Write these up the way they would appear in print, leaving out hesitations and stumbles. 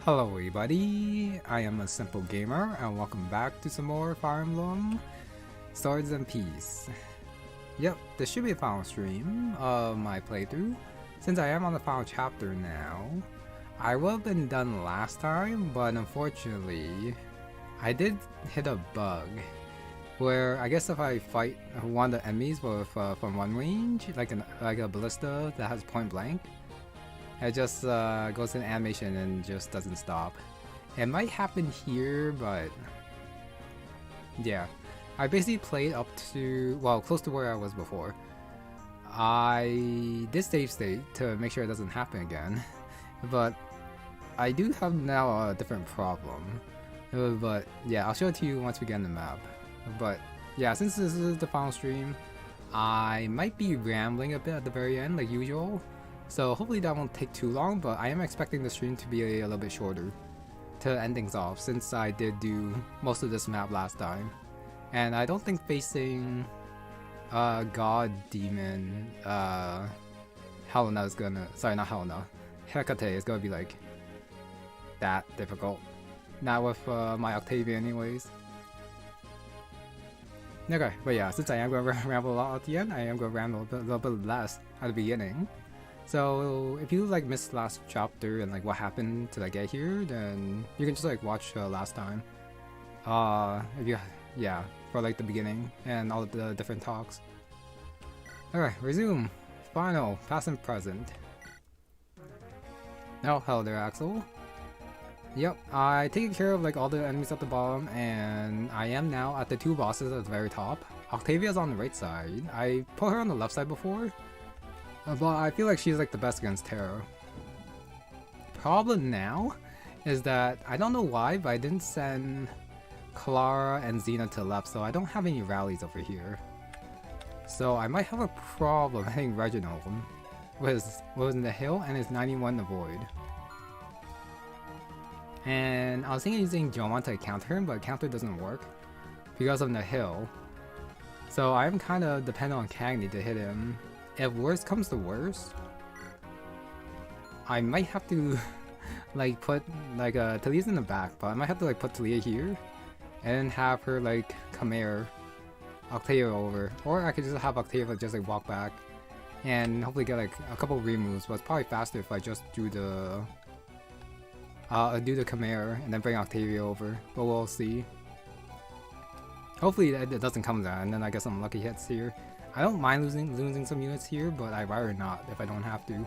Hello everybody, I am a simple gamer and welcome back to some more Fire Emblem Swords and Peace. Yep, this should be a final stream of my playthrough, since I am on the final chapter now. I would have been done last time, but unfortunately, I did hit a bug, where I guess if I fight one of the enemies with, from one range, like a ballista that has point blank, it just goes in animation and just doesn't stop. It might happen here, but yeah. I basically played up to, well, close to where I was before. I did save state to make sure it doesn't happen again, but I do have now a different problem. But yeah, I'll show it to you once we get in the map. But yeah, since this is the final stream, I might be rambling a bit at the very end like usual. So hopefully that won't take too long, but I am expecting the stream to be a little bit shorter to end things off, since I did do most of this map last time. And I don't think facing God Demon Helena is gonna, sorry, not Helena, Hecate is gonna be like that difficult. Not with my Octavia anyways. Okay, but yeah, since I am gonna ramble a lot at the end, I am gonna ramble a little bit less at the beginning. So if you like missed last chapter and like what happened to like get here, then you can just like watch last time. If you, yeah, for like the beginning and all of the different talks. Alright, resume. Final, past and present. Oh, hello there, Axel. Yep, I taken care of like all the enemies at the bottom, and I am now at the two bosses at the very top. Octavia's on the right side. I put her on the left side before. But I feel like she's like the best against Terra. Problem now is that I don't know why, but I didn't send Clara and Xena to the left, so I don't have any rallies over here. So I might have a problem hitting Reginald was in the hill and is 91 the void. And I was thinking using Jomon to counter him, but counter doesn't work because of the hill. So I'm kind of dependent on Cagney to hit him. If worst comes to worst, I might have to like put like Talia's in the back, but I might have to like put Talia here and have her like come Octavia over, or I could just have Octavia just like walk back and hopefully get like a couple removes. But it's probably faster if I just do the Khmer and then bring Octavia over, but we'll see. Hopefully it doesn't come down, and then I guess some lucky hits here. I don't mind losing some units here, but I'd rather not if I don't have to.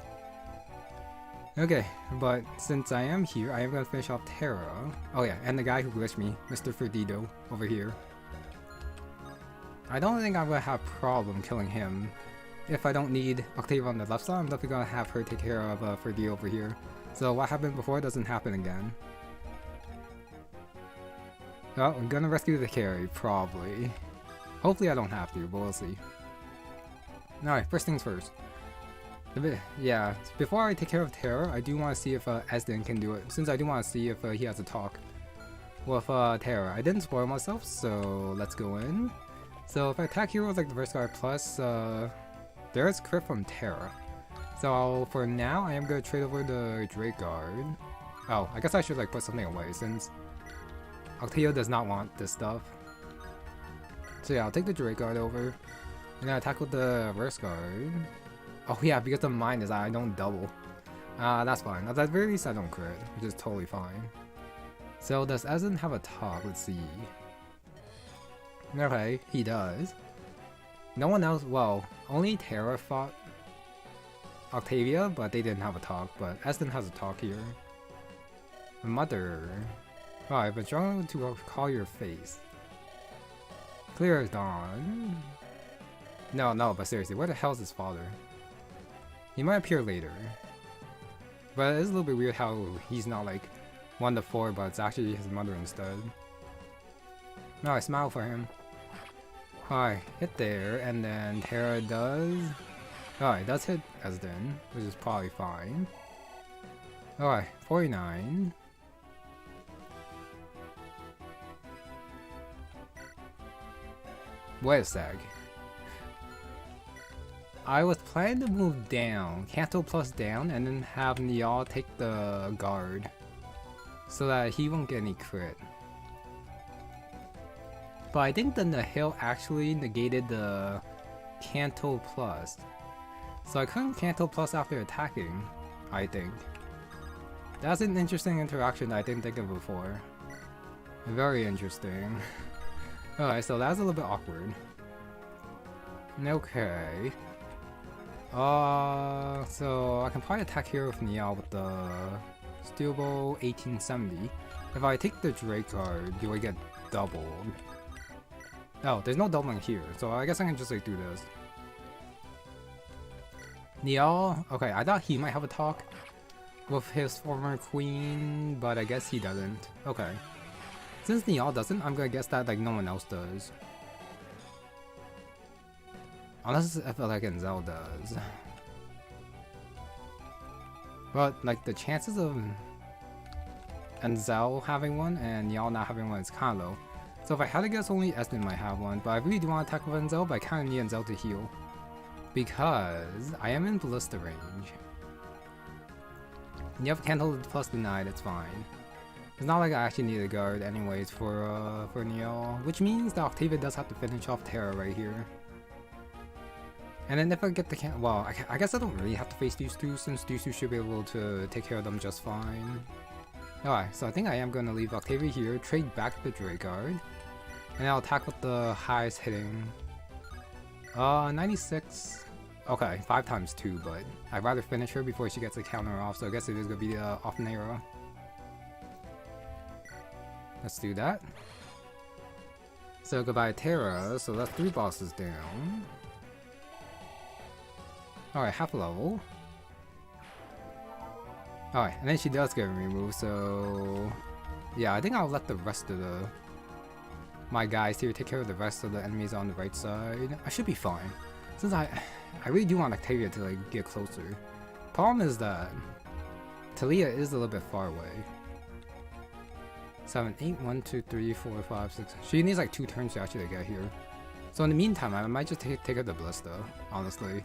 Okay, but since I am here, I am gonna finish off Terra. Oh yeah, and the guy who glitched me, Mr. Ferdido, over here. I don't think I'm gonna have problem killing him. If I don't need Octavia on the left side, I'm definitely gonna have her take care of Ferdido over here. So what happened before doesn't happen again. Well, I'm gonna rescue the carry, probably. Hopefully I don't have to, but we'll see. Alright, first things first. Yeah, before I take care of Terra, I do want to see if Esden can do it, since I do want to see if he has a talk with Terra. I didn't spoil myself, so let's go in. So if I attack here with like the first guard plus, there is crit from Terra. So for now, I am going to trade over the Drake Guard. Oh, I guess I should like put something away, since Octavia does not want this stuff. So yeah, I'll take the Drake Guard over. And then attack with the reverse guard. Oh yeah, because of mine is I don't double. That's fine. At the very least I don't crit, which is totally fine. So does Ezen have a talk? Let's see. Okay, he does. No one else, well, only Terra fought Octavia, but they didn't have a talk, but Ezen has a talk here. Mother. Oh, I've been struggling to call your face. Clear as dawn. No, but seriously, where the hell is his father? He might appear later. But it is a little bit weird how he's not like 1 to 4, but it's actually his mother instead. No, I smile for him. Alright, hit there, and then Terra does... Alright, does hit Esden, which is probably fine. Alright, 49. Wait a sec. I was planning to move down, Canto plus down, and then have Niall take the guard. so that he won't get any crit. But I think then the hail actually negated the Canto Plus. So I couldn't Canto Plus after attacking, I think. That's an interesting interaction that I didn't think of before. Very interesting. Alright, so that's a little bit awkward. Okay. So I can probably attack here with Niall with the Steel Bow 1870. If I take the Drake card, do I get doubled? Oh, there's no doubling here, so I guess I can just like do this. Niall, okay, I thought he might have a talk with his former queen, but I guess he doesn't. Okay. Since Niall doesn't, I'm gonna guess that like no one else does. Unless Epilogue and Zell does. But like the chances of Enzel having one and Niall not having one is kinda low. So if I had to guess, only Esmond might have one, but I really do want to attack with Enzel, but I kinda need Enzel to heal. Because I am in Ballista range. You have Candle plus denied, it's fine. It's not like I actually need a guard anyways for Niall, which means that Octavia does have to finish off Terra right here. And then if I get the well, I guess I don't really have to face these two, since these two should be able to take care of them just fine. Alright, so I think I am going to leave Octavia here, trade back the Dragard, and I'll attack with the highest hitting. 96. Okay, 5 times 2, but I'd rather finish her before she gets a counter off, so I guess it is going to be off an arrow. Let's do that. So goodbye Terra, so that's 3 bosses down. Alright, half level. Alright, and then she does get removed, so yeah, I think I'll let the rest of my guys here take care of the rest of the enemies on the right side. I should be fine, since I really do want Octavia to like get closer. Problem is that Talia is a little bit far away. 7, 8, 1, 2, 3, 4, 5, 6. She needs like 2 turns to actually get here. So in the meantime, I might just take out the Ballista, honestly,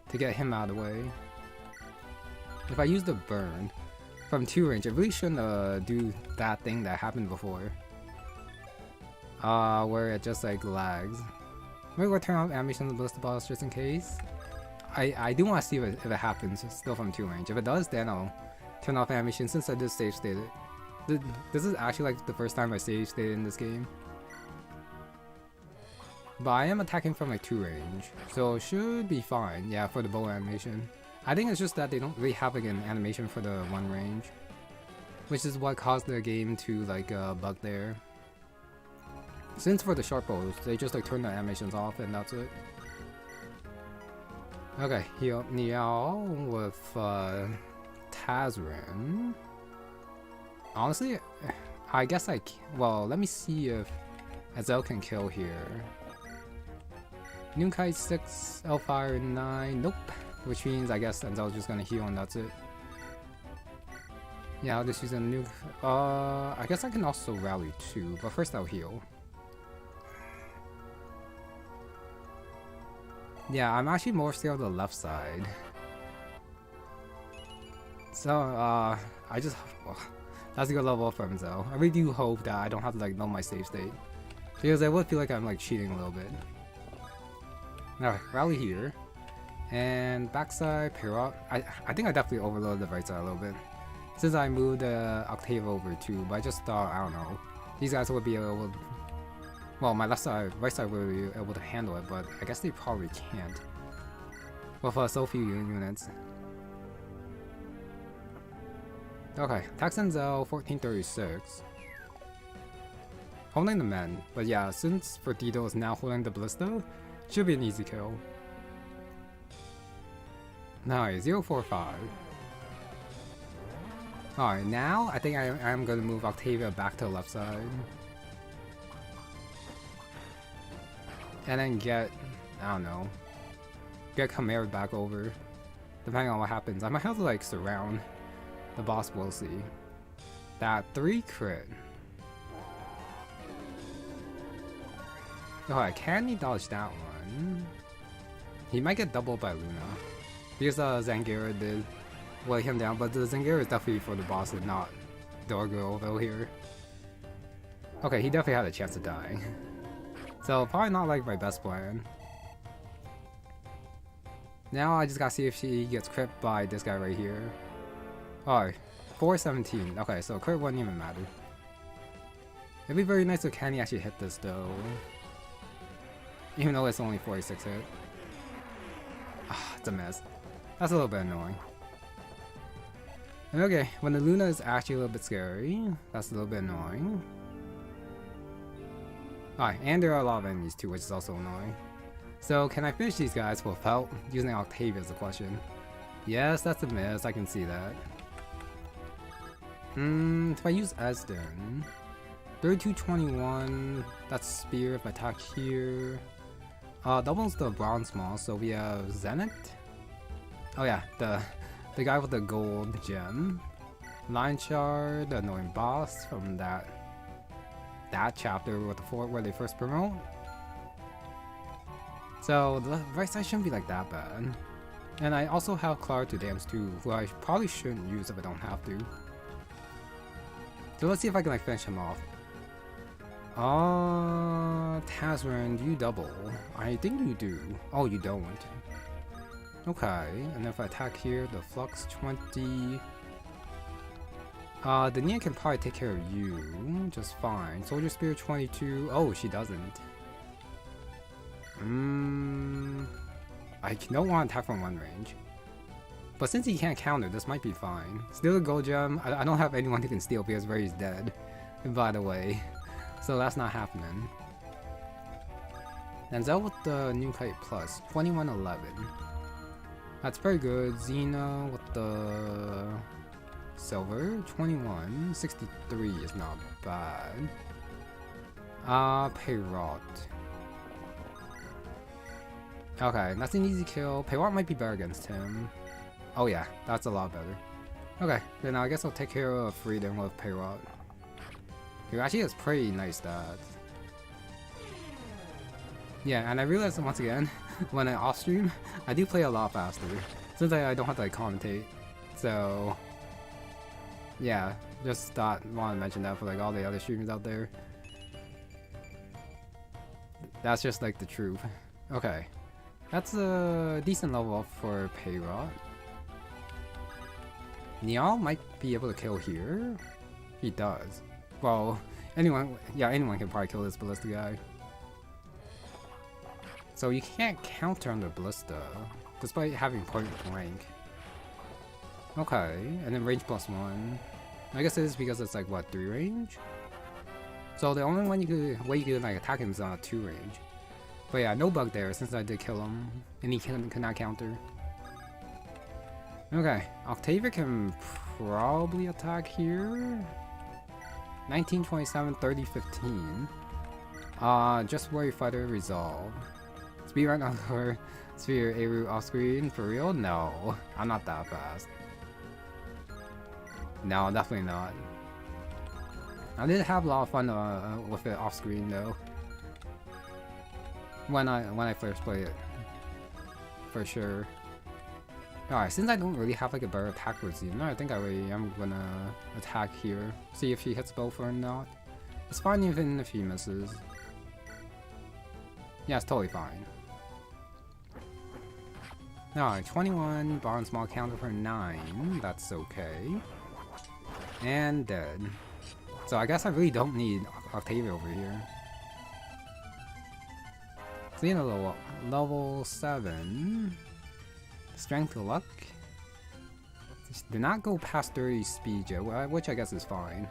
to get him out of the way. If I use the burn from 2 range, I really shouldn't do that thing that happened before. Where it just like lags. Maybe we'll turn off animation on the Ballista boss just in case. I do want to see if it happens still from 2 range. If it does, then I'll turn off animation since I did save state it. This is actually like the first time I save stated in this game. But I am attacking from like 2 range, so it should be fine, yeah, for the bow animation. I think it's just that they don't really have like an animation for the 1 range, which is what caused the game to like bug there. Since for the short bows, they just like turn the animations off and that's it. Okay, heal Niall with Tazrin. Honestly, I guess well, let me see if Azel can kill here. Noonkai 6, Elfire 9, nope. Which means I guess Enzel's just gonna heal and that's it. Yeah, I'll just use a nuke. I guess I can also rally too, but first I'll heal. Yeah, I'm actually more scared of the left side. So, I just... Well, that's a good level up for Enzel. I really do hope that I don't have to like know my save state, because I would feel like I'm like cheating a little bit. Alright, rally here. And backside, Pirot. I think I definitely overloaded the right side a little bit, since I moved Octave over too, but I just thought, I don't know, these guys would be able to, well, my left side, right side would be able to handle it, but I guess they probably can't with so few units. Okay, Tax Enzel 1436. Holding the men, but yeah, since Fertito is now holding the Ballista, should be an easy kill. Nice, 045. Alright, now I think I am going to move Octavia back to the left side. And then get, I don't know, get Chimera back over. Depending on what happens. I might have to like surround the boss, we'll see. That 3 crit. Oh, can he dodge that one? He might get doubled by Luna, because Zangira did weigh him down, but the Zangira is definitely for the boss and not Dorgo though here. Okay, he definitely had a chance of dying. So probably not like my best plan. Now I just gotta see if she gets crit by this guy right here. Oh, 417. Okay, so crit wouldn't even matter. It'd be very nice if Kenny actually hit this though. Even though it's only 46 hit. Ah, it's a mess. That's a little bit annoying. And okay, when the Luna is actually a little bit scary, that's a little bit annoying. Alright, and there are a lot of enemies too, which is also annoying. So, can I finish these guys without using Octavia is the question. Yes, that's a miss, I can see that. If I use Esden... 3221, that's Spear if I attack here. Doubles the Bronze Maul, so we have Zenith. Oh yeah, the guy with the gold gem. Lion Shard, the annoying boss from that chapter with the fort where they first promote. So the right side shouldn't be like that bad. And I also have Clara to dance too, who I probably shouldn't use if I don't have to. So let's see if I can like finish him off. Tazran, do you double? I think you do. Oh, you don't. Okay, and if I attack here, the Flux 20. The Nia can probably take care of you just fine. Soldier Spirit 22. Oh, she doesn't. I don't want to attack from one range. But since he can't counter, this might be fine. Steal the gold gem. I don't have anyone who can steal because Ray's dead, by the way. So that's not happening. And Zell with the new kite plus 2111. That's very good. Xena with the silver 2163 is not bad. Peyrot. Okay, that's an easy kill. Peyrot might be better against him. Oh yeah, that's a lot better. Okay, then I guess I'll take care of Freedom with Peyrot. He actually has pretty nice stats. Yeah, and I realized once again, when I off stream, I do play a lot faster. Since I don't have to like commentate. So yeah, just want to mention that for like all the other streamers out there. That's just like the truth. Okay. That's a decent level up for Peyrot. Niall might be able to kill here. He does. Well, anyone can probably kill this Ballista guy. So you can't counter on the Ballista, despite having point blank. Okay, and then range +1. I guess it is because it's like, what, 3 range? So the only way you could like attack him is on a 2 range. But yeah, no bug there since I did kill him, and he cannot counter. Okay, Octavia can probably attack here. 1927, 3015. Just Warrior Fighter Resolve. Speedrun on her Sphere Eru off screen for real? No, I'm not that fast. No, definitely not. I did have a lot of fun with it off screen though. When I first played it, for sure. Alright, since I don't really have like a better attack with Xena, I think I'm gonna attack here. See if she hits both or not. It's fine even if she misses. Yeah, it's totally fine. Alright, 21, Bronze Maul counter for 9. That's okay. And dead. So I guess I really don't need Octavia over here. Xena level 7. Strength to luck. Did not go past 30 speed yet, which I guess is fine.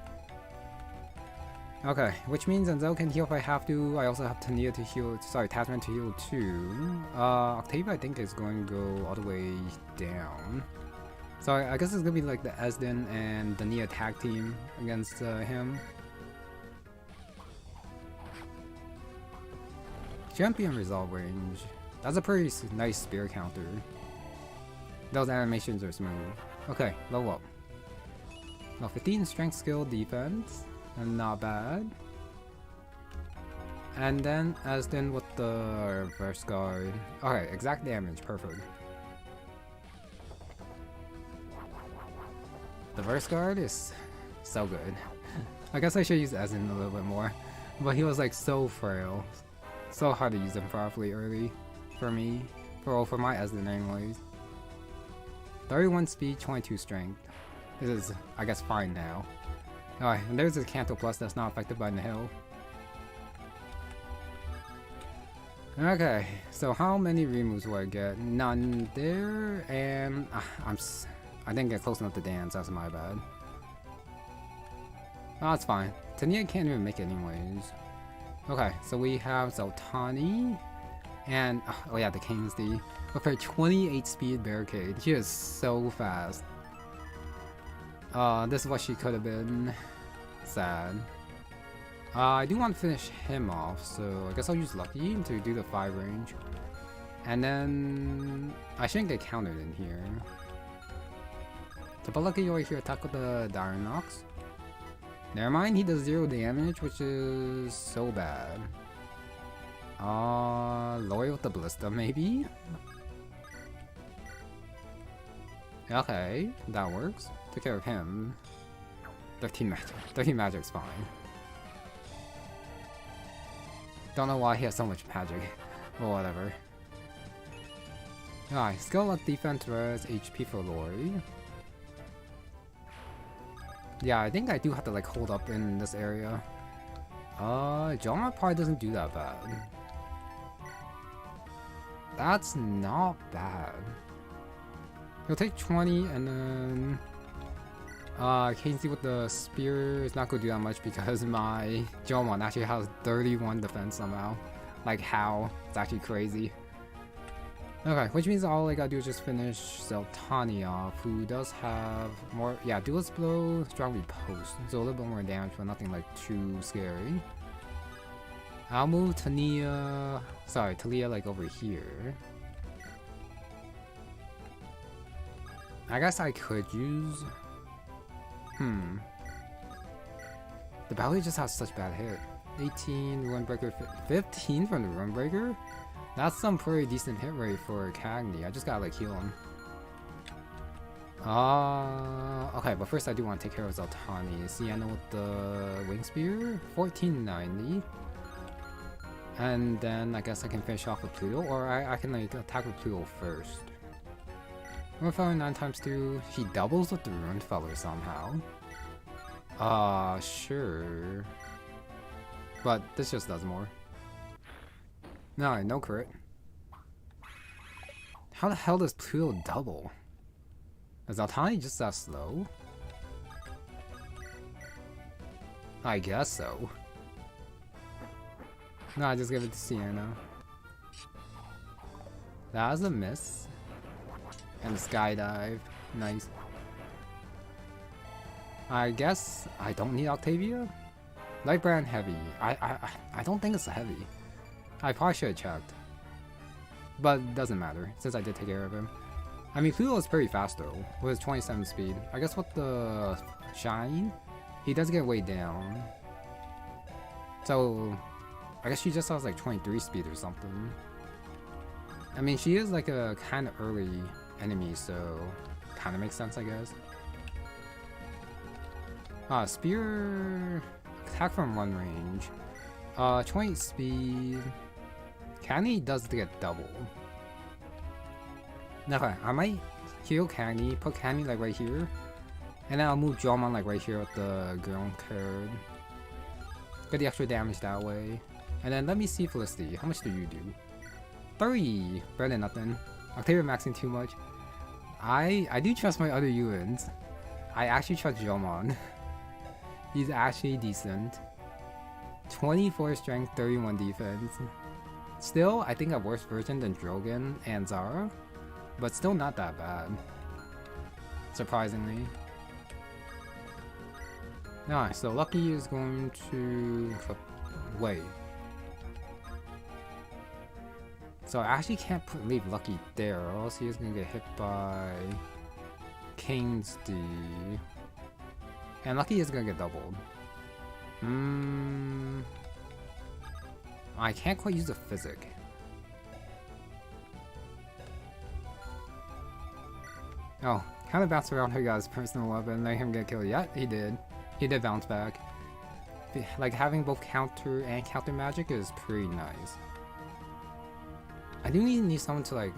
Okay, which means Enzo can heal if I have to. I also have Tania to heal. Sorry, Tasman to heal too. Octavia I think is going to go all the way down. So I guess it's gonna be like the Esden and the Nia tag team against him. Champion resolve range. That's a pretty nice spear counter. Those animations are smooth. Okay, level up. Well, 15 strength, skill, defense, and not bad. And then Esden with the reverse guard. Okay, exact damage, perfect. The reverse guard is So good. I guess I should use Ezen a little bit more. But he was like so frail. So hard to use him properly early. For me. For my Ezen anyways. 31 speed, 22 strength. This is, I guess, fine now. Alright, and there's a Canto Plus that's not affected by the hill. Okay, so how many removes will I get? None there, and I didn't get close enough to dance, that's my bad. Oh, that's fine. Tania can't even make it anyways. Okay, so we have Zeltani, and, oh yeah, the King's D. Okay, 28 speed barricade. She is so fast. This is what she could have been. Sad. I do want to finish him off, so I guess I'll use Lucky to do the 5 range. And then I shouldn't get countered in here. So, but Lucky over here attack with the Dire Nox. Never mind, he does 0 damage, which is so bad. Lower with the Ballista, maybe? Okay, that works. Took care of him. 13 magic. 13 magic's fine. Don't know why he has so much magic. But whatever. Alright, skill luck defense res HP for Lori. Yeah, I think I do have to like hold up in this area. Joma probably doesn't do that bad. That's not bad. He'll take 20 and then Casey with the spear is not gonna do that much because my Jomon actually has 31 defense somehow. Like how? It's actually crazy. Okay, which means all I gotta do is just finish Zeltani off, who does have more, yeah, Duelist Blow, Strong Riposte, so a little bit more damage, but nothing like too scary. I'll move Talia like over here. I guess I could use... The Ballet just has such bad hit. 18, Runebreaker, 15 from the Runebreaker? That's some pretty decent hit rate for Cagney. I just gotta like heal him. Okay, but first I do want to take care of Zeltani. Sienna with the Wing Spear, 1490. And then I guess I can finish off with Pluto, or I can like attack with Pluto first. Runefeller 9 times 2. She doubles with the Runefeller somehow. Sure. But this just does more. No crit. How the hell does Pluto double? Is Zeltani just that slow? I guess so. No, I just give it to Sienna. That was a miss. And a skydive. Nice. I guess I don't need Octavia? Light brand heavy. I don't think it's heavy. I probably should have checked. But it doesn't matter, since I did take care of him. I mean, Pluto is pretty fast though, with his 27 speed. I guess with the Shine, he does get way down. So, I guess she just has like 23 speed or something. I mean, she is like a kind of early enemy, so kind of makes sense, I guess. Spear... Attack from 1 range. 20 speed... Cagney does get double. Okay, I might heal Cagney, put Cagney like right here. And then I'll move Jomon like right here with the ground card. Get the extra damage that way. And then let me see Felicity. How much do you do? 30! Better than nothing. Octavia maxing too much. I do trust my other Yuans. I actually trust Jomon. He's actually decent. 24 strength, 31 defense. Still, I think a worse version than Drogon and Zara. But still not that bad. Surprisingly. Alright, so Lucky is going to... Wait. So I actually can't leave Lucky there, or else he is going to get hit by... King's D. And Lucky is going to get doubled. I can't quite use the physic. Oh, kind of bounced around her guy's personal weapon and let him get killed. Yeah, he did. He did bounce back. Like, having both counter and counter magic is pretty nice. I do need someone to, like,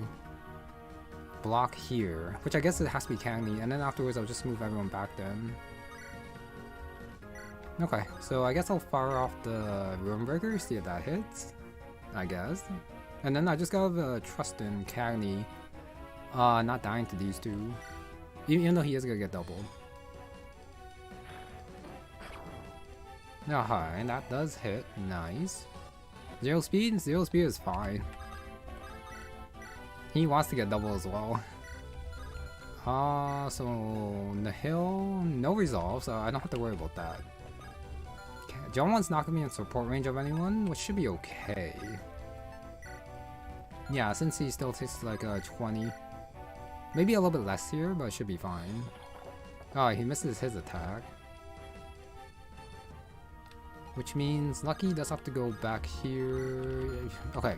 block here, which I guess it has to be Cagney, and then afterwards I'll just move everyone back then. Okay, so I guess I'll fire off the Ruinebreaker, see if that hits, I guess. And then I just gotta trust in Cagney not dying to these two, even though he is gonna get doubled. Alright, that does hit, nice. Zero speed is fine. He wants to get double as well. So Nihil, no resolve, so I don't have to worry about that. Jomon's not gonna be in support range of anyone, which should be okay. Yeah, since he still takes like 20. Maybe a little bit less here, but it should be fine. Oh, he misses his attack. Which means Lucky does have to go back here. Okay.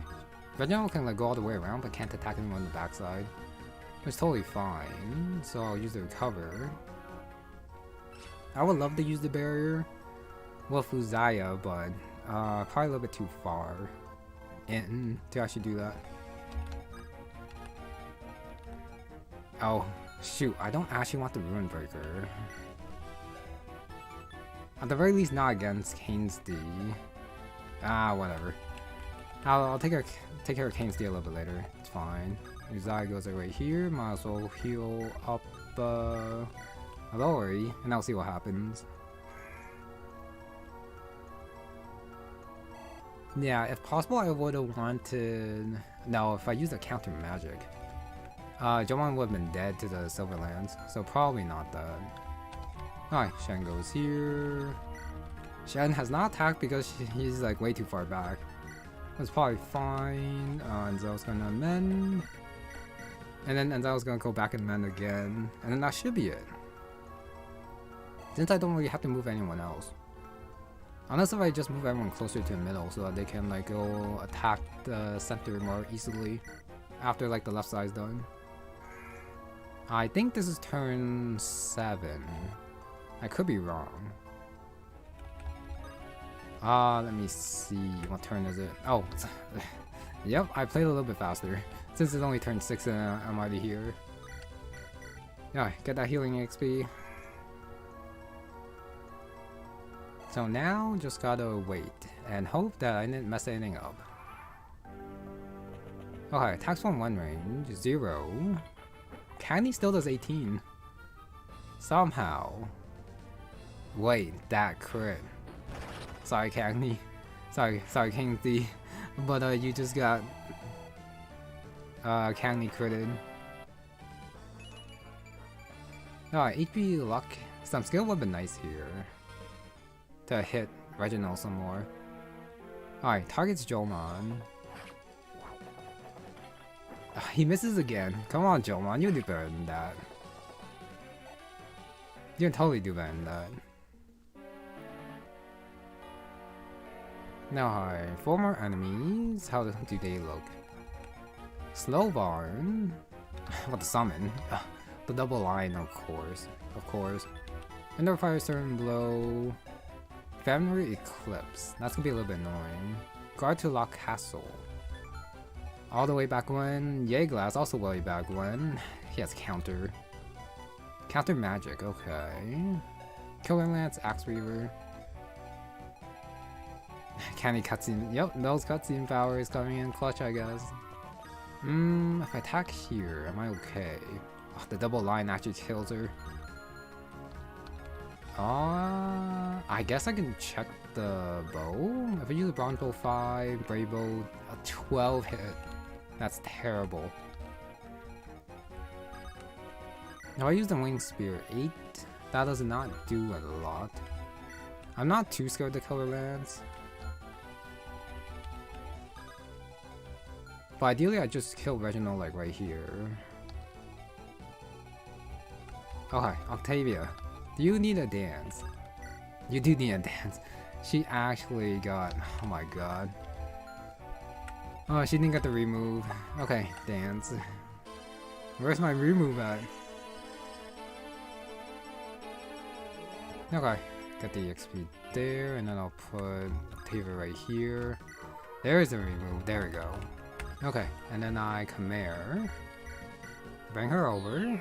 Reginald can like go all the way around, but can't attack anyone on the backside. Which is totally fine. So I'll use the recover. I would love to use the barrier with Uzaya, but probably a little bit too far in to actually do that. Oh, shoot, I don't actually want the Ruinebreaker. At the very least, not against Kane's D. Whatever. I'll take care of Kane's D a little bit later. It's fine. Uzai goes right here. Might as well heal up Lori, and I'll see what happens. Yeah, if possible, I would have wanted. No, if I used a counter magic, Jomon would have been dead to the Silverlands, so probably not that. Alright, Shen goes here. Shen has not attacked because he's like way too far back. That's probably fine. Enzel's gonna amend. And then Enzel's gonna go back and amend again. And then that should be it. Since I don't really have to move anyone else. Unless if I just move everyone closer to the middle so that they can like go attack the center more easily after like the left side's done. I think this is turn 7. I could be wrong. Let me see. What turn is it? Oh, yep, I played a little bit faster. Since it's only turn 6 and I'm already here. Yeah, get that healing XP. So now, just gotta wait and hope that I didn't mess anything up. Okay, attacks from 1 range, 0. Cagney still does 18. Somehow. Wait, that crit. Sorry, Cagney. Sorry, King D. But you just got Cagney critted. Alright, HP luck. Some skill would have been nice here. To hit Reginald some more. Alright, targets Jomon. He misses again. Come on, Jomon, you do better than that. You can totally do better than that. Now, hi. 4 more enemies. How do they look? Slowbarn. What the summon? The double line, of course. Of course. Ender Fire Certain Blow. Family Eclipse. That's gonna be a little bit annoying. Guard to Lock Castle. All the way back when. Yeaglass, also way back when. He has counter. Counter magic, okay. Killer Lance, Axe Reaver. Candy cutscene. Yep, those cutscene powers coming in clutch, I guess. If I attack here, am I okay? Oh, the double line actually kills her. I guess I can check the bow. If I use a Bronze Bow 5, Brave Bow, a 12 hit. That's terrible. Now I use the Wing Spear 8. That does not do a lot. I'm not too scared to Killer Lance. But ideally I just kill Reginald like right here. Okay, Octavia. Do you need a dance? You do need a dance. She actually got... Oh my god. Oh, she didn't get the remove. Okay, dance. Where's my remove at? Okay. Get the XP there, and then I'll put Octavia right here. There's the remove. There we go. Okay, and then I Khmer. Bring her over.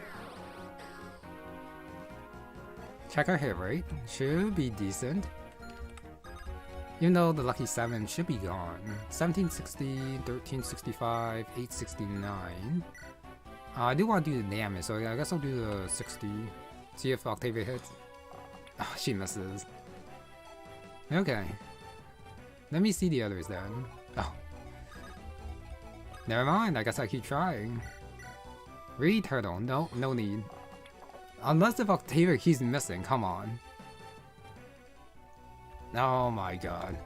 Check her hit rate. Should be decent. Even though the lucky 7 should be gone. 1760, 1365, 869. I do want to do the damage, so I guess I'll do the 60. See if Octavia hits. Oh, she misses. Okay. Let me see the others then. Oh. Never mind, I guess I keep trying. Re-turtle, no need. Unless if Octavia keeps missing, come on. Oh my god.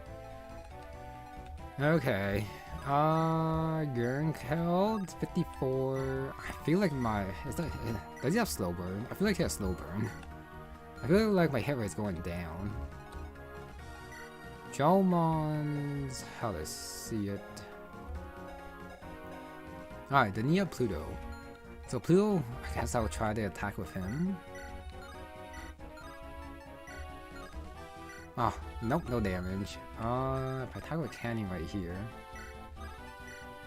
Okay. Gurn held 54. I feel like my does he have slow burn? I feel like he has slow burn. I feel like my hit rate's going down. Jomon's how to see it. Alright, then you have Pluto. So Pluto, I guess I'll try to attack with him. Oh, nope, no damage. If I attack with Canning right here.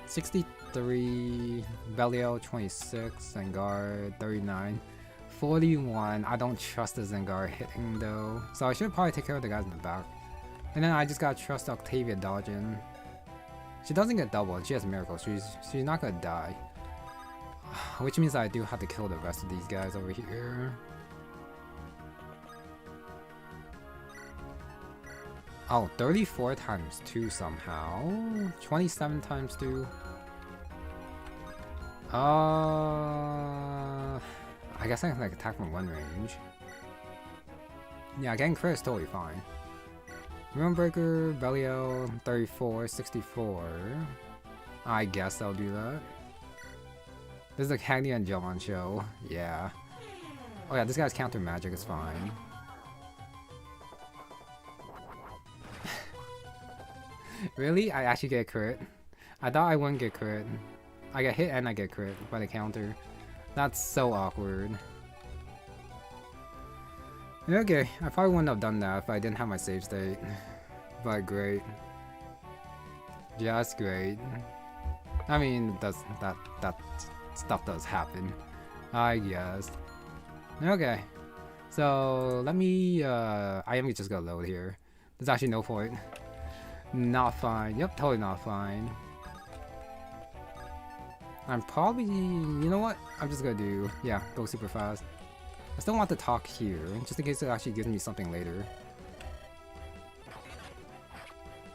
63, Belial 26, Zengar 39, 41. I don't trust the Zengar hitting though. So I should probably take care of the guys in the back. And then I just gotta trust Octavia dodging. She doesn't get doubled, she has Miracle, she's not gonna die. Which means I do have to kill the rest of these guys over here. Oh, 34 times 2 somehow. 27 times 2. I guess I can like attack from one range. Yeah, getting crit is totally fine. Runebreaker, Belial, 34, 64. I guess I'll do that. This is a Cagney and John show. Yeah. Oh yeah, this guy's counter magic is fine. Really? I actually get crit? I thought I wouldn't get crit. I get hit and I get crit by the counter. That's so awkward. Okay, I probably wouldn't have done that if I didn't have my save state. But great. Just great. I mean, that stuff does happen, I guess. Okay. So, let me, I am just gonna load here. There's actually no point. Not fine. Yep, totally not fine. I'm probably... You know what? I'm just gonna do... Yeah, go super fast. I still want to talk here, just in case it actually gives me something later.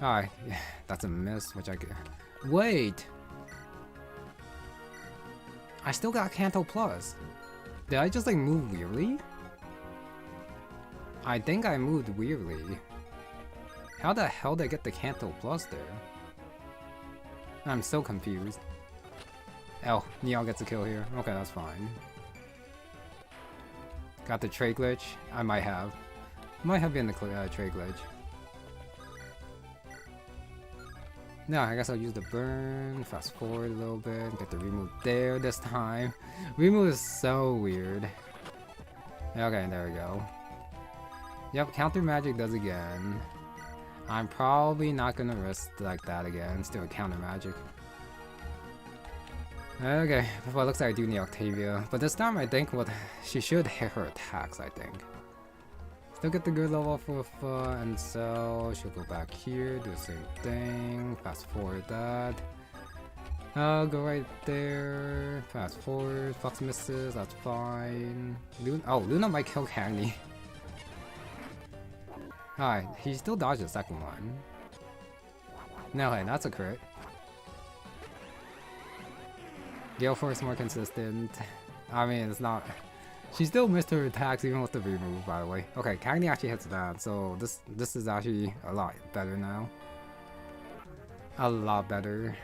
Alright, yeah, that's a miss, which I get... Wait! I still got Kanto Plus. Did I just like move weirdly? I think I moved weirdly. How the hell did I get the Kanto Plus there? I'm so confused. Oh, Neon gets a kill here. Okay, that's fine. Got the trait glitch? I might have. Might have been the trait glitch. No, I guess I'll use the burn, fast forward a little bit, get the remove there this time. Remove is so weird. Okay, there we go. Yep, counter magic does again. I'm probably not gonna risk like that again, still counter magic. Okay, well, it looks like I do need Octavia, but this time I think she should hit her attacks, I think. Still get the good level for and so she'll go back here, do the same thing, fast forward that. I'll go right there, fast forward, Fox misses, that's fine. Luna might kill Cagney. Alright, he still dodged the second one. No, hey, that's a crit. Gale Force more consistent. I mean, it's not... She still missed her attacks even with the remove, by the way. Okay, Cagney actually hits that, so this is actually a lot better now. A lot better.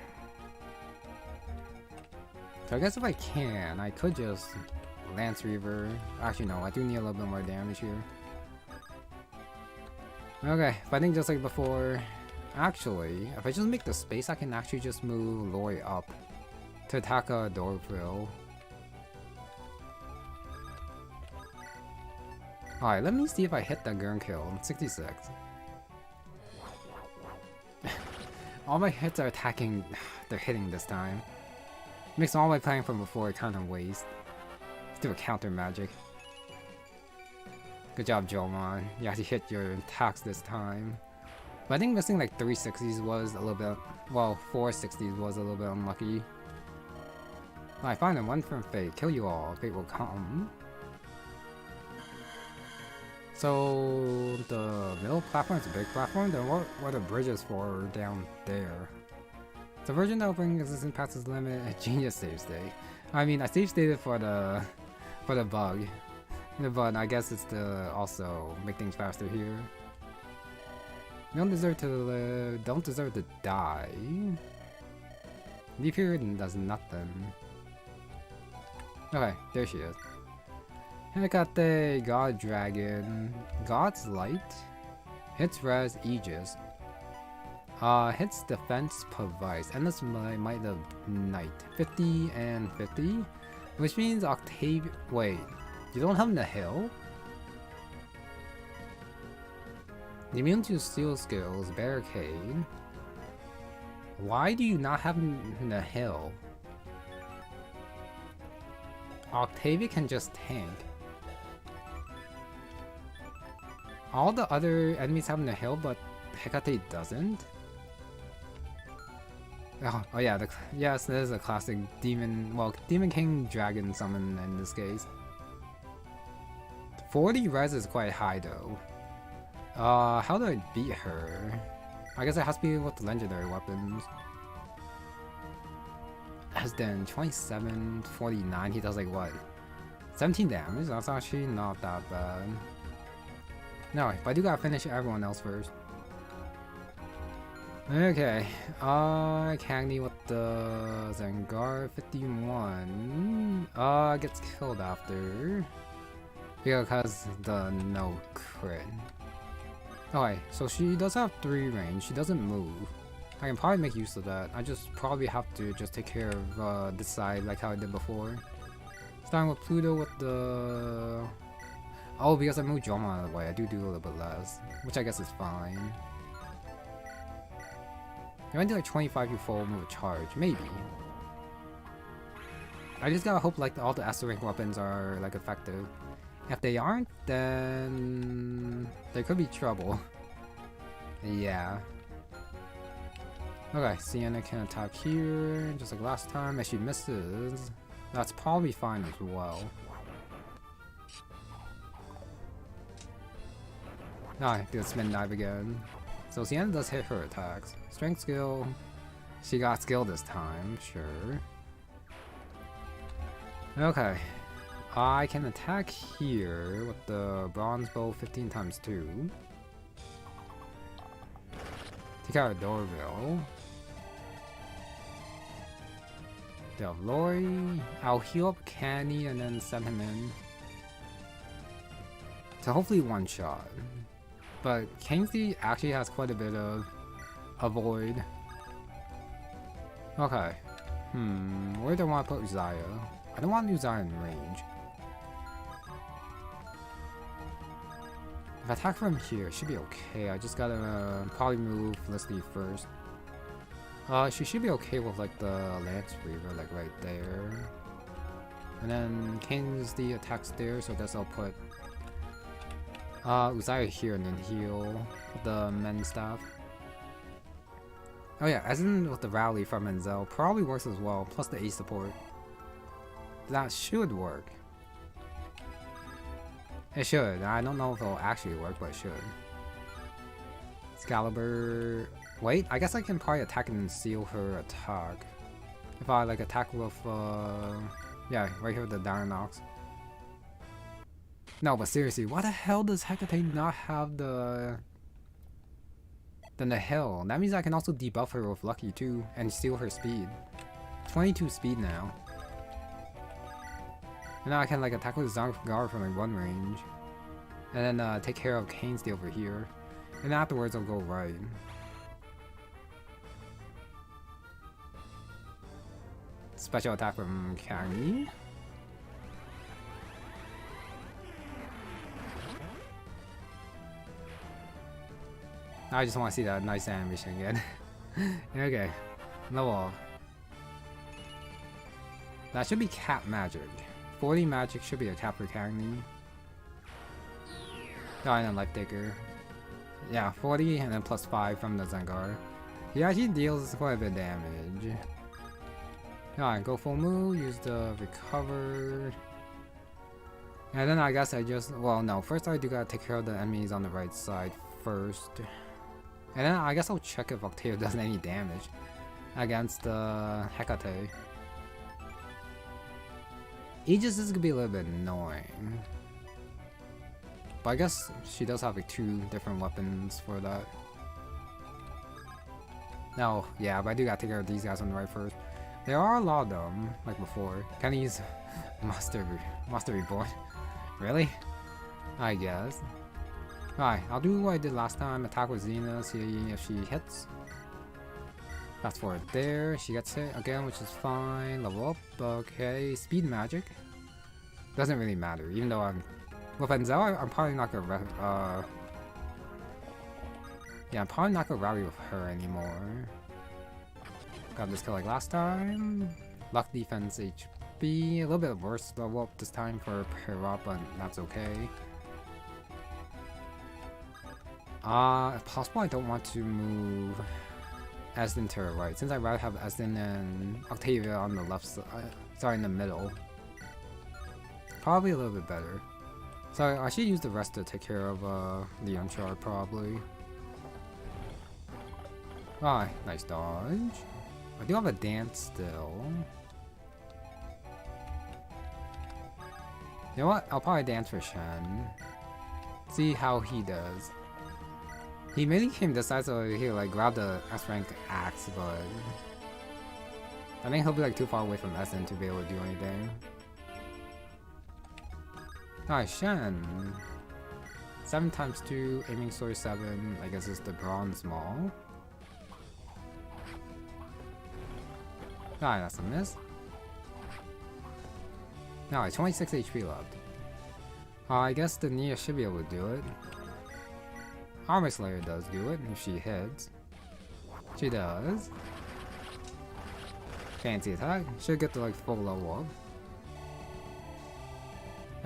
So I guess if I can, I could just Lance Reaver. Actually, no, I do need a little bit more damage here. Okay, fighting just like before. Actually, if I just make the space, I can actually just move Lori up to attack a Dorville. Alright, let me see if I hit that Gurn kill. 66. All my hits are attacking. They're hitting this time. Makes all my planning from before kind of waste. Let's do a counter magic. Good job, Jomon. You actually hit your attacks this time. But I think missing like 360s was a little bit. Well, 460s was a little bit unlucky. Alright, fine, one from Fate. Kill you all. Fate will come. So the middle platform is a big platform. Then what are bridges for down there? The version that will bring existence past its limit. Genius save state. I mean, I save stated for the bug, but I guess it's to also make things faster here. You don't deserve to live. Don't deserve to die. Leave here and does nothing. Okay, there she is. Hecate, God-Dragon, God's Light, hits Res Aegis, hits Defense Provides, Endless Might of Night, 50 and 50, which means Octave. Wait, you don't have the hill? Immune to Steel Skills, Barricade. Why do you not have the hill? Octavia can just tank. All the other enemies have the hill, but Hecate doesn't. Oh yeah, yes, this is a classic demon. Well, Demon King Dragon summon in this case. 40 res is quite high though. How do I beat her? I guess it has to be with the legendary weapons. As then 27, 49. He does like what? 17 damage. That's actually not that bad. No, but I do gotta finish everyone else first. Okay, Cagney with the Zangar 51. Gets killed after. Because the no crit. Okay, so she does have 3 range. She doesn't move. I can probably make use of that. I just probably have to just take care of this side like how I did before. Starting with Pluto with the... Oh, because I moved Joma out of the way, I do a little bit less, which I guess is fine. You might do like 25 before move a charge, maybe. I just gotta hope like all the S rank weapons are like effective. If they aren't, then there could be trouble. Yeah. Okay, Sienna can attack here, just like last time. If she misses, that's probably fine as well. Alright, do a spin dive again. So Sienna does hit her attacks. Strength skill. She got skill this time, sure. Okay. I can attack here with the bronze bow 15 times 2. Take out a doorbell. They have Lori. I'll heal up Canny and then send him in. So hopefully one shot. But Kingsley actually has quite a bit of avoid. Okay. Where do I want to put Uzziah? I don't want Uzziah in range. If I attack from here, it should be okay. I just gotta probably move Felicity first. She should be okay with like the Lance Reaver, like right there. And then Kingsley attacks there, so I guess I'll put Uzziah here and then heal the men's staff. Oh yeah, as in with the rally from Menzel, probably works as well, plus the A support. That should work. It should. I don't know if it'll actually work, but it should. Excalibur. Wait, I guess I can probably attack and seal her attack. If I like attack with, yeah, right here with the Dynanox. No, but seriously, why the hell does Hecate not have the hill? That means I can also debuff her with Lucky too, and steal her speed. 22 speed now. And now I can like attack with Zangar from like 1 range. And then take care of Kingsley over here. And afterwards I'll go right. Special attack from Cagney. I just want to see that nice animation again. Okay, level. That should be cap magic. 40 magic should be a cap for Cagney. Oh, and then Life Taker. Yeah, 40 and then plus 5 from the Zengar. He actually deals quite a bit of damage. Alright, go full move, use the recover. And then I guess I just, well no, first I do gotta take care of the enemies on the right side first. And then I guess I'll check if Octavia does any damage against Hecate. Aegis is gonna be a little bit annoying. But I guess she does have like 2 different weapons for that. No, yeah, but I do gotta take care of these guys on the right first. There are a lot of them, like before. Can I use Monster Reborn? Really? I guess. Alright, I'll do what I did last time. Attack with Xena, see if she hits. Fast forward there. She gets hit again, which is fine. Level up. Okay, speed magic. Doesn't really matter, even though I'm... With Enzel, I'm probably not gonna yeah, I'm probably not gonna rally with her anymore. Got this kill like last time. Luck defense HP, a little bit worse level up this time for Hera, but that's okay. If possible, I don't want to move Esden to the right, since I'd rather have Esden and Octavia on the left side, sorry, in the middle. Probably a little bit better. So I should use the rest to take care of the Uncharted, probably. Alright, nice dodge. I do have a dance still. You know what? I'll probably dance for Shen. See how he does. He mainly came this side so he like grab the S-rank axe, but I think he'll be like too far away from Essen to be able to do anything. Alright, Shen. 7 times 2, aiming sword 7, I guess it's the bronze maul. Alright, that's a miss. Alright, 26 HP left. I guess the Nia should be able to do it. Armor Slayer does do it if she hits. She does. Fancy attack. Should get to like full level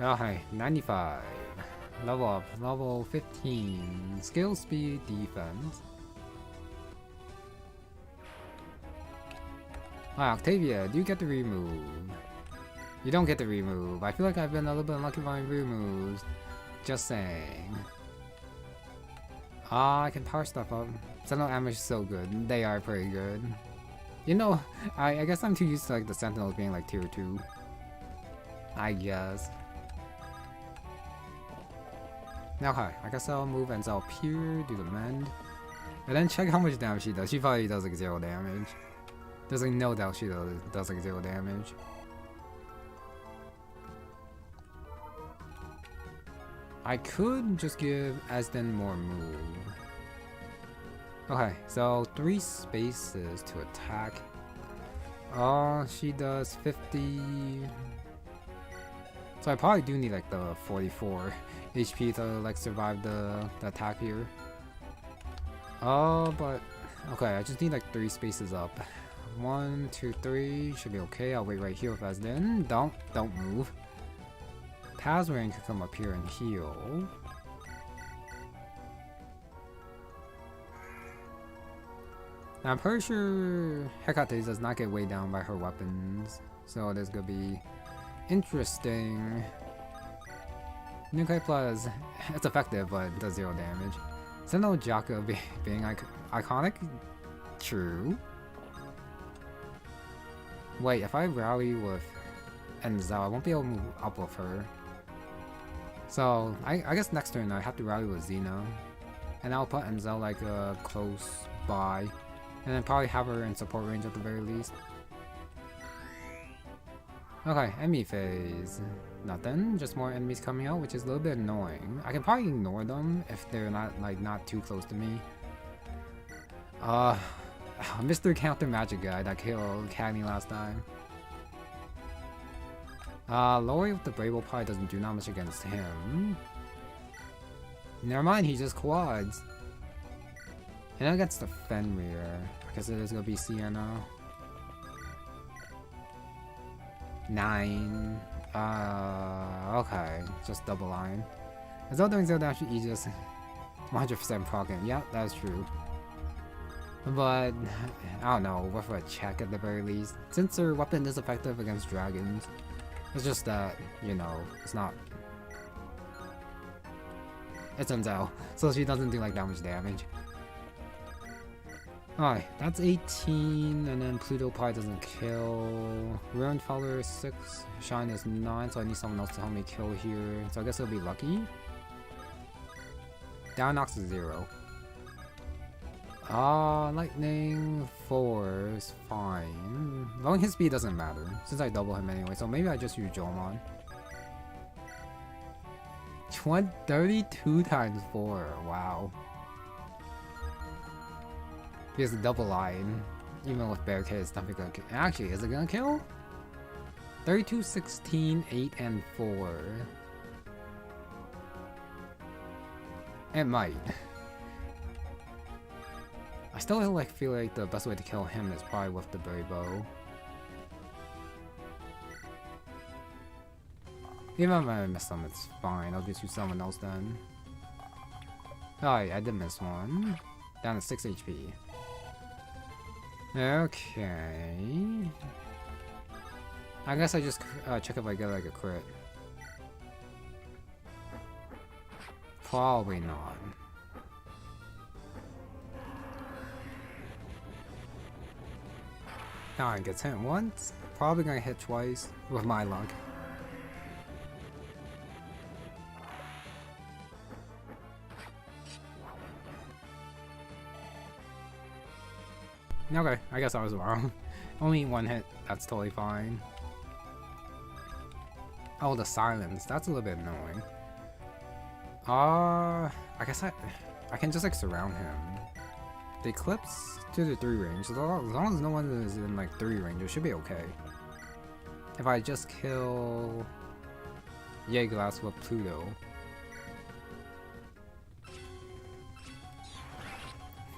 up. Alright, 95. Level up. Level 15. Skill, speed, defense. Alright, Octavia, do you get the remove? You don't get the remove. I feel like I've been a little bit unlucky with my removes. Just saying. I can power stuff up. Sentinel damage is so good. They are pretty good. You know, I guess I'm too used to like the Sentinels being like tier 2. I guess. Now hi, I guess I'll move Enzel up here, do the mend. And then check how much damage she does. She probably does like 0 damage. There's like no doubt she does like 0 damage. I could just give Esden more move. Okay, so 3 spaces to attack. She does 50. So I probably do need like the 44 HP to like survive the attack here. But okay, I just need like 3 spaces up. 1, 2, 3 should be okay. I'll wait right here with Esden. Don't move. Tazrain could come up here and heal. Now I'm pretty sure Hecate does not get weighed down by her weapons, so there's gonna be interesting. Nuke Plus, it's effective, but it does 0 damage. Sentinel Jaka being iconic? True. Wait, if I rally with Enzel, I won't be able to move up with her. So, I guess next turn I have to rally with Xena. And I'll put Enzel like close by. And then probably have her in support range at the very least. Okay, enemy phase. Nothing, just more enemies coming out, which is a little bit annoying. I can probably ignore them if they're not too close to me. Mr. Counter Magic guy that killed Cagney last time. Lori with the Brable probably doesn't do not much against him. Never mind, he just quads. And against the Fenrir, because it is gonna be Sienna. 9. Okay, just double line. As though doing Zelda actually easiest 100% proccing. Yeah, that's true. But I don't know, worth a check at the very least. Since her weapon is effective against dragons, it's just that, you know, it's not. It's Enzel, so she doesn't do like that much damage. Alright, that's 18, and then Pluto probably doesn't kill. Ruined Fowler is 6, Shine is 9, so I need someone else to help me kill here. So I guess it'll be Lucky. Down knocks is 0. Lightning 4 is fine. Lowering his speed doesn't matter, since I double him anyway, so maybe I just use Jomon. 32 times 4, wow. He has a double line. Even with Barricade, it's not gonna kill. Actually, is it gonna kill? 32, 16, 8, and 4. It might. I still feel like the best way to kill him is probably with the Berry Bow. Even if I miss some, it's fine. I'll just use someone else then. Alright, I did miss one. Down to 6 HP. Okay. I guess I just check if I get like a crit. Probably not. Alright, gets hit once. Probably gonna hit twice with my luck. Okay, I guess I was wrong. Only one hit, that's totally fine. Oh, the silence, that's a little bit annoying. I guess I can just like surround him. The Eclipse to the 3 range, as long as no one is in like 3 range, it should be okay. If I just kill Yeaglass with Pluto.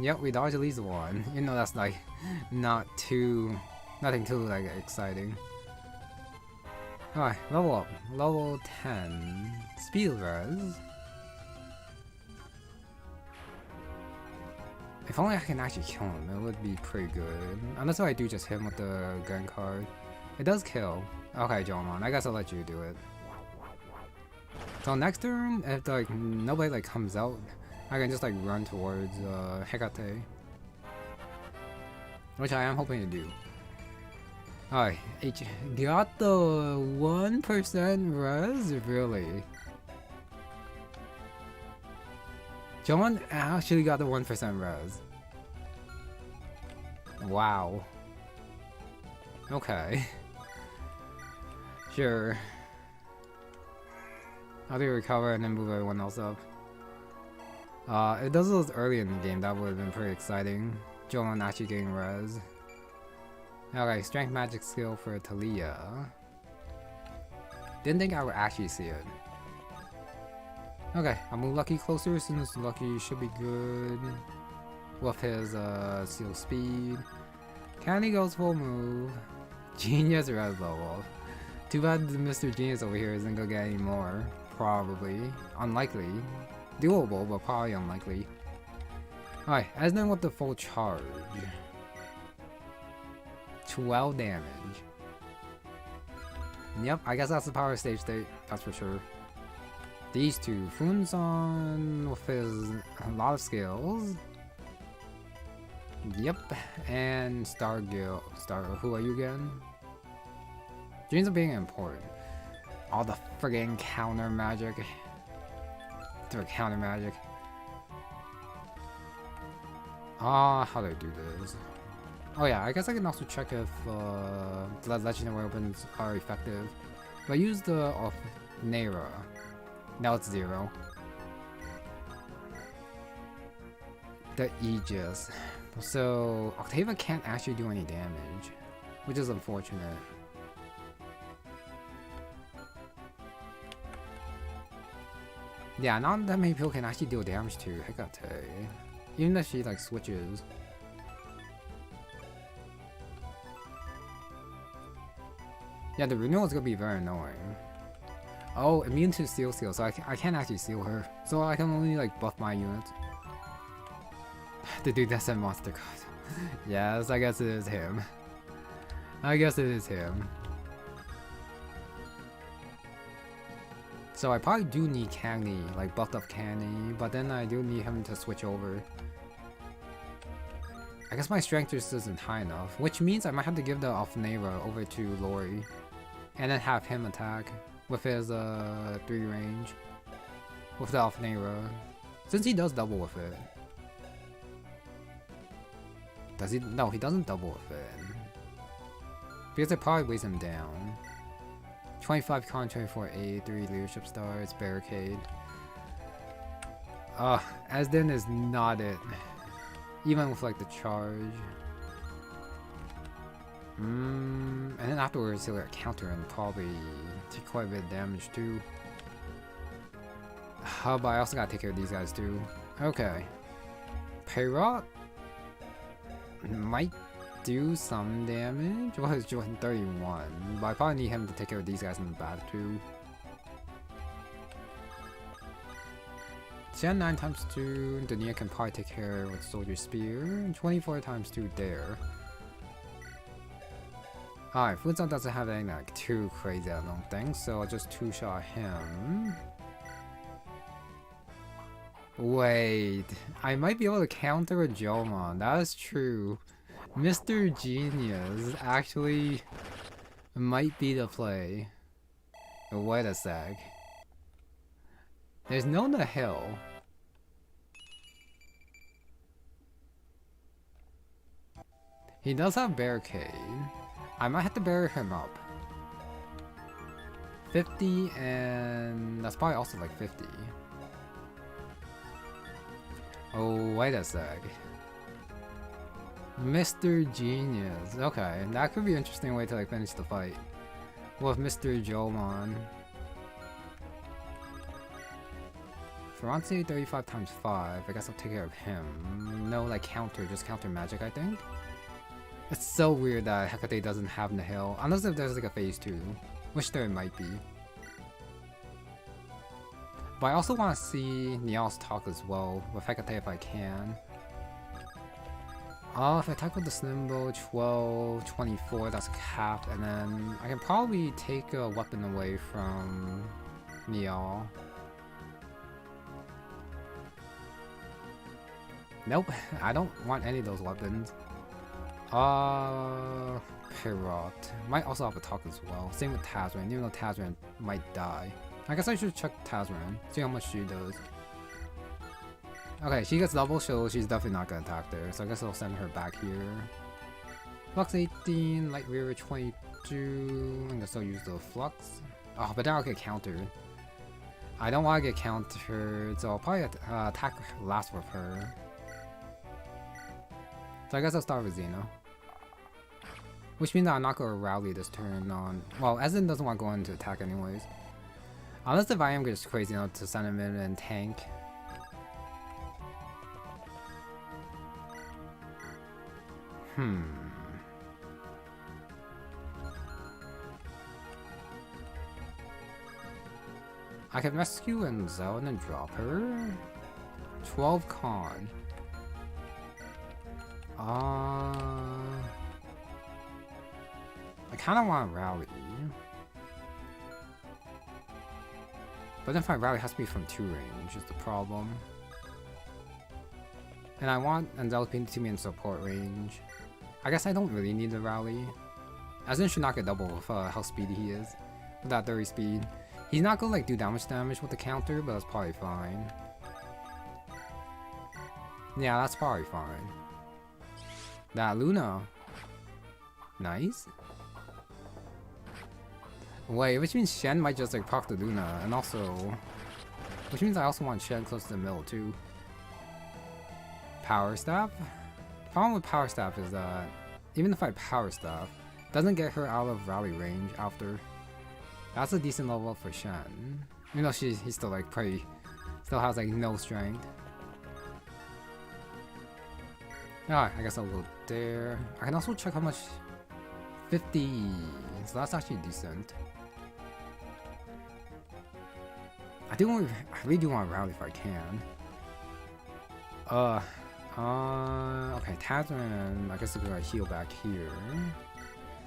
Yep, we dodged at least one. You know that's like nothing too like exciting. Alright, level up. Level 10. Speed res. If only I can actually kill him, it would be pretty good. Unless I do just hit him with the gun card. It does kill. Okay, Jomon, I guess I'll let you do it. So next turn, if like nobody like comes out, I can just like run towards Hecate. Which I am hoping to do. Alright, got the 1% res? Really? Jomon actually got the 1% res. Wow. Okay. Sure. How do you recover and then move everyone else up? It does those early in the game, that would have been pretty exciting. Jomon actually getting res. Okay, strength magic skill for Talia. Didn't think I would actually see it. Okay, I'll move Lucky closer as soon as Lucky should be good. With his seal speed. Candy goes full move. Genius res level. Too bad Mr. Genius over here isn't gonna get any more. Probably. Unlikely. Doable, but probably unlikely. Alright, as then with the full charge. 12 damage. Yep, I guess that's the power stage state, that's for sure. These two, Funzon with his a lot of skills. Yep, and who are you again? Dreams of being important. All the friggin' counter magic. Counter magic. How do I do this? Oh yeah, I guess I can also check if the legendary weapons are effective. If I use the Nera, now it's 0. The Aegis. So Octava can't actually do any damage, which is unfortunate. Yeah, not that many people can actually deal damage to Hecate. Even if she like switches. Yeah, the renewal is gonna be very annoying. Oh, immune to seal, so I can't actually seal her. So I can only like buff my units. The dude that said monster card. Yes, I guess it is him. I guess it is him. So I probably do need Candy, like buffed up Candy, but then I do need him to switch over. I guess my strength just isn't high enough, which means I might have to give the Alphanera over to Lori, and then have him attack with his 3 range with the Alphanera, since he does double with it. Does he? No, he doesn't double with it. Because it probably weighs him down. 25 con, 24 A, 3 leadership stars, barricade. Asden is not it. Even with like the charge. And then afterwards he'll like counter and probably take quite a bit of damage too. But I also gotta take care of these guys too. Okay. Peyrot might do some damage. Well, he's Jordan 31, but I probably need him to take care of these guys in the back too. Shan 9 times 2, Dania can probably take care with Soldier Spear. 24 times 2 there. Alright, Futsal doesn't have anything like too crazy, I don't think, so I'll just 2-shot him. Wait, I might be able to counter a Jomon, that is true. Mr. Genius actually might be the play. Wait a sec. There's no Nahil. He does have barricade. I might have to bury him up. 50 and that's probably also like 50. Oh, wait a sec. Mr. Genius. Okay, that could be an interesting way to like finish the fight. With Mr. Jomon. Ferranti 35 times 5. I guess I'll take care of him. No, like counter, just counter magic, I think. It's so weird that Hecate doesn't have Nahil, unless if there's like a phase 2, which there might be. But I also want to see Nial's talk as well with Hecate if I can. If I attack with the Slim Bow, 12, 24, that's capped, and then I can probably take a weapon away from Nial. Nope, I don't want any of those weapons. Peyrot. Might also have a talk as well. Same with Tazran, even though Tazran might die. I guess I should check Tazran, see how much she does. Okay, she gets double, so she's definitely not gonna attack there, so I guess I'll send her back here. Flux 18, Light Reaver 22, I guess I'll use the Flux. Oh, but then I'll get countered. I don't want to get countered, so I'll probably attack last with her. So I guess I'll start with Xeno. Which means that I'm not going to rally this turn on... Well, Ezen doesn't want to go into attack anyways. Unless if I am just crazy enough to send him in and tank. I can rescue Enzo and then drop her. 12 con. I kind of want to rally. But then if I rally, it has to be from 2 range, is the problem. And I want Enzo to be in support range. I guess I don't really need the rally. Ezen should not get double with how speedy he is. With that 30 speed. He's not gonna like do damage with the counter, but that's probably fine. Yeah, that's probably fine. That Luna. Nice. Wait, which means Shen might just like proc the Luna, and also... Which means I also want Shen close to the middle too. Power Staff? The problem with Power Staff is that, even if I Power Staff, it doesn't get her out of rally range after. That's a decent level up for Shen. Even though he's still like pretty... Still has like no strength. Alright, I guess I'll go there. I can also check how much. 50. So that's actually decent. I really do want to rally if I can. Okay, Tasman, I guess I'm gonna heal back here.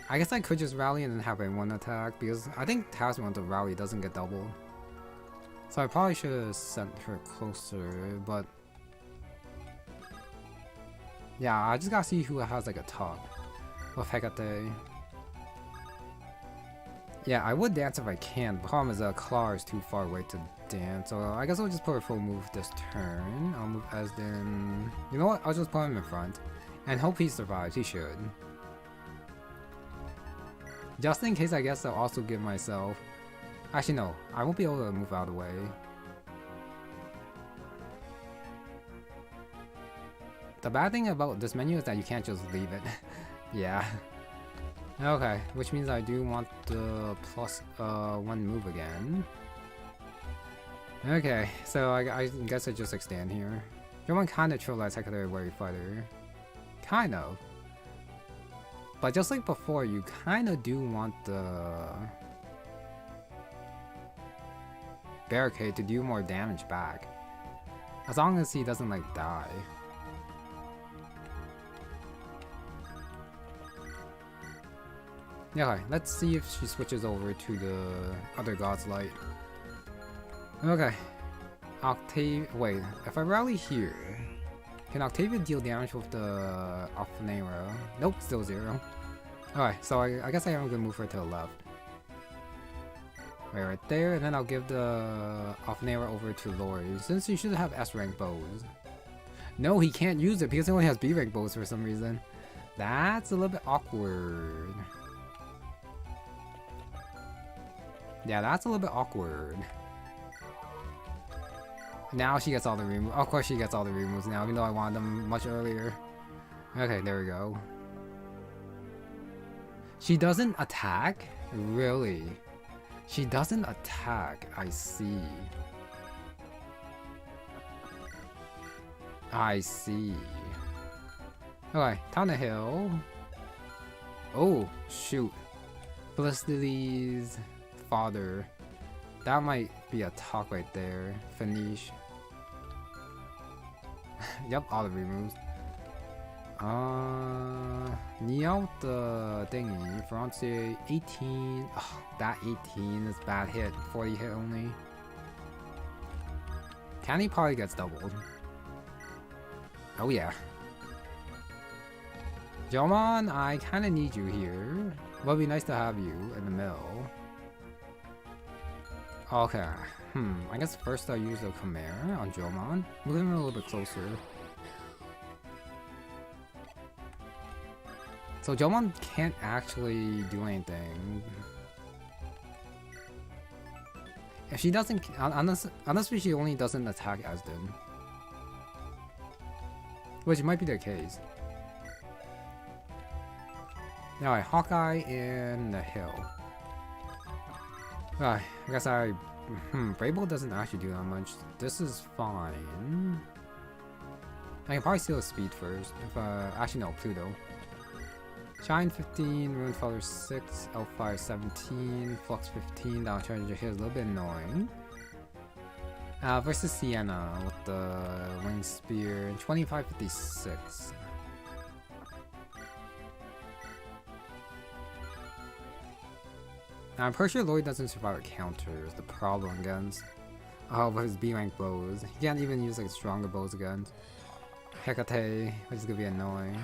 I guess I could just rally and then have a one attack, because I think Tasman the rally doesn't get doubled. So I probably should have sent her closer, but yeah, I just gotta see who has like a top with Hecate. Yeah, I would dance if I can. The problem is Claw is too far away to dance, so I guess I'll just put a full move this turn. I'll move Esden. You know what? I'll just put him in front and hope he survives. He should. Just in case, I guess I'll also give myself. Actually, no, I won't be able to move out of the way. The bad thing about this menu is that you can't just leave it. Yeah. Okay, which means I do want the plus one move again. Okay, so I guess I just like stand here. You want kind of troll that secondary warrior fighter. Kind of. But just like before, you kind of do want the barricade to do more damage back. As long as he doesn't like die. Yeah, okay, let's see if she switches over to the other God's Light. Okay. Wait, if I rally here, can Octavia deal damage with the Alphanera? Nope, still 0. Alright, so I guess I am gonna move her to the left. Right there, and then I'll give the Alphanera over to Lori, since he should have S-rank bows. No, he can't use it because he only has B-rank bows for some reason. That's a little bit awkward. Yeah, that's a little bit awkward. Now she gets all the removes. Of course she gets all the removes now, even though I wanted them much earlier. Okay, there we go. She doesn't attack? Really? She doesn't attack, I see. I see. Okay, down the hill. Oh, shoot. Felicity's father. That might be a talk right there. Finish. Yep, all the removes. Knee out the thingy. Francia 18. Oh, that 18 is bad hit. 40 hit only. Canny probably gets doubled. Oh yeah. Jomon, I kinda need you here. Would be nice to have you in the middle. Okay. I guess first I'll use the Chimera on Jomon. Move him a little bit closer. So Jomon can't actually do anything. If she doesn't, unless she only doesn't attack Esden. Which might be the case. Alright, Hawkeye in the hill. I guess Brayble doesn't actually do that much. This is fine. I can probably steal a speed first. If actually no, Pluto. Shine 15, Rune Feather 6, Elfire 17, Flux 15. Down charge here is a little bit annoying. Versus Sienna with the Wing Spear, 2556. Now, I'm pretty sure Lloyd doesn't survive a counter is the problem against with his B-rank bows. He can't even use like stronger bows against Hecate, which is gonna be annoying.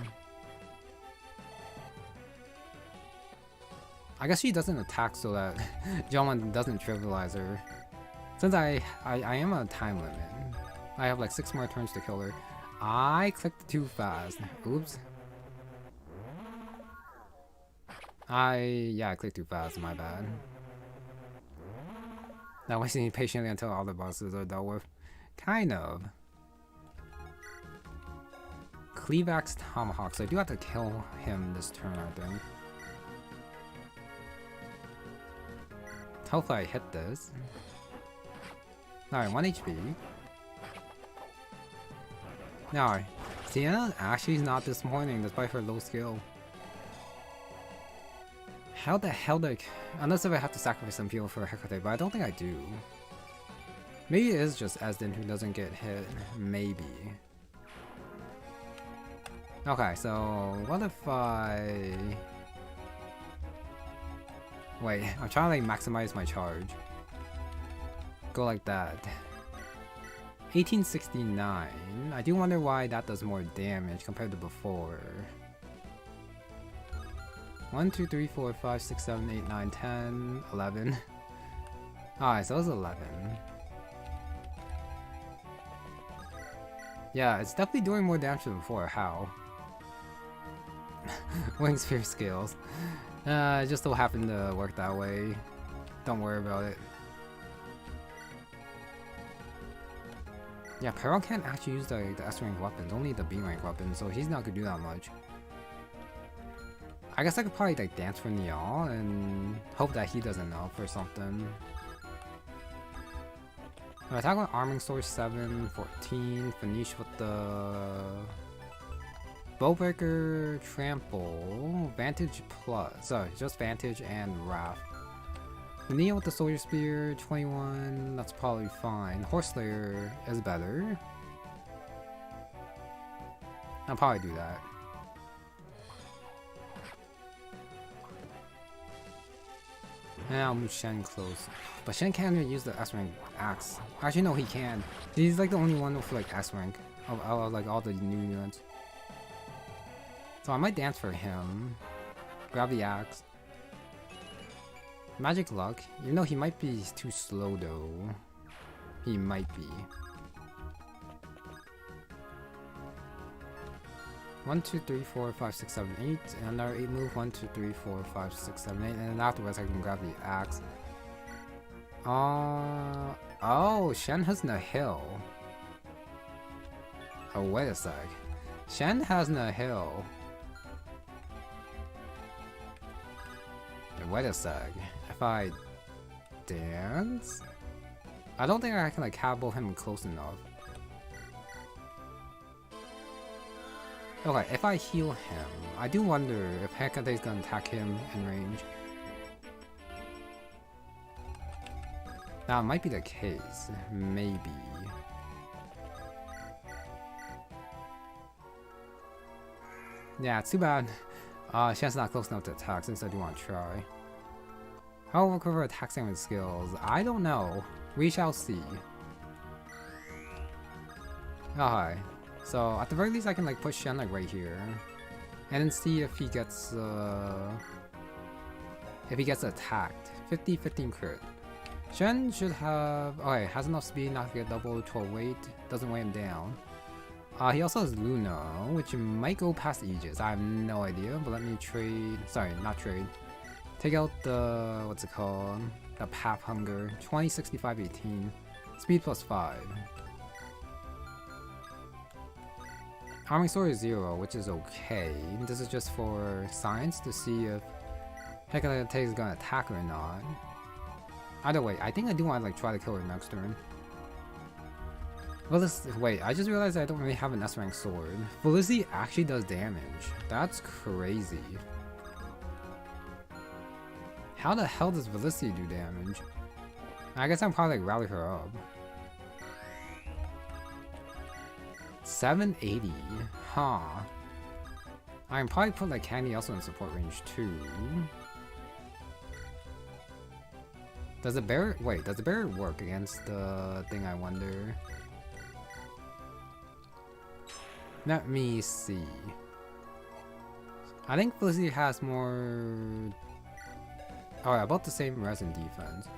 I guess she doesn't attack so that Jomon doesn't trivialize her. Since I am on a time limit. I have like 6 more turns to kill her. I clicked too fast. Oops. I clicked too fast, my bad. Now waiting patiently until all the bosses are dealt with. Kind of. Cleavax Tomahawk, so I do have to kill him this turn, I think. Hopefully I hit this. Alright, 1 HP. Alright, Tiana actually is not disappointing despite her low skill. How the hell did unless if I have to sacrifice some people for Hecate, but I don't think I do. Maybe it is just Esden who doesn't get hit. Maybe. Okay, so what if I... Wait, I'm trying to like maximize my charge. Go like that. 1869. I do wonder why that does more damage compared to before. 1, 2, 3, 4, 5, 6, 7, 8, 9, 10, 11. Alright, so it was 11. Yeah, it's definitely doing more damage than before. How? Wing Sphere skills. It just so happened to work that way. Don't worry about it. Yeah, Peril can't actually use the S-rank weapons, only the B-rank weapons, so he's not gonna do that much. I guess I could probably like dance for Niall and hope that he doesn't up or something. Attack on Arming Source 7, 14, finish with the Bowbreaker, Trample, Vantage Plus, sorry, just Vantage and Wrath. Nia with the Soldier Spear, 21, that's probably fine. Horseslayer is better. I'll probably do that. And I'll move Shen close. But Shen can't even use the S-rank axe. Actually, no, he can. He's like the only one with like S-rank of like all the new units. So I might dance for him. Grab the axe. Magic Luck, even though he might be too slow though. He might be. 1, 2, 3, 4, 5, 6, 7, 8, and another 8 move. 1, 2, 3, 4, 5, 6, 7, 8, and then afterwards I can grab the axe. Oh, Shen has no hill. Oh, wait a sec. Shen has no hill. Wait a sec. If I dance? I don't think I can like cabo him close enough. Okay, if I heal him, I do wonder if Hecate is gonna attack him in range. That might be the case. Maybe. Yeah, too bad. Shen's not close enough to attack since I do want to try. How will recover attack damage skills? I don't know. We shall see. Oh, hi. So at the very least I can like push Shen like right here. And then see if he gets attacked. 50-15 crit. Shen should have has enough speed not to get double 12 weight, doesn't weigh him down. He also has Luna, which might go past Aegis. I have no idea, but let me trade. Sorry, not trade. Take out the what's it called? The Path Hunger. 20, 65, 18. Speed plus 5. Arming Sword is 0, which is okay. This is just for science to see if Hecate is gonna attack or not. Either way, I think I do want to like try to kill her next turn. Well, wait, I just realized I don't really have an S-rank sword. Felicity actually does damage. That's crazy. How the hell does Felicity do damage? I guess I'm probably like rally her up. 780? Huh. I can probably put like Candy also in support range too. Does the barrier work against the thing, I wonder? Let me see. I think Felicity has more... Alright, about the same res and defense.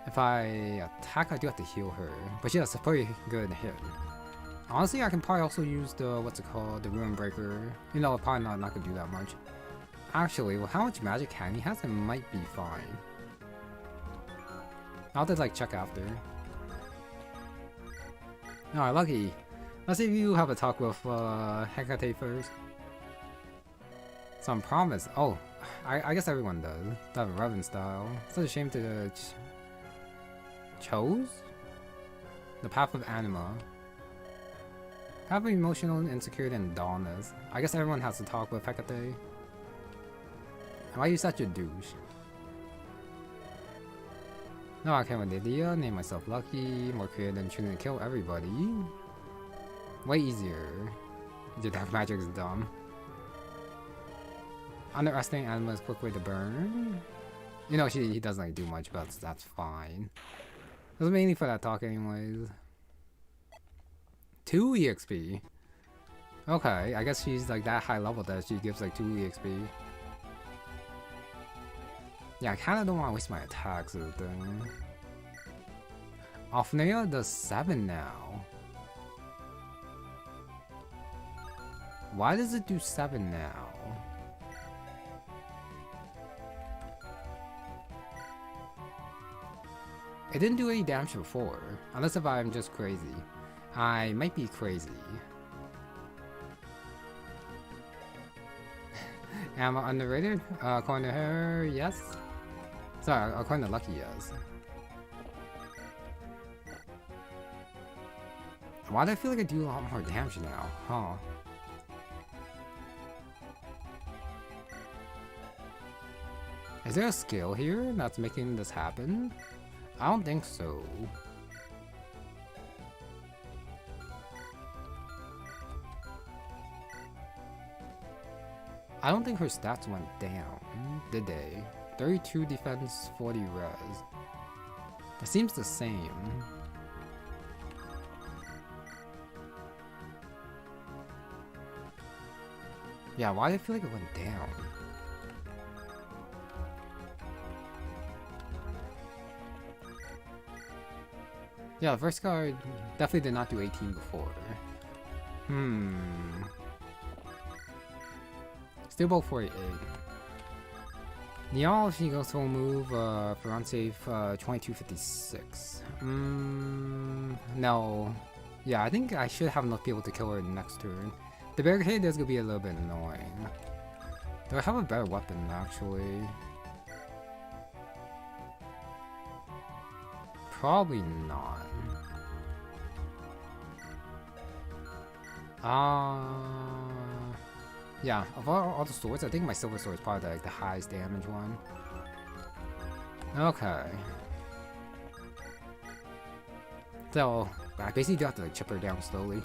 If I attack, I do have to heal her. But yeah, it's a pretty good hit. Honestly, I can probably also use the, what's it called, the Ruin Breaker. You know, probably not gonna do that much. Actually, well, how much magic Candy has, it might be fine. I'll just like check after. Alright, lucky. Let's see if you have a talk with Hecate first. Some promise. Oh, I guess everyone does. That Revan style. Such a shame to chose the Path of Anima. Have emotional insecurity and dullness. I guess everyone has to talk with Hecate. Why are you such a douche? No, I can't with the idea. Name myself Lucky. More creative than choosing to kill everybody. Way easier. Your dark magic is dumb. Underestimating animals, quick way to burn. You know, he doesn't like do much, but that's fine. It was mainly for that talk anyways. 2 EXP. Okay, I guess she's like that high level that she gives like 2 EXP. Yeah, I kinda don't want to waste my attacks or the thing. Offnea does 7 now. Why does it do 7 now? It didn't do any damage before, unless if I'm just crazy. I might be crazy. Am I underrated? According to her, yes. Sorry, according to Lucky, yes. Why do I feel like I do a lot more damage now? Huh. Is there a skill here that's making this happen? I don't think so. I don't think her stats went down, did they? 32 defense, 40 res. It seems the same. Yeah, why do I feel like it went down? Yeah, the first card definitely did not do 18 before. Still both 48. Niall, she goes full move for unsafe 2256. No. Yeah, I think I should have enough people to kill her next turn. The barricade is gonna be a little bit annoying. Do I have a better weapon actually? Probably not. Yeah, of all the swords, I think my silver sword is probably like the highest damage one. Okay. So, I basically do have to like chip her down slowly.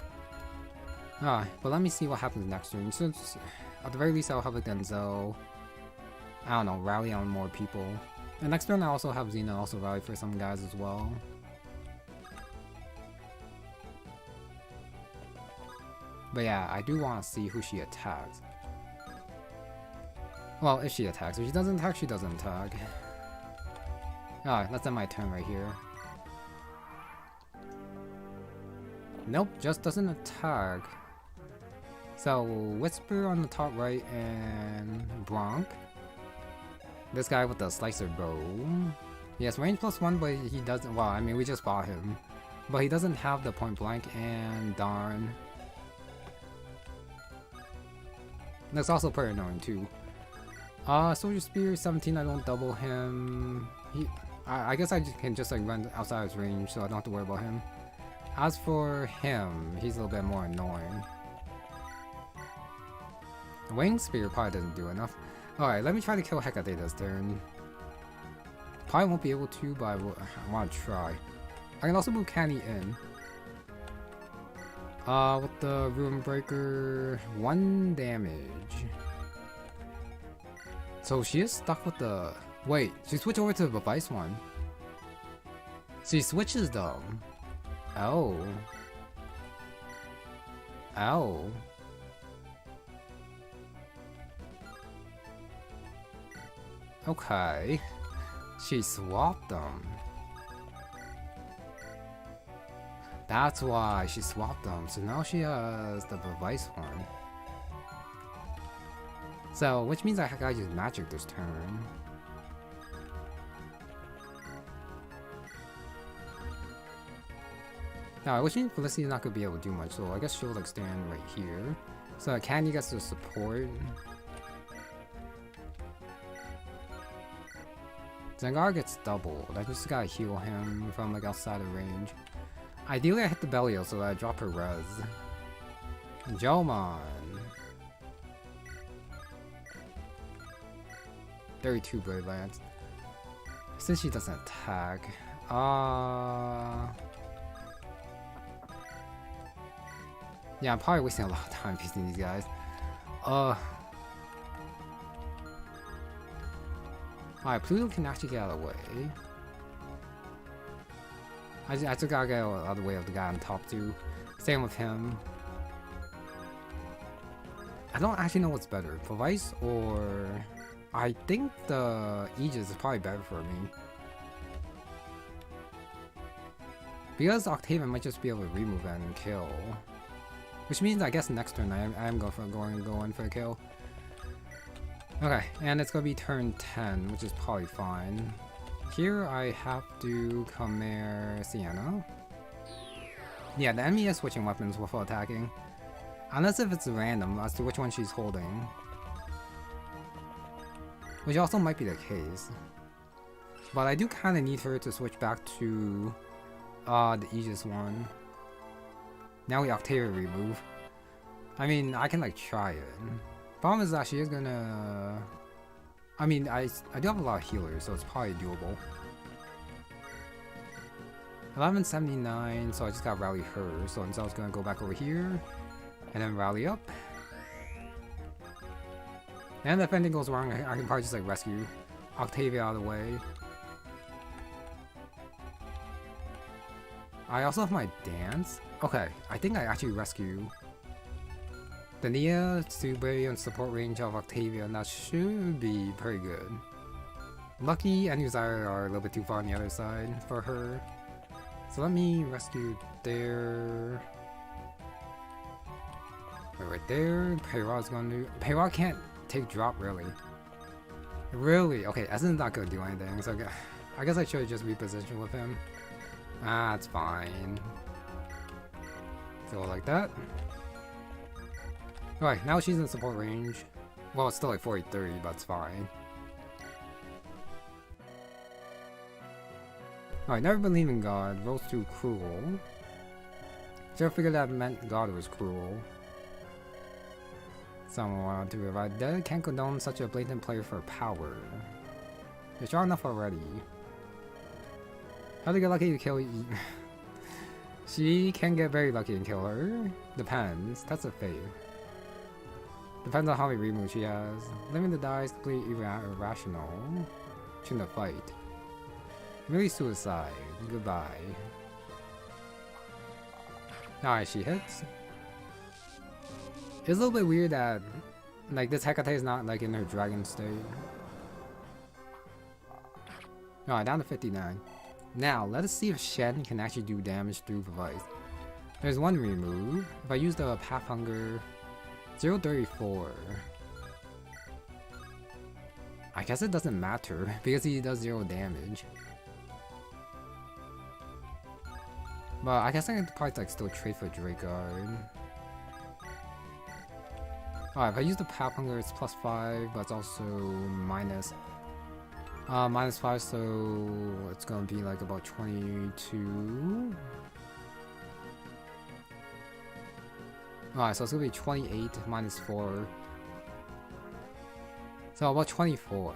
Alright, but let me see what happens next turn. Since, at the very least, I'll have like Denzel, I don't know, rally on more people. And next turn I also have Xena also rally for some guys as well. But yeah, I do want to see who she attacks. Well, if she attacks. If she doesn't attack, she doesn't attack. Alright, that's end my turn right here. Nope, just doesn't attack. So, Whisper on the top right and Bronk. This guy with the slicer bow. Yes, range +1, but he doesn't. Well, I mean, we just bought him. But he doesn't have the point blank, and darn. That's also pretty annoying too. Soldier Spear 17, I don't double him. I guess I can just like run outside his range, so I don't have to worry about him. As for him, he's a little bit more annoying. Wing Spear probably doesn't do enough. Alright, let me try to kill Hecate this turn. Probably won't be able to, but I want to try. I can also move Canny in. With the Ruin Breaker, 1 damage. So she is stuck with the... Wait, she switched over to the Vice one. She switches them. Oh. Oh. Okay. She swapped them. That's why she swapped them. So now she has the Vice one. So, which means I gotta use magic this turn. Now, which means Felicity's not gonna be able to do much, so I guess she'll like stand right here. So Candy gets the support. Zangar gets doubled. I just gotta heal him from like outside of range. Ideally I hit the Belial so that I drop her res. Jomon. 32 Blade Lance. Since she doesn't attack. Yeah, I'm probably wasting a lot of time piecing these guys. Alright, Pluto can actually get out of the way. I just gotta get out of the way of the guy on top too. Same with him. I don't actually know what's better, Vice or... I think the Aegis is probably better for me. Because Octavian might just be able to remove that and kill. Which means I guess next turn I am going for a kill. Okay, and it's gonna be turn 10, which is probably fine. Here I have to come here Sienna. Yeah, the enemy is switching weapons before attacking. Unless if it's random as to which one she's holding. Which also might be the case. But I do kinda need her to switch back to the Aegis one. Now we Octavia remove. I mean, I can like try it. Problem is that she is gonna... I mean, I do have a lot of healers, so it's probably doable. 1179, so I just gotta rally her. So Anzel's gonna go back over here, and then rally up. And if anything goes wrong, I can probably just like rescue Octavia out of the way. I also have my dance. Okay, I think I actually rescue the Nia, Tsubei, and support range of Octavia, and that should be pretty good. Lucky and Uzire are a little bit too far on the other side for her. So let me rescue there. Right there. Peyra's gonna do... Peyra can't take drop, really. Really? Okay, Essen's not gonna do anything, so I guess I should just reposition with him. Ah, it's fine. So like that. Alright, now she's in support range. Well, it's still like 40-30, but it's fine. Alright, never believe in God. Rose too cruel. Should have figured that meant God was cruel. Someone wanted to revive dead. Can't condone such a blatant player for power. You're strong enough already. How to get lucky to kill you? She can get very lucky and kill her. Depends. That's a fave. Depends on how many removes she has. Living to die is completely irrational. Shouldn't have fight. Really suicide. Goodbye. Alright, she hits. It's a little bit weird that like this Hecate is not like in her dragon state. Alright, down to 59. Now, let us see if Shen can actually do damage through Vice. There's one remove. If I use the Path Hunger, 0.34. I guess it doesn't matter because he does 0 damage. But I guess I can probably like still trade for Drakegard. Alright, if I use the Path Hunger, it's +5, but it's also -5, so it's gonna be like about 22. Alright, so it's gonna be 28 -4. So about 24.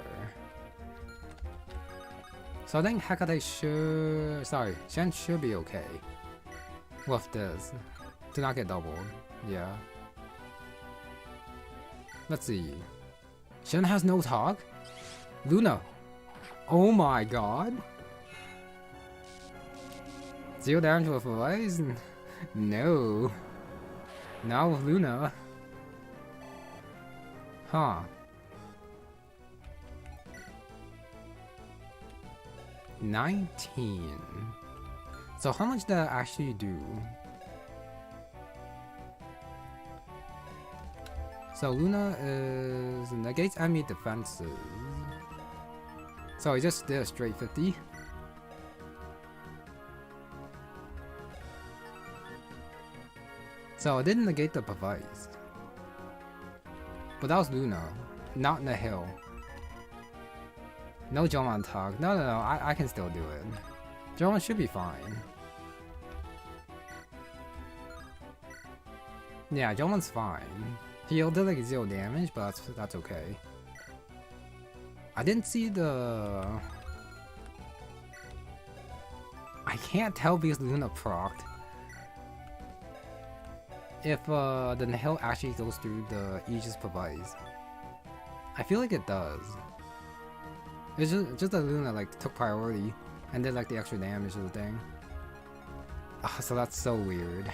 So I think Hecate should... Sorry, Shen should be okay with this. To not get doubled. Yeah. Let's see. Shen has no talk? Luna! Oh my god! 0 damage with Vice? No. Not with Luna. Huh. 19. So how much did that actually do? So Luna is negates enemy defenses. So he just did a straight 50. So it didn't negate the Vice. But that was Luna, not Nihil. No Jomon talk. No, I can still do it. Jomon should be fine. Yeah, Jomon's fine. He'll do like 0 damage, but that's okay. I didn't see the... I can't tell because Luna procced. If the Nihil actually goes through the Aegis Provides. I feel like it does. It's just that Luna like took priority and did like the extra damage to the thing. So that's so weird.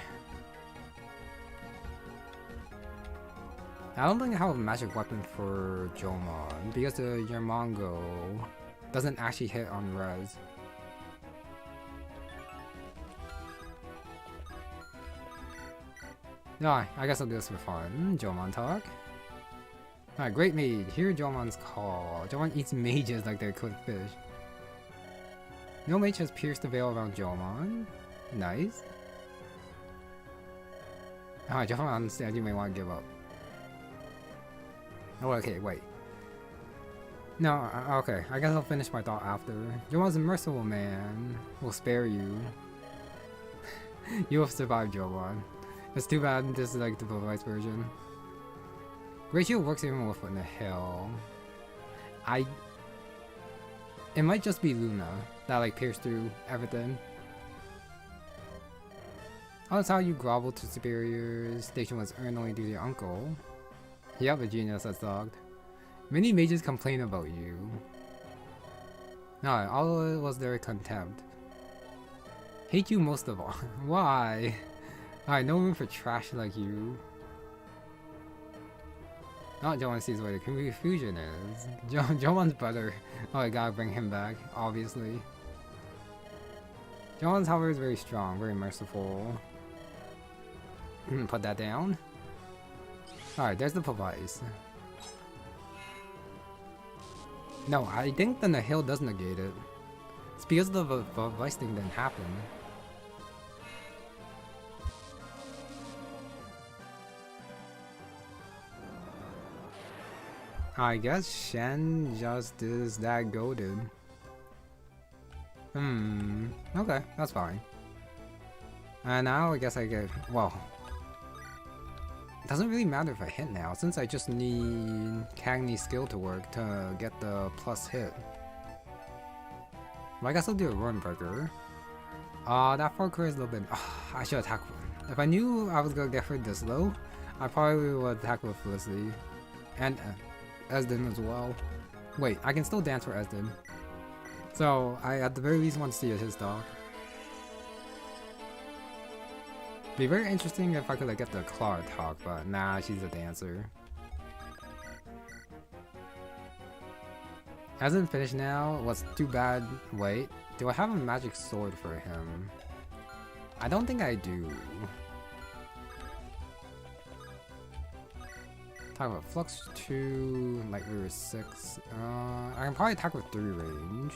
I don't think I have a magic weapon for Jomon because the Yermongo doesn't actually hit on res. No, I guess I'll do this for fun. Jomon talk. Alright, Great Mage. Hear Jomon's call. Jomon eats mages like they're cooked fish. No mage has pierced the veil around Jomon. Nice. Alright, Jomon understands you may want to give up. Oh, okay, wait. No, okay. I guess I'll finish my thought after. Jomon's a merciful man. Will spare you. You will survive, Jomon. It's too bad this is like the Vice version. Great Shield works even with Nihil. It might just be Luna that like pierced through everything. Oh, that's how you grovel to superiors. Station was earned only due to your uncle. Yep, a genius that's dogged. Many mages complain about you. No, all of it was their contempt. Hate you most of all. Why? Alright, no room for trash like you. Not Jomon sees where the confusion is. Jomon's better. Oh, I gotta bring him back, obviously. Jomon's however is very strong, very merciful. Put that down. Alright, there's the Provice. No, I think the Nihil does negate it. It's because the Provice thing didn't happen. I guess Shen just is that goated. Okay, that's fine. And now I guess I get, well, it doesn't really matter if I hit now, since I just need Cagney's skill to work to get the plus hit. Well, I guess I'll do a run breaker. That far career is a little bit, I should attack her. If I knew I was gonna get her this low, I probably would attack with Felicity. And Esden as well. Wait, I can still dance for Esden. So, I at the very least want to see his dog. Be very interesting if I could like get the Claw talk, but nah, she's a dancer. Esden finished now. What's too bad? Wait, do I have a magic sword for him? I don't think I do. Talk about Flux 2, Light Reaver 6. I can probably attack with 3 range.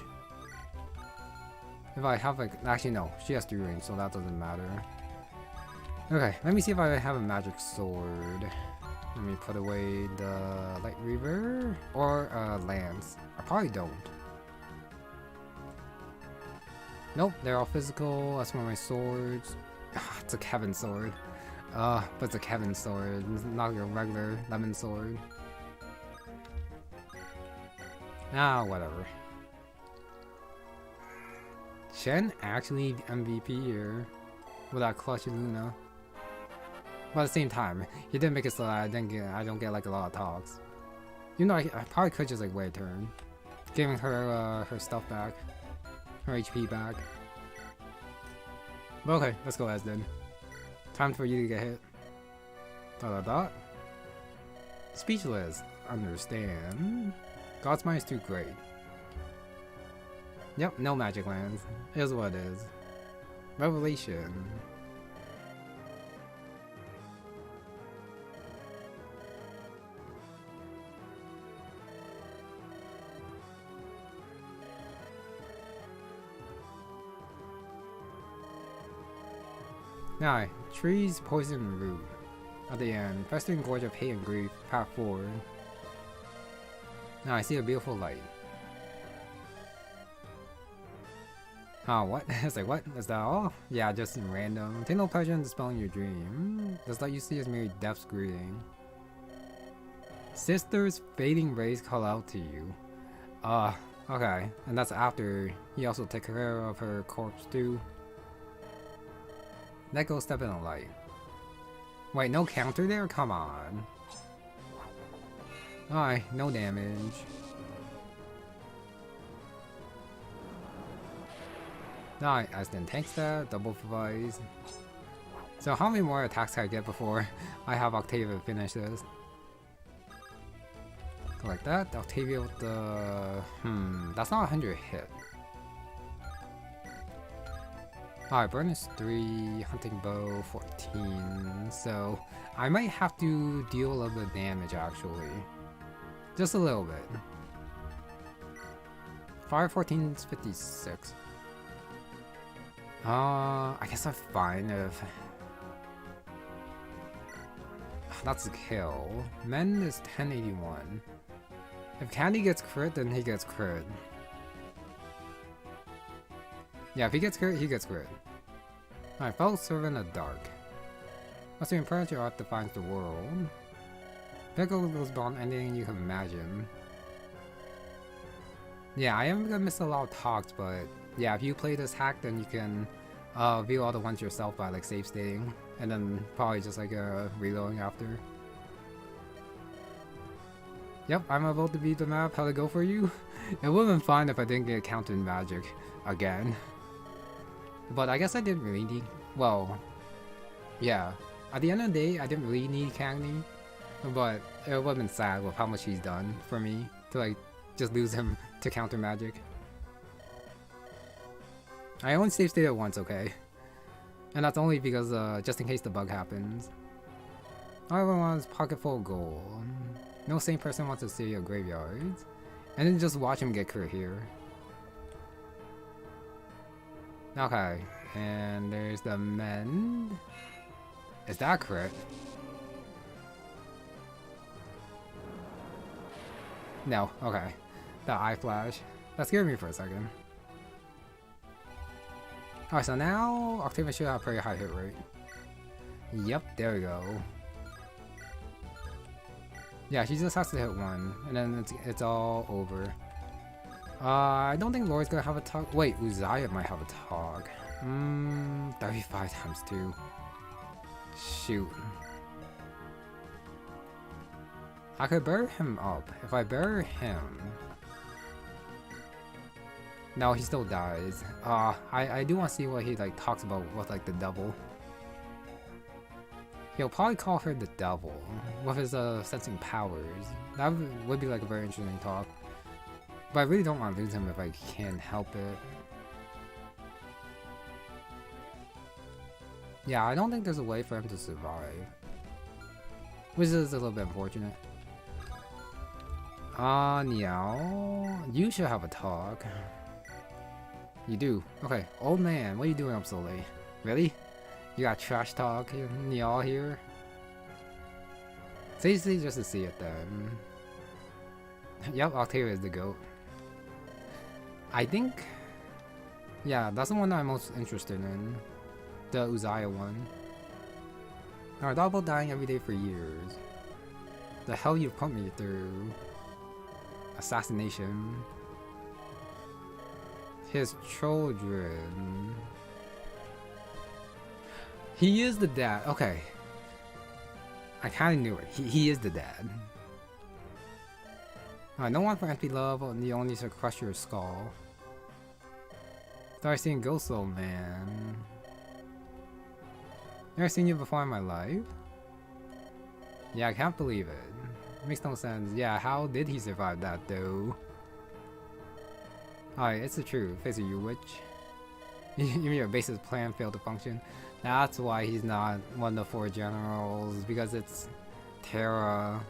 If I have like, actually no, she has 3 range, so that doesn't matter. Okay, let me see if I have a magic sword. Let me put away the Light Reaver or Lance. I probably don't. Nope, they're all physical. That's one of my swords. It's a Kevin sword. But it's a Kevin sword, it's not your regular lemon sword. Ah, whatever. Shen actually MVP here with that clutch Luna. But at the same time, he didn't make it so that I don't get like a lot of talks. You know, I probably could just like wait a turn, giving her her stuff back, her HP back. But okay, let's go Esden. Time for you to get hit. Dot. Speechless. Understand. God's Mind is too great. Yep, no magic lands. Is what it is. Revelation. Now, Trees, Poison, Root. At the end, Festering Gorge of Hate and Grief, path forward. Now I see a beautiful light. Oh, what? It's like, what? Is that all? Yeah, just random. Take no pleasure in dispelling your dream. Just let you see as mere death's greeting. Sister's fading rays call out to you. Okay. And that's after he also took care of her corpse too. Let go, step in the light. Wait, no counter there? Come on. Alright, no damage. Alright, Aston tanks that, double provides. So how many more attacks can I get before I have Octavia finish this? Like that, Octavia with the... that's not 100 hit. Alright, burn is 3, hunting bow 14, so I might have to deal a little bit of damage actually. Just a little bit. Fire 14 is 56. I guess I'm fine if... That's a kill. Men is 1081. If Candy gets crit, then he gets crit. Yeah, if he gets crit, he gets crit. Alright, fellow servant of dark. Must be impressed your art defines the world. Pickle goes beyond anything you can imagine. Yeah, I am gonna miss a lot of talks, but yeah, if you play this hack, then you can view all the ones yourself by like save stating, and then probably just like reloading after. Yep, I'm about to beat the map. How'd it go for you? It would have been fine if I didn't get counted in magic again. But I guess I didn't really need... Well, yeah. At the end of the day, I didn't really need Candy. But it would have been sad with how much he's done for me to like just lose him to counter magic. I only save stated once, okay? And that's only because just in case the bug happens. All everyone wants is pocket full of gold. No sane person wants to see your graveyards. And then just watch him get crit here. Okay, and there's the mend. Is that crit? No, okay. The eye flash. That scared me for a second. Alright, so now Octavia should have a pretty high hit rate. Yep, there we go. Yeah, she just has to hit one, and then it's all over. I don't think Lori's gonna have a talk. Wait, Uzziah might have a talk. 35 times 2. Shoot. I could bury him up. If I bury him... No, he still dies. I do want to see what he like talks about with like the devil. He'll probably call her the devil with his sensing powers. That would be like a very interesting talk. But I really don't want to lose him if I can help it. Yeah, I don't think there's a way for him to survive. Which is a little bit unfortunate. Meow. You should have a talk. You do? Okay. Old man, what are you doing up so late? Really? You got trash talk y'all here? Seriously, just to see it then. Yep, Octavia is the GOAT. I think... Yeah, that's the one I'm most interested in. The Uzziah one. I thought about dying every day for years. The hell you put me through. Assassination. His children. He is the dad. Okay. I kind of knew it. He is the dad. No one for empty love, you only need to crush your skull. Started seeing ghosts, old man. Never seen you before in my life? Yeah, I can't believe it. Makes no sense. Yeah, how did he survive that though? Alright, it's the truth. Face it, you witch. Even your base's plan failed to function. That's why he's not one of the 4 generals, because it's Terra.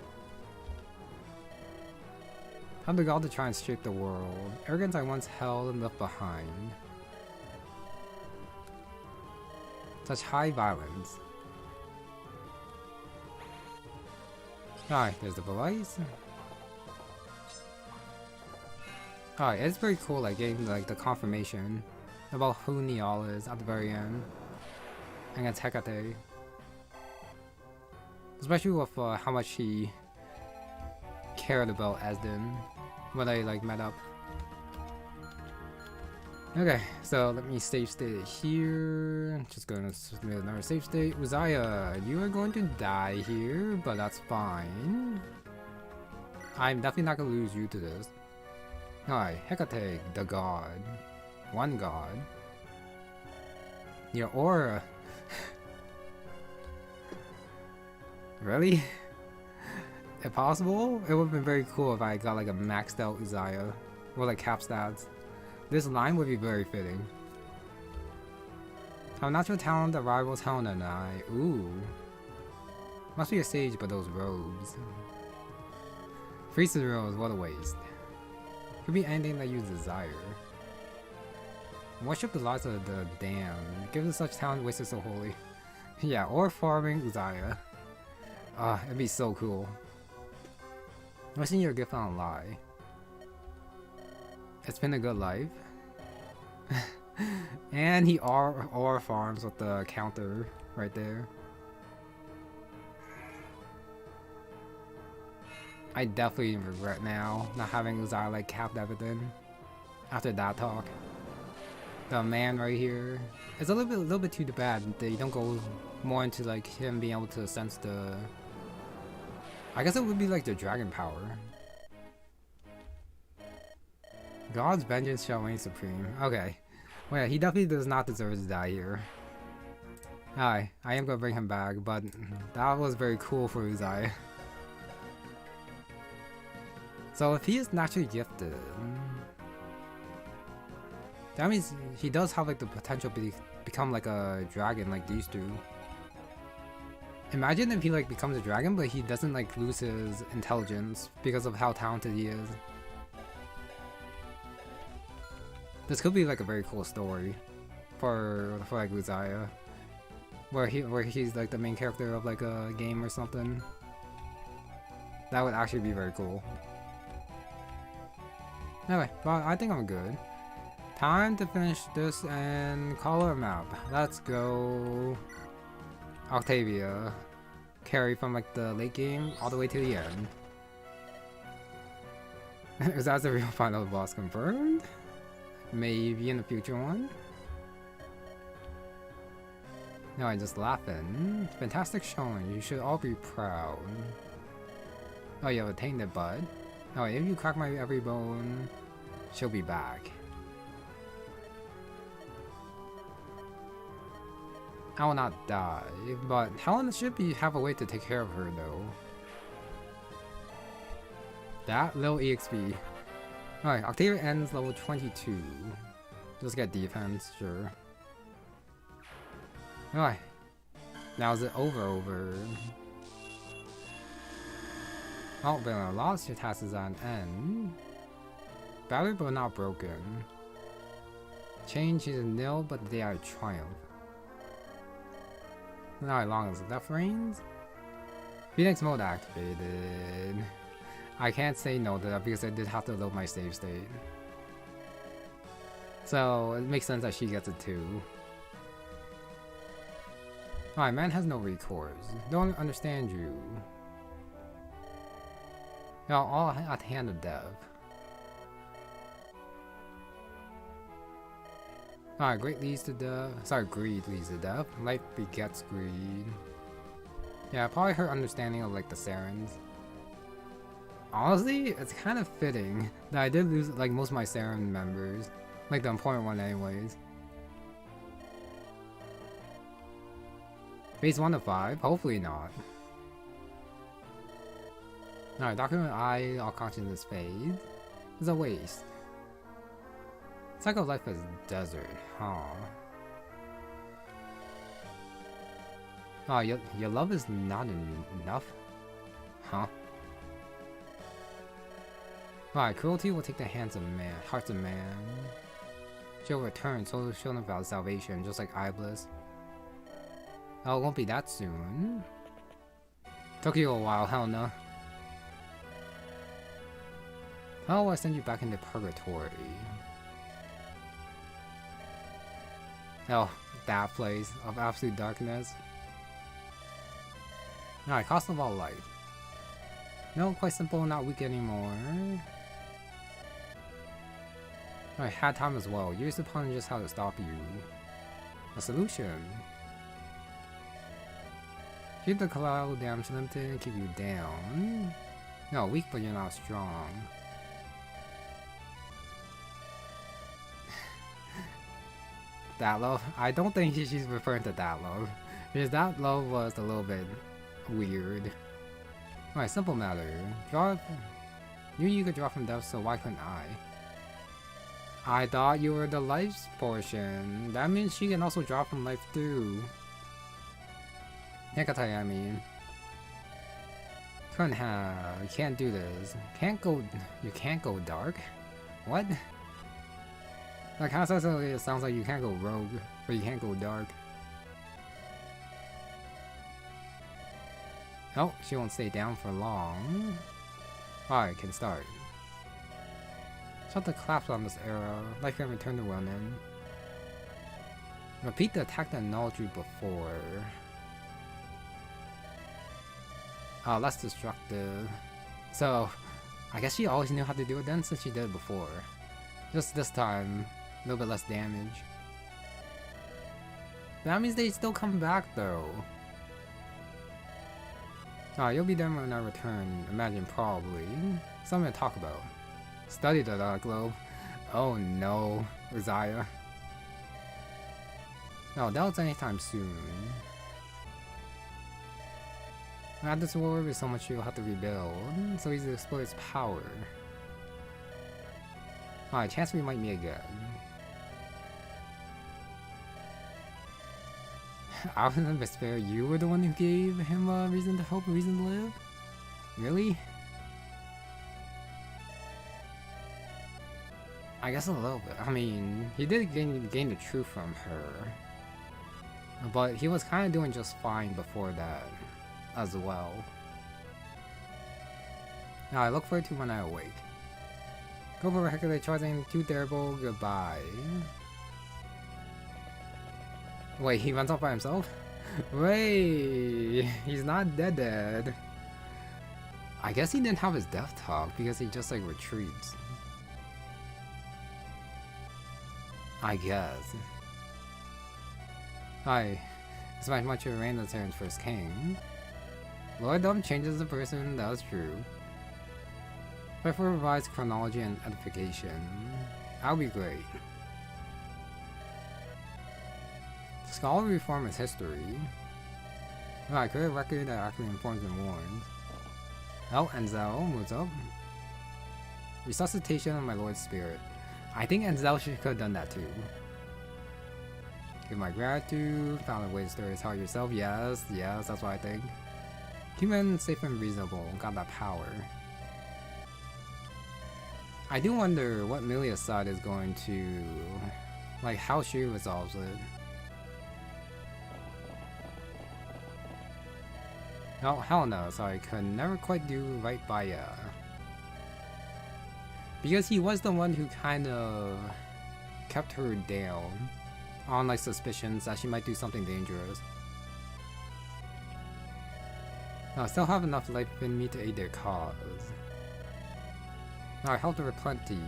I'm the god to try and shape the world. Arrogance I once held and left behind. Such high violence. Alright, there's the device. Alright, it's pretty cool like getting like the confirmation about who Niall is at the very end against Hecate. Especially with how much he cared about Esden when they like met up. Okay, so let me save state here. Just gonna submit another save state. Uzziah, you are going to die here, but that's fine. I'm definitely not gonna lose you to this. Alright, Hecate, the god. One god. Your aura. Really? If possible, it would have been very cool if I got like a maxed out Uzziah or like cap stats. This line would be very fitting. How natural talent that rivals Helena and I. Ooh. Must be a sage, but those robes. Priestess robes, what a waste. Could be anything that you desire. Worship the lives of the damned. Give us such talent wasted so holy. Yeah, or farming Uzziah. Ah, it'd be so cool. Wishing your gift on a lie. It's been a good life. And he R farms with the counter right there. I definitely regret now not having Uzziah like capped everything after that talk. The man right here. It's a little bit too bad that you don't go more into like him being able to sense the. I guess it would be like the dragon power. God's vengeance shall reign supreme. Okay. Well, yeah, he definitely does not deserve to die here. Alright, I am gonna bring him back, but that was very cool for Uzziah. So if he is naturally gifted, that means he does have like the potential to become like a dragon like these two. Imagine if he like becomes a dragon, but he doesn't like lose his intelligence because of how talented he is. This could be like a very cool story for like Uzziah, where he's like the main character of like a game or something. That would actually be very cool. Anyway, but I think I'm good. Time to finish this and call our map. Let's go. Octavia. Carry from like the late game all the way to the end. Is that the real final boss confirmed? Maybe in the future one? No, I'm just laughing. Fantastic showing. You should all be proud. Oh, you have attained it, bud. Oh, if you crack my every bone, she'll be back. I will not die, but Helena should have a way to take care of her though. That little EXP. Alright, Octavia ends level 22. Just get defense, sure. Alright. Now is it over? Oh, but I lost your task is on end. Battery but not broken. Change is nil, but they are triumph. Not as long as left reigns. Phoenix mode activated. I can't say no to that because I did have to load my save state. So it makes sense that she gets it too. Alright, man has no recourse. Don't understand you. No, all at the hand of death. Alright, greed leads to death. Sorry, greed leads to death. Life begets greed. Yeah, probably her understanding of like the Sarens. Honestly, it's kind of fitting that I did lose like most of my Saren members. Like the important one anyways. Phase 1 to 5? Hopefully not. Alright, document I, all consciousness fades. It's a waste. Cycle of life is desert, huh? Oh, your love is not enough? Huh? Alright, cruelty will take the hands of man, hearts of man. She'll return, so she'll know about salvation, just like Iblis. Oh, it won't be that soon. Took you a while, hell no. How will I send you back into purgatory? Oh, that place of absolute darkness. Alright, cost of all life. No, quite simple, not weak anymore. Alright, had time as well. Use the pun just how to stop you. A solution. Keep the cloud damage limited, keep you down. No, weak but you're not strong. That love? I don't think she's referring to that love. Because that love was a little bit weird. Alright, simple matter. Draw. You could draw from depth, so why couldn't I? I thought you were the life portion. That means she can also draw from life too. Hecate, I mean. Couldn't have. You can't do this. You can't go dark? What? Like, how it sounds like you can't go rogue, but you can't go dark. Oh, she won't stay down for long. Alright, can start. Shut the collapse on this arrow. Life can return to running. Repeat the attack that annulled you before. Oh, less destructive. So, I guess she always knew how to do it then since she did it before. Just this time, a little bit less damage. That means they still come back though. You'll be there when I return. Imagine probably. Something to talk about. Study the Dark Globe. Oh no, Uzziah. No, that was anytime soon. Add this war with so much you'll have to rebuild. So easy to explore its power. Alright, chance we might meet again. I was in despair. You were the one who gave him a reason to hope, a reason to live? Really? I guess a little bit. I mean, he did gain the truth from her. But he was kind of doing just fine before that as well. Now I look forward to when I awake. Go for Hecate charging too terrible, goodbye. Wait, he runs off by himself? Wait, he's not dead. I guess he didn't have his death talk because he just like retreats. I guess. Hi, it's much of Rain that turns first king. Lord Dumb changes the person, that was true. But for revised chronology and edification, that would be great. Scholarly reform is history. Alright, create a record that actually informs and warns. Oh, Enzel moves up. Resuscitation of my Lord's spirit. I think Enzel could have done that too. Give my gratitude. Found a way to stir his heart yourself. Yes, that's what I think. Human, safe and reasonable. Got that power. I do wonder what Milia's side is going to... like, how she resolves it. Oh, hell no, so I could never quite do right by ya. Because he was the one who kind of kept her down on like suspicions that she might do something dangerous. Now I still have enough life in me to aid their cause. Now I helped her plenty.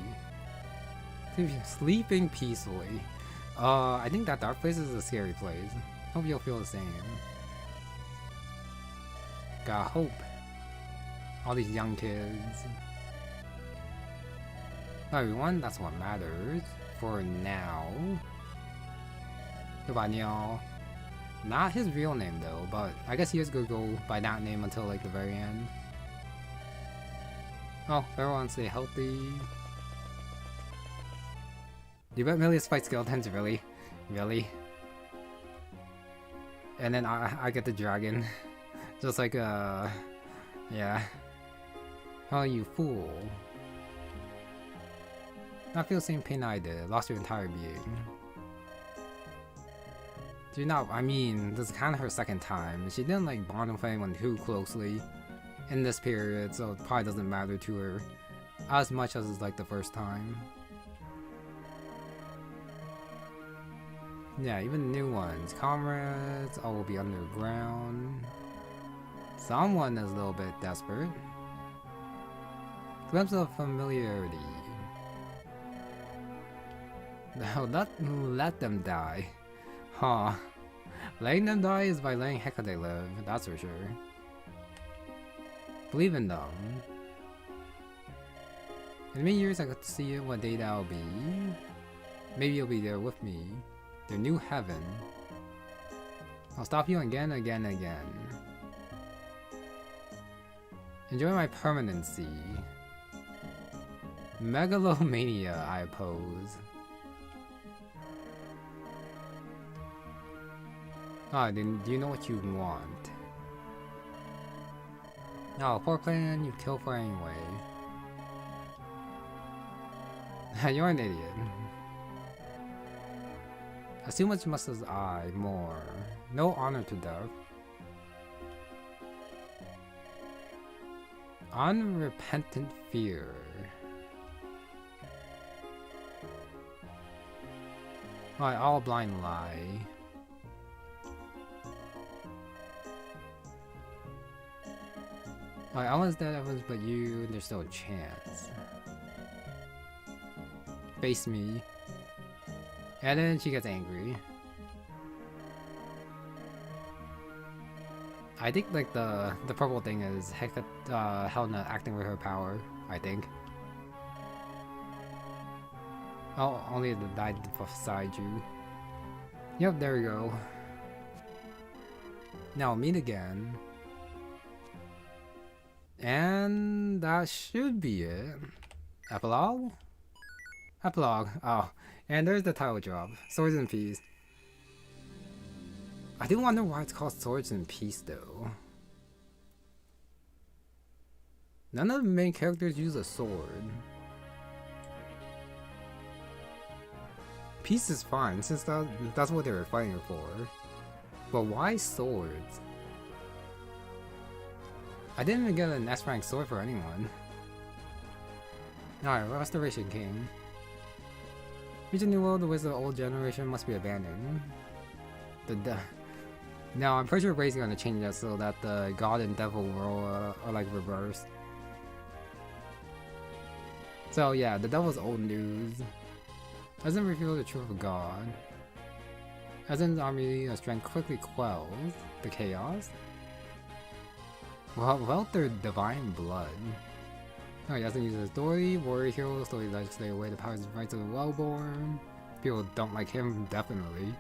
Sleeping peacefully. I think that dark place is a scary place. Hope you'll feel the same. Got hope. All these young kids. Everyone, that's what matters. For now. Goodbye, Neil. Not his real name though, but I guess he is gonna go by that name until like the very end. Oh, everyone stay healthy. You bet Milius fight skeletons, really? Really? And then I get the dragon. Just like, yeah. Oh, you fool. I feel the same pain I did. Lost your entire being. Do you not? I mean, this is kind of her second time. She didn't like bond with anyone too closely in this period, so it probably doesn't matter to her as much as it's like the first time. Yeah, even new ones. Comrades all will be underground. Someone is a little bit desperate. Glimpse of familiarity. Now let them die. Huh. Letting them die is by letting Hecate live, that's for sure. Believe in them. In many years I got to see what day that'll be. Maybe you'll be there with me. Their new heaven. I'll stop you again. Enjoy my permanency. Megalomania, I oppose. Ah, then do you know what you want? Oh, poor plan you kill for anyway. You're an idiot. Assume as much as I, more. No honor to death. Unrepentant fear. Alright, all blind lie. Alright, all is dead evidence but you, there's still a chance. Face me. And then she gets angry. I think like the purple thing is Hecate, Helena acting with her power, I think. Oh, only the died beside you. Yep, there we go. Now meet again. And that should be it. Epilogue? Epilogue. Oh, and there's the title drop. Swords and Peace. I do wonder why it's called Swords and Peace though. None of the main characters use a sword. Peace is fine since that's what they were fighting for. But why swords? I didn't even get an S rank sword for anyone. Alright, Restoration King. Reach a new world, the ways of the old generation must be abandoned. Now, I'm pretty sure Ray's gonna change that so that the God and Devil world are like reversed. So yeah, the Devil's old news. Doesn't reveal the truth of God. Asen's army of strength quickly quells the chaos. Well, their divine blood. Oh, he doesn't use his authority. Warrior hero, so he likes to stay away the powers and rights of the Wellborn. People don't like him, definitely.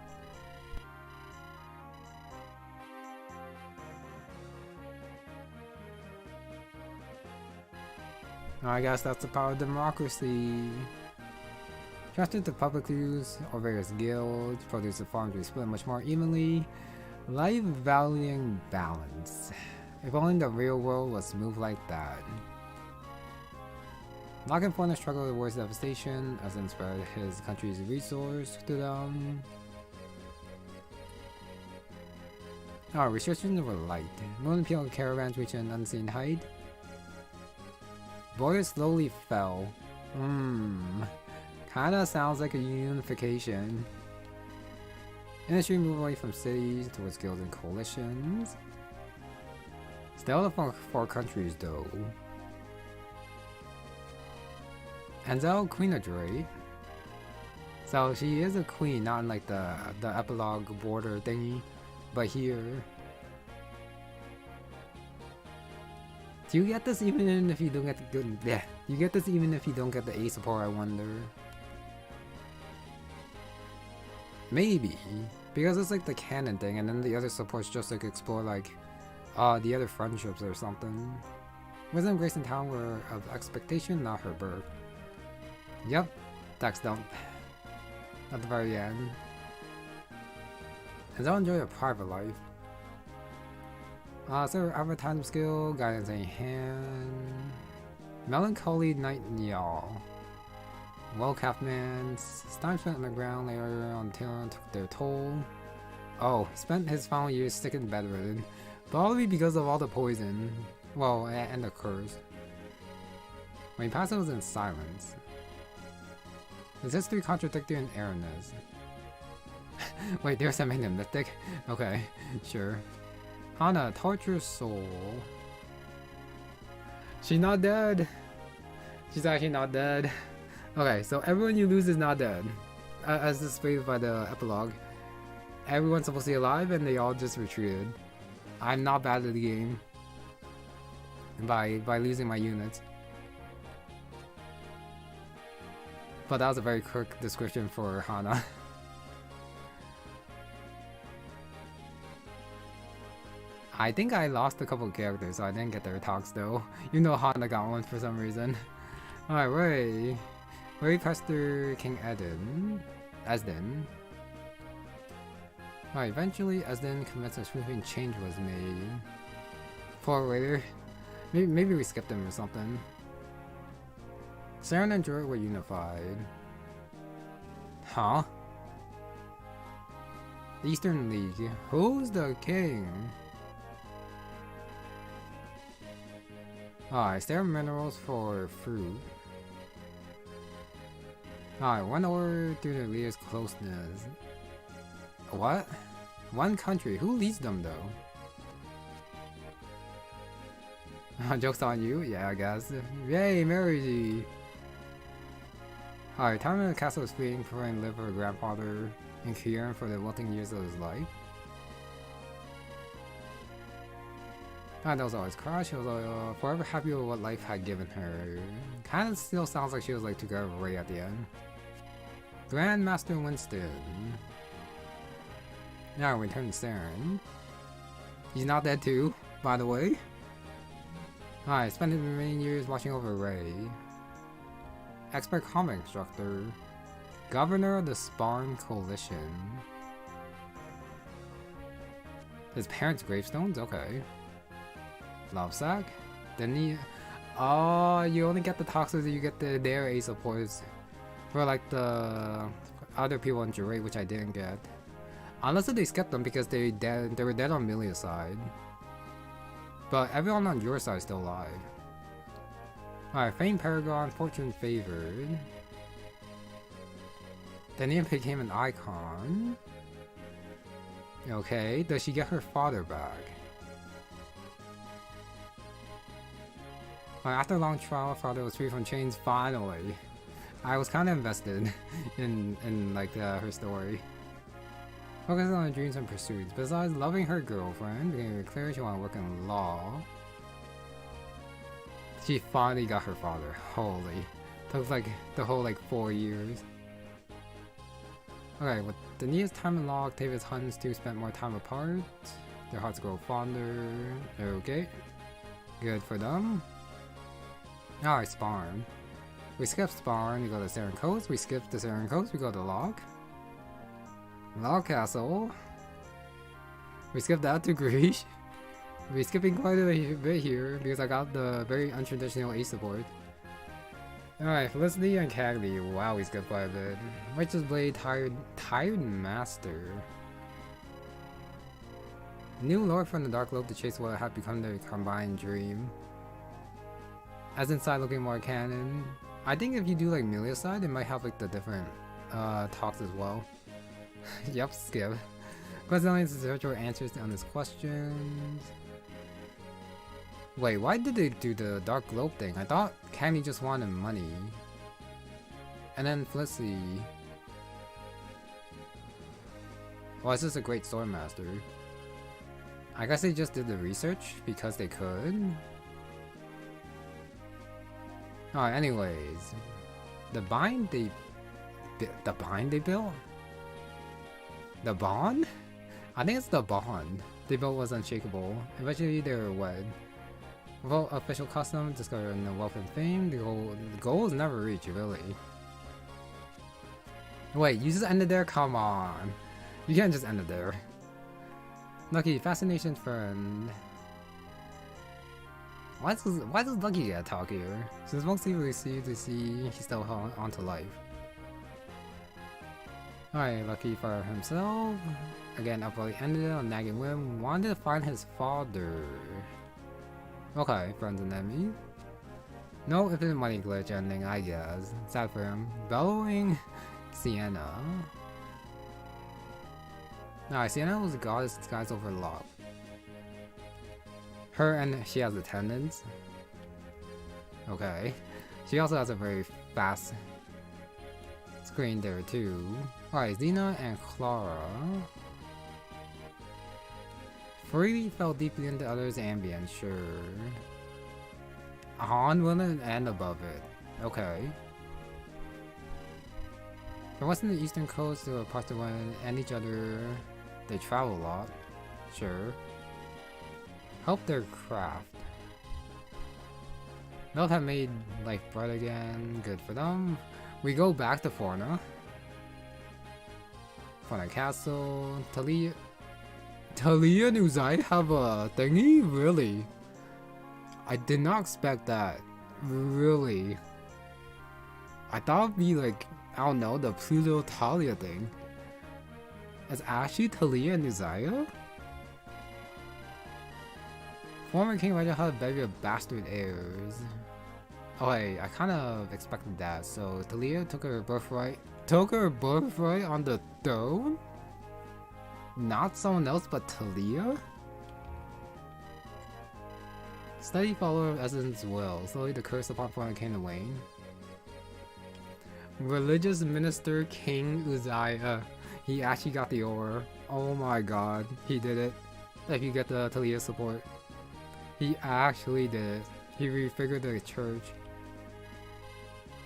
I guess that's the power of democracy. Trusted to public use or various guilds, produce the farms to be split much more evenly. Life valuing balance. If only the real world was smooth like that. Lock and Foreigner struggle with worse devastation, as in spread his country's resource to them. Oh, restrictions were light. Moon Imperial caravans reached an unseen height. Borders slowly fell. Kinda sounds like a unification. Industry moved away from cities towards guilds and coalitions. Still the four countries though. Enzel, Queen of Drake. So she is a queen, not in like the epilogue border thingy, but here. Do you get this even if you don't get the good? Yeah, you get this even if you don't get the A support. I wonder. Maybe because it's like the canon thing, and then the other supports just like explore like the other friendships or something. Wasn't Grace in Town were of expectation, not her birth. Yep, text dump. At the very end. And they'll enjoy a private life. So advertising skill, guidance in hand. Melancholy Nightingale. Well-capped man. Time spent on the ground later on Taylor took their toll. Oh, spent his final years sick and bedridden. Probably because of all the poison. Well, and the curse. When he passed, it was in silence. His history contradictory and erroneous. Wait, there's something in Mythic? Okay, sure. Hana, torture soul. She's not dead. She's actually not dead. Okay, so everyone you lose is not dead. As displayed by the epilogue. Everyone's supposed to be alive and they all just retreated. I'm not bad at the game. By losing my units. But that was a very quick description for Hana. I think I lost a couple of characters, so I didn't get their talks though. You know Hana got one for some reason. Alright, Ray. Ray Pastor King Esden. Alright, eventually Esden convinced a sweeping change was made. For later. Maybe we skipped him or something. Saren and Druid were unified. Huh? The Eastern League. Who's the king? Alright, stare minerals for fruit. Alright, one order through the leader's closeness. What? One country. Who leads them though? Joke's on you? Yeah, I guess. Yay, marriage! Alright, time in the castle was fleeing, preferring to live with her grandfather in Kirin for the wilting years of his life. That was always cry. She was forever happy with what life had given her. Kinda still sounds like she was like together with Ray at the end. Grandmaster Winston. Now we turn to Saren. He's not dead too, by the way. Alright, spending the remaining years watching over Ray. Expert combat instructor. Governor of the Spawn Coalition. His parents' gravestones? Okay. Love sack? Didn't he? Oh, you only get the toxins if you get their ace of poise. For like the other people in Jurate, which I didn't get. Unless they skipped them because they were dead on Milia's side. But everyone on your side is still alive. Alright, Fame Paragon, Fortune Favored. Dania became an icon. Okay, does she get her father back? After a long trial, father was free from chains finally. I was kind of invested in like her story. Focusing on her dreams and pursuits. Besides loving her girlfriend, became clear she wanted to work in law. She finally got her father. Holy. Took like the whole 4 years. Okay, with Dania's time in law, Octavia's Huns two spent more time apart. Their hearts grow fonder. Okay. Good for them. Alright, Sparn. We skip Sparn, we go to Saren Coast. We skip the Saren Coast, we go to Log. Log Castle. We skip that to Greece. We're skipping quite a bit here because I got the very untraditional ace support. Alright, Felicity and Cagley. Wow, we skipped quite a bit. Righteous Blade, Tired Master. New Lord from the Dark Lobe to chase what had become their combined dream. As inside looking more canon. I think if you do Milia's side, it might have the different talks as well. Yep, skip. Quest aliens to search for answers on his questions. Wait, why did they do the Dark Globe thing? I thought Candy just wanted money. And then Felicity. Well, it's just a great sword master. I guess they just did the research because they could. Alright, anyways. The bind they built? The bond? I think it's the bond they built was unshakable. Eventually they were wed. Without official custom, discovering the wealth and fame, the goal is never reached, really. Wait, you just ended there? Come on. You can't just end it there. Lucky, fascination friend. Why does Lucky get a talk here? Since mostly we see he's still on to life. Alright, Lucky for himself. Again, abruptly ended on nagging whim. Wanted to find his father. Okay, friends and enemies. No infinite money glitch ending, I guess. Sad for him. Bellowing Sienna. Nice, Sienna was a goddess disguised over love. Her and she has attendants. Okay. She also has a very fast screen there too. Alright, Xena and Clara. Freely fell deeply into others' ambience, sure. On, Willen, and above it. Okay. From west and the eastern coast to parts of one and each other, they travel a lot. Sure. Help their craft. They'll have made life bright again. Good for them. We go back to Forna. Forna Castle. Talia and Uzai have a thingy? Really? I did not expect that. Really? I thought it'd be like, I don't know, the Pluto Talia thing. It's actually Talia and Uzaya? Former King Raja had a bevy of bastard heirs. Oh hey, I kind of expected that. So Talia took her birthright on the throne? Not someone else but Talia? Steady follower of Essence will. Slowly the curse upon Forna came to wane. Religious minister King Uzziah. He actually got the ore. Oh my god, he did it. If you get the Talia support. He actually did it. He refigured the church.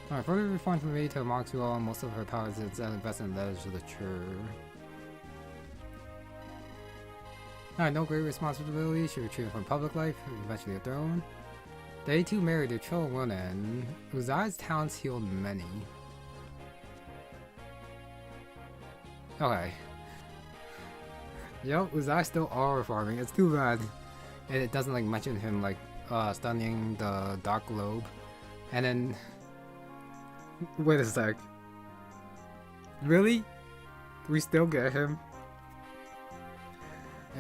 Alright, further reforms were made to monks who all most of her powers is invested in literature. Alright, no great responsibility. She retreated from public life, eventually a throne. They too married their children, and Uzziah's talents healed many. Okay. Yup, Uzziah's still aura farming. It's too bad. And it doesn't like mention him like studying the Dark Globe. And then wait a sec. Really? We still get him?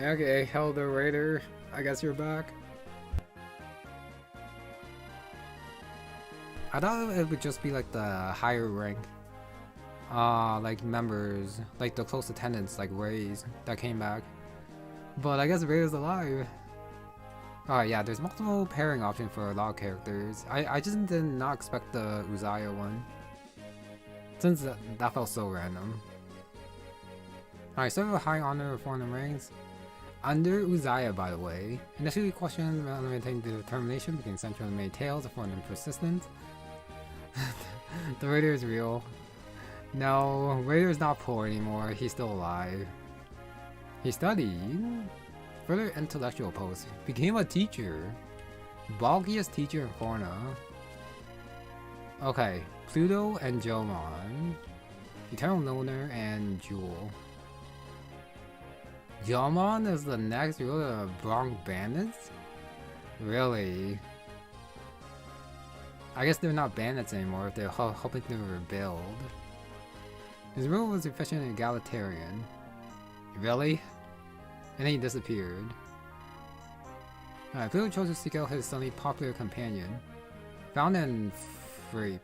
Okay, Helder Raider, I guess you're back. I thought it would just be like the higher rank like members, like the close attendants like Rays that came back. But I guess Raider's alive. Alright, yeah, there's multiple pairing options for a lot of characters. I just did not expect the Uzziah one. Since that felt so random. Alright, so a high honor of foreign ranks. Under Uzziah, by the way. Initially questioned about maintaining the determination between central and main tales of foreign and persistence. The Raider is real. No, Raider is not poor anymore, he's still alive. He studied. Further intellectual posts. Became a teacher. Bulkiest teacher in Forna. Okay, Pluto and Jomon. Eternal Loner and Jewel. Jomon is the next ruler of Bronx Bandits? Really? I guess they're not bandits anymore if they're hoping to rebuild. His rule was efficient and egalitarian. Really? And then he disappeared. Alright, Pluto chose to seek out his suddenly popular companion. Found in Frape.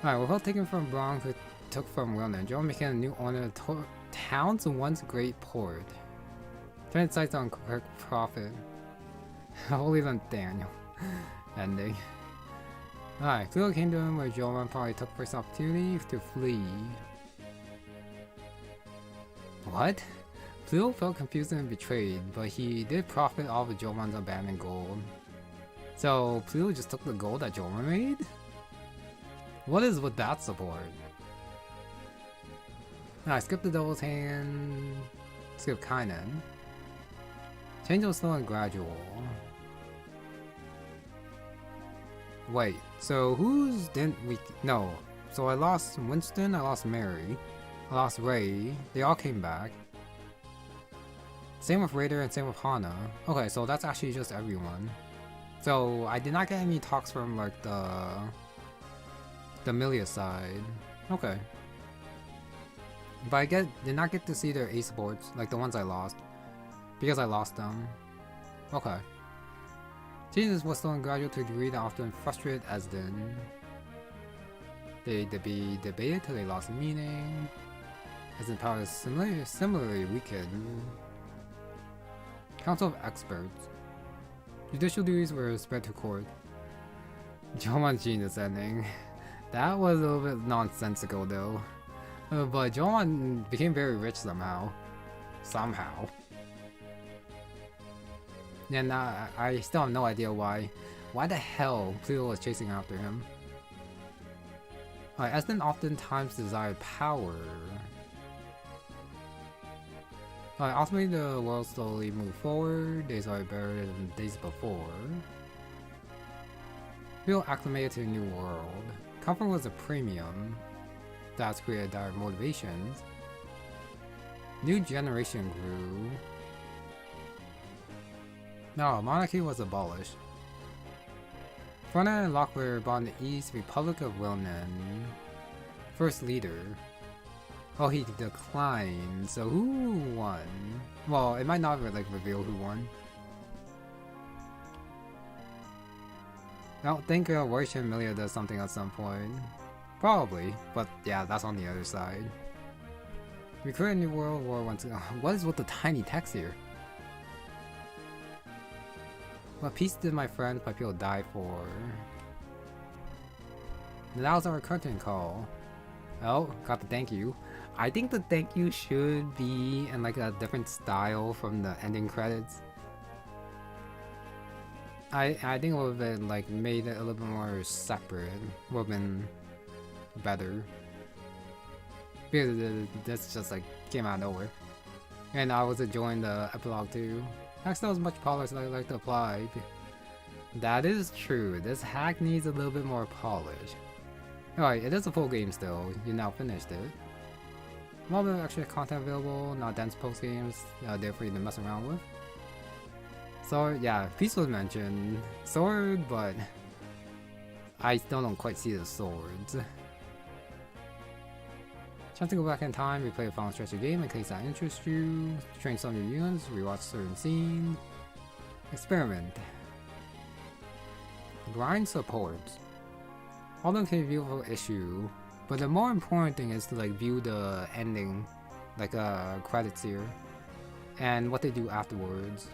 Alright, without taking from Bronx, who took from Wilner, Joe became a new owner of the town's once great port. Turned its sights on quick profit. Holy Nathaniel. Ending. Alright, Pluto came to him where Joe probably took first opportunity to flee. What? Pluto felt confused and betrayed, but he did profit off of Jomon's abandoned gold. So Pluto just took the gold that Jomon made? What is with that support? I skipped the Devil's Hand. Skip Kainen. Change was slow and gradual. Wait, so who's didn't we? No. So I lost Winston, I lost Mary, I lost Ray, they all came back. Same with Raider and same with Hana. Okay, so that's actually just everyone. So I did not get any talks from like the Milia side. Okay. But I did not get to see their A supports, like the ones I lost. Because I lost them. Okay. Jesus was still gradual to a degree that often frustrated Esden. They debated till they lost meaning. As in power is similarly weakened. Council of Experts. Judicial duties were spread to court. Jomon's genius ending. That was a little bit nonsensical though. But Jomon became very rich somehow. Somehow. And I still have no idea why. Why the hell Pluto was chasing after him? Eston oftentimes desired power. Ultimately, the world slowly moved forward. Days are better than days before. Feel acclimated to the new world. Comfort was a premium. That's created dire motivations. New generation grew. No, monarchy was abolished. Frontier and Locklear brought in the East, Republic of Wilnan. First leader. Oh, he declined. So who won? Well, it might not like reveal who won. I don't think Warwick and Milia does something at some point. Probably, but yeah, that's on the other side. We create a new world war once. What is with the tiny text here? What peace did my friends, my people die for? That was our curtain call. Oh, got the thank you. I think the thank you should be in like a different style from the ending credits. I think it would have been like made it a little bit more separate. Would have been better. Because this just like came out of nowhere. And I was enjoying the epilogue too. Next, as much polish as I like to apply. That is true. This hack needs a little bit more polish. Alright, it is a full game still. You now finished it. A little bit of extra content available, not dense post games, there for you to mess around with. So yeah, peace was mentioned. Sword, but I still don't quite see the swords. Chance to go back in time, replay a final stretch of the game in case that interests you. Train some of your units, rewatch certain scenes. Experiment. Grind supports. Although can view for issue, but the more important thing is to like view the ending, like credits here, and what they do afterwards.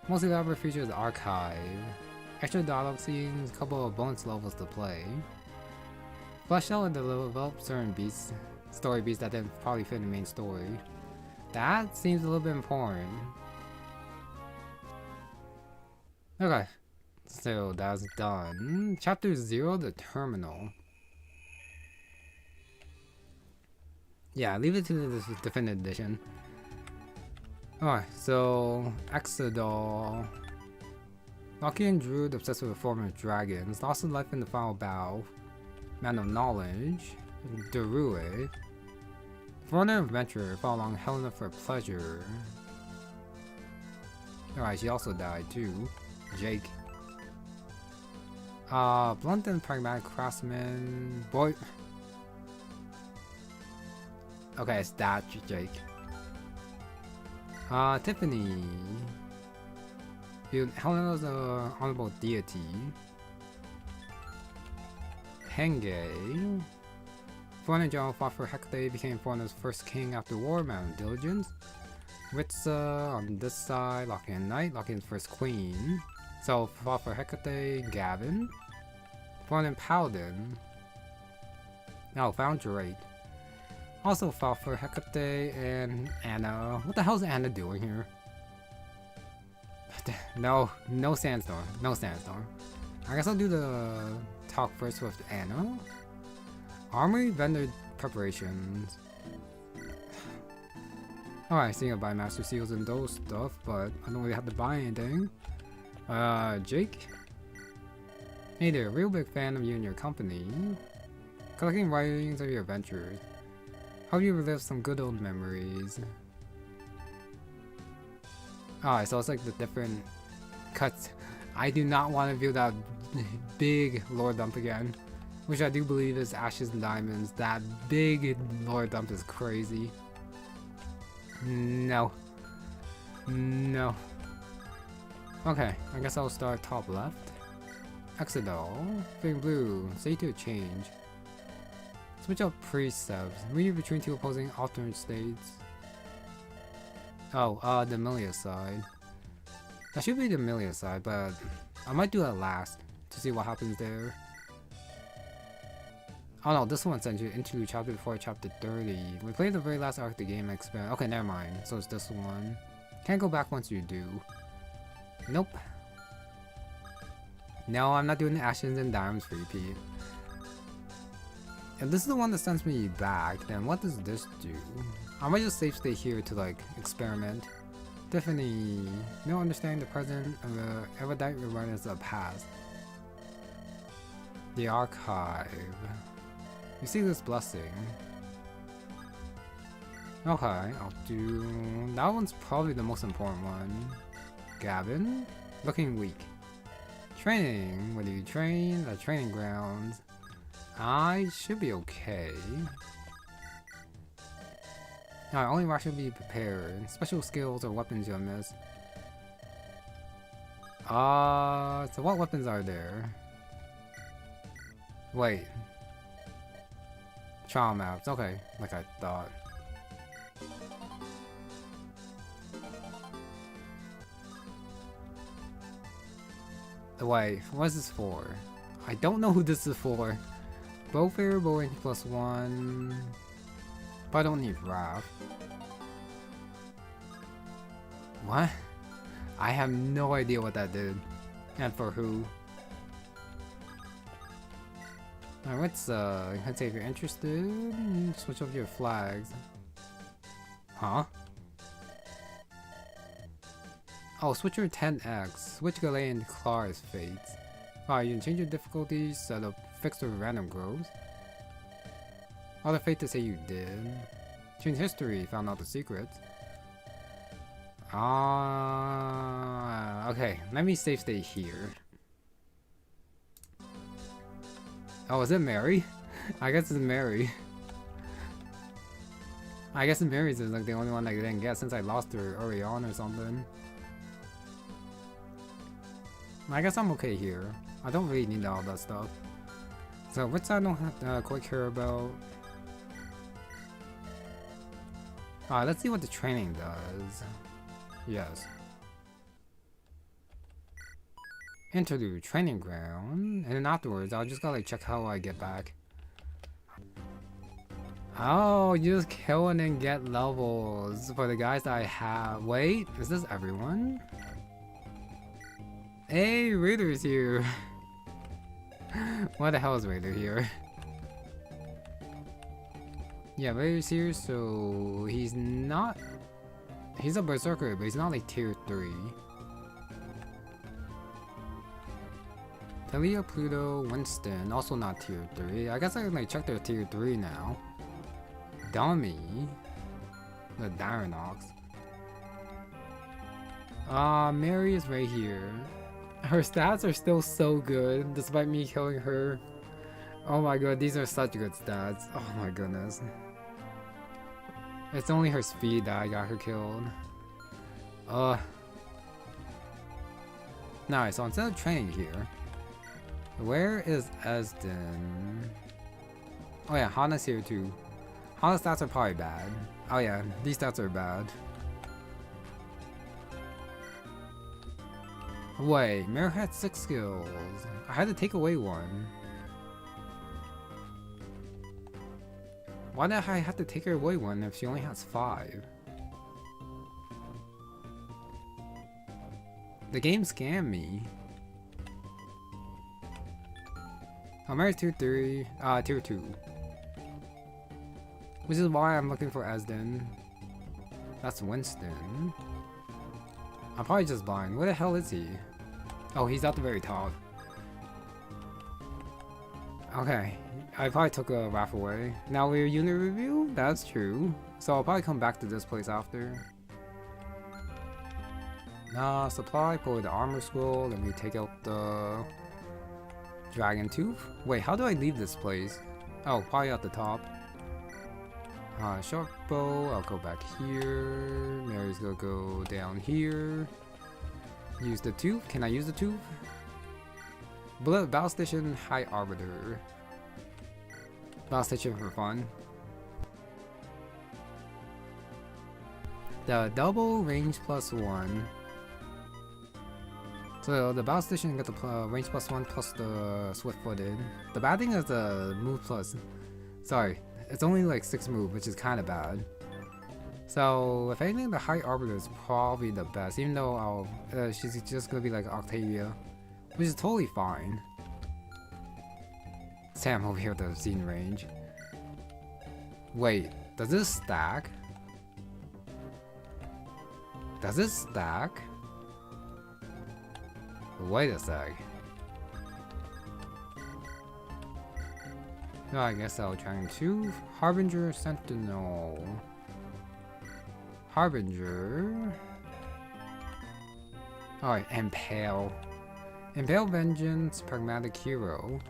Most elaborate features archive, extra dialogue scenes, a couple of bonus levels to play. Flesh out and develop certain beats, story beats that didn't probably fit the main story. That seems a little bit important. Okay, so that's done. Chapter 0, the terminal. Yeah, leave it to the definitive edition. Alright, so Exodol. Loki and Druid, obsessed with the form of dragons, lost his life in the final battle. Man of Knowledge, Derue. Foreigner Adventurer, follow along Helena for pleasure. Alright, she also died too. Jake. Blunt and Pragmatic Craftsman. Boy. Okay, it's that Jake. Tiffany. Helena's a honorable deity. Henge. Foreigner General fought for Hecate, became Foreigner's first king after war, man of diligence. Ritza on this side, Lockian Knight, Lockian's first queen. So fought for Hecate, Gavin. Foreigner Paladin. No, found Drake. Also fought for Hecate and Anna. What the hell is Anna doing here? No sandstorm. No sandstorm. I guess I'll do the talk first with Anna. Armory vendor preparations. Alright, seeing I buy master seals and those stuff, but I don't really have to buy anything. Jake? Hey there, real big fan of you and your company. Collecting writings of your adventures. Help you relive some good old memories. Alright, so it's like the different cuts. I do not want to view that big lore dump again. Which I do believe is Ashes and Diamonds. That big lore dump is crazy. No. No. Okay, I guess I'll start top left. Exodol. Fading blue. Say to a change. Switch up precepts. Read between two opposing alternate states. Oh, the Amelia side. That should be the Amelia side, but I might do that last to see what happens there. Oh no, this one sends you into chapter before chapter 30. We played the very last arc of the game experiment. Okay, never mind. So it's this one. Can't go back once you do. Nope. No, I'm not doing the Ashes and Diamonds repeat. If this is the one that sends me back, then what does this do? I might just safe stay here to like experiment. Definitely no understanding the present of the erudite awareness of the past. The archive. You see this blessing. Okay, I'll do... That one's probably the most important one. Gavin? Looking weak. Training. Where do you train? The training grounds. I should be okay. Alright, only Rock should be prepared. Special skills or weapons you'll miss. So what weapons are there? Wait. Trial maps, okay, like I thought. Wait, what is this for? I don't know who this is for. Bowfair, bowing +1. But I don't need Wrath. What? I have no idea what that did. And for who. Alright, let's say if you're interested, switch over your flags. Huh? Oh, switch your 10x. Switch Galay and Clar's fates. Alright, you can change your difficulties, set up fixed or random grows. Other fate to say you did. Change history, found out the secrets. Okay, let me safe stay here. Oh, is it Mary? I guess it's Mary. I guess Mary's is like the only one I didn't get since I lost her early on or something. I guess I'm okay here. I don't really need all that stuff. So which I don't have to quite care about. Alright, let's see what the training does. Yes. Interlude, training ground, and then afterwards I'll just gotta like check how I get back. Oh, you just kill and then get levels for the guys that I have. Wait, is this everyone? Hey, Raider's here. Why the hell is Raider here? Yeah, Raider's here, so he's not... He's a berserker, but he's not like tier 3. Talia, Pluto, Winston, also not tier 3. I guess I can like check their tier 3 now. Dummy. The Dyranox. Mary is right here. Her stats are still so good, despite me killing her. Oh my god, these are such good stats. Oh my goodness. It's only her speed that I got her killed. Nice, so instead of training here, where is Esden? Oh yeah, Hana's here too. Hana's stats are probably bad. Oh yeah, these stats are bad. Wait, Mare had 6 skills. I had to take away one. Why did I have to take her away one if she only has 5? The game scammed me. I'm Mare's tier 3, tier 2. Which is why I'm looking for Esden. That's Winston. I'm probably just blind. Where the hell is he? Oh, he's at the very top. Okay, I probably took a Wrath away. Now we're unit review? That's true. So I'll probably come back to this place after. Supply, pull the armor scroll, let me take out the dragon tooth. Wait, how do I leave this place? Oh, probably at the top. Sharp bow, I'll go back here. Mary's gonna go down here. Use the tooth. Can I use the tooth? Bullet Battle Station High Arbiter. Battle Station for fun. The double range +1. So the Battle Station got the range +1 plus the swift-footed. The bad thing is the move plus. Sorry, it's only like 6 move, which is kind of bad. So if anything, the High Arbiter is probably the best, even though she's just gonna be like Octavia, which is totally fine. Sam over here with the scene range. Wait, does this stack? Does this stack? Wait a sec. No, I guess I'll try 2. Harbinger, Sentinel. Harbinger. Alright, Impale. Impale Vengeance, Pragmatic Hero.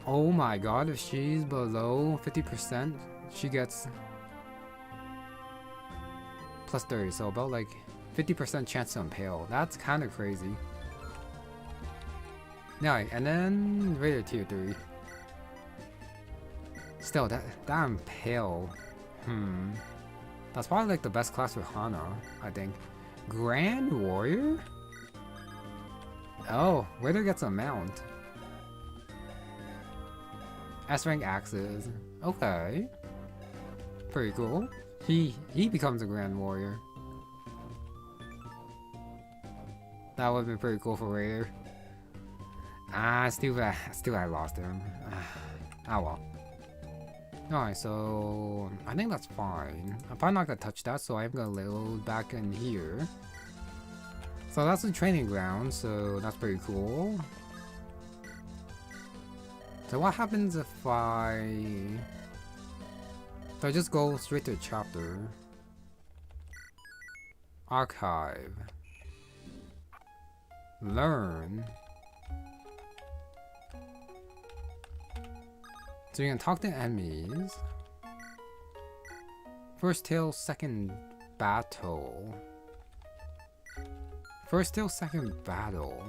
Oh my god, if she's below 50%, she gets plus 30, so about like 50% chance to impale. That's kind of crazy. Alright, and then Raider tier 3. Still, that impale. That's probably like the best class for Hana, I think. Grand Warrior? Oh, Raider gets a mount. S-rank axes. Okay. Pretty cool. He becomes a Grand Warrior. That would have been pretty cool for Raider. Still I lost him. Oh well. Alright, so I think that's fine. I'm probably not gonna touch that, so I'm gonna load back in here. So that's the training ground, so that's pretty cool. So what happens if I just go straight to chapter? Archive. Learn. So you can talk to enemies. First tale, second battle. First tale, second battle.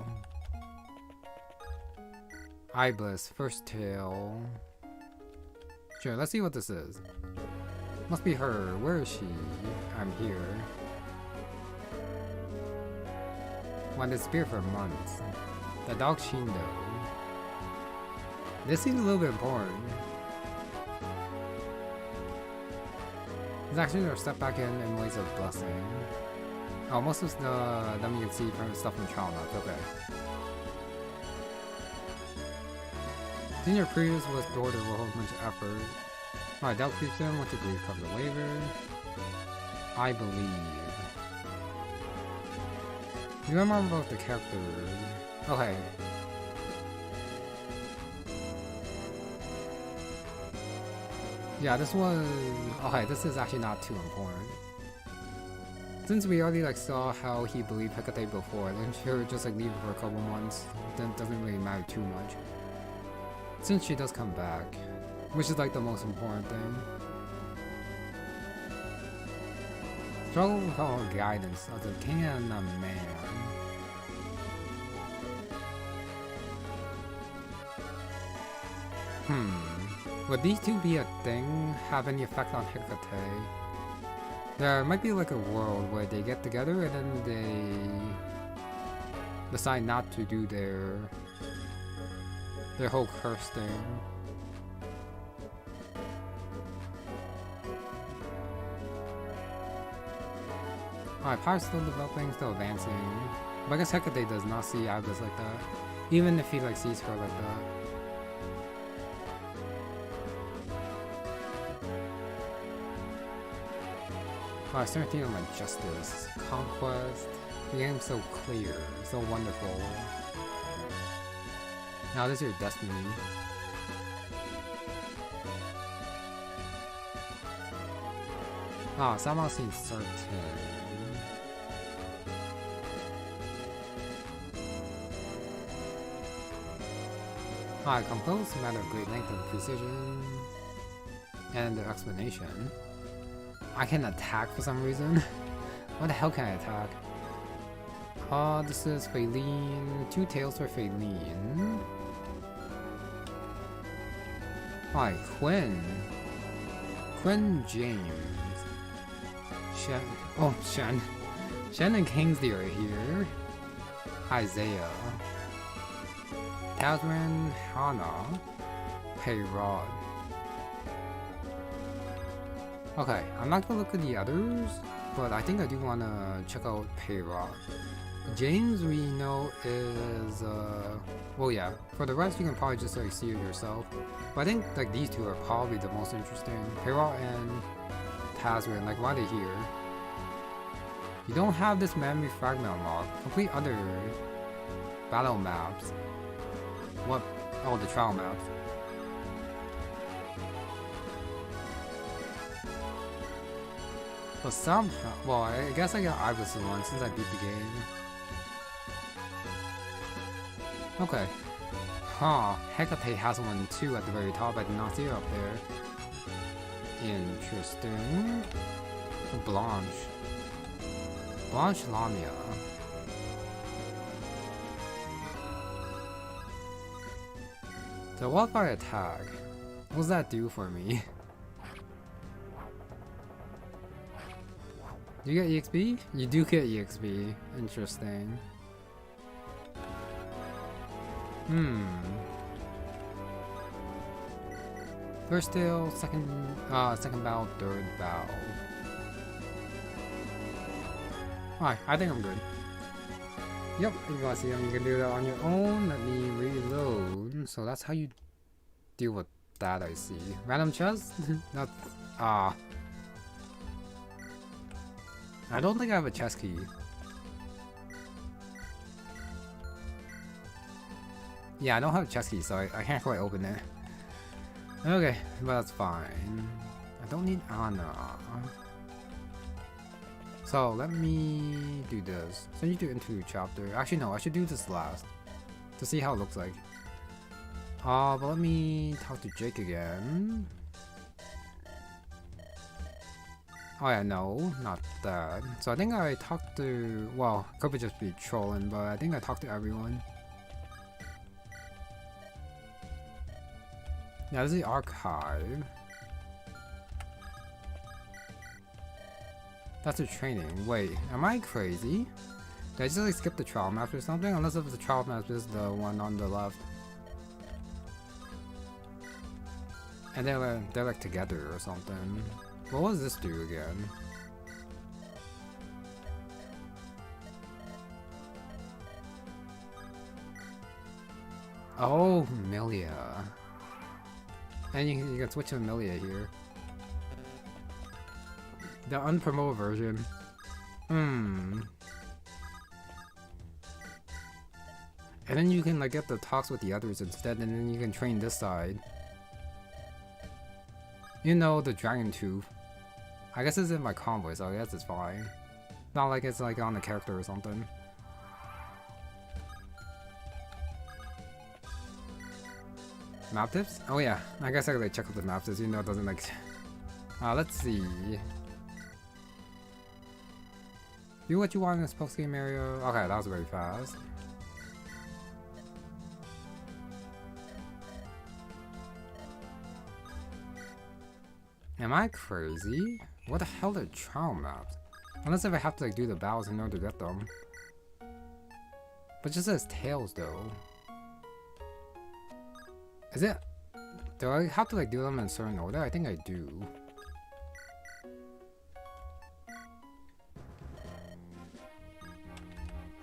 Iblis, first tale. Sure, let's see what this is. Must be her. Where is she? I'm here. Wanted to spear for months. The dog Shindo. This seems a little bit important. It's actually our step back in ways of blessing. Oh, most of them you can see from stuff from Trial Notes. Okay. Senior Prius was door to a whole bunch of effort. Alright, Doubt creeps in. Went to agree cover the waiver. I believe. You remember about the character? Okay. Yeah, this was... Okay, this is actually not too important. Since we already like saw how he believed Hecate before, then she'll just like leave it for a couple months. Then it doesn't really matter too much. Since she does come back, which is like the most important thing. Struggle with all guidance of the king and the man. Would these two be a thing? Have any effect on Hecate? There might be like a world where they get together and then they decide not to do their whole curse thing. Alright, Pyre's still developing, still advancing. But I guess Hecate does not see Iblis like that. Even if he like sees her like that. Alright, 17 on my justice. Conquest. The game's so clear, so wonderful. Now this is your destiny. Ah, somehow seems certain. Compose a matter of great length and precision. And the explanation. I can attack for some reason. What the hell can I attack? This is Faline. 2 tails for Faline. Alright, Quinn. Quinn James. Shen. Oh, Shen. Shen and Kingsley are here. Isaiah. Catherine, Hannah. Payrod. Okay, I'm not gonna look at the others, but I think I do wanna check out Payrod. James we know is well yeah, for the rest you can probably just like see it yourself. But I think like these two are probably the most interesting. Payrod and Tazrin, like why are they here? You don't have this memory fragment unlocked. Complete other battle maps. What? Oh, the trial maps. But somehow, well, I guess I got Ibis one since I beat the game. Okay. Huh, Hecate has one too at the very top. I did not see her up there. Interesting. Blanche. Blanche Lamia. So what if I attack? What does that do for me? Do you get EXP? You do get EXP. Interesting. First tail, second bow, third bow. Alright, I think I'm good. Yep, if you want to see them, you can do that on your own. Let me reload. So that's how you deal with that, I see. Random chest? That's... I don't think I have a chest key. Yeah, I don't have a chest key, so I can't quite open it. Okay, but that's fine. I don't need Anna. So let me do this. Send you to interlude chapter. Actually no, I should do this last. To see how it looks like. But let me talk to Jake again. Oh yeah, no, not that. So I think I talked to, well, could just be trolling, but I think I talked to everyone. Yeah, this is the archive. That's a training. Wait, am I crazy? Did I just like skip the trial map or something? Unless if the trial map is the one on the left. And they're like together or something. What does this do again? Oh, Milia. And you can switch to Milia here. The unpromoted version. And then you can like get the talks with the others instead, and then you can train this side. You know, the Dragon Tooth. I guess it's in my convoy, so I guess it's fine. Not like it's like on the character or something. Map tips? Oh yeah, I guess I could like check out the map tips, even though it doesn't like... let's see. Do what you want in this post-game area. Okay, that was very fast. Am I crazy? What the hell are trial maps? Unless if I have to like do the battles in order to get them. But it just says tails though. Is it? Do I have to like do them in a certain order? I think I do.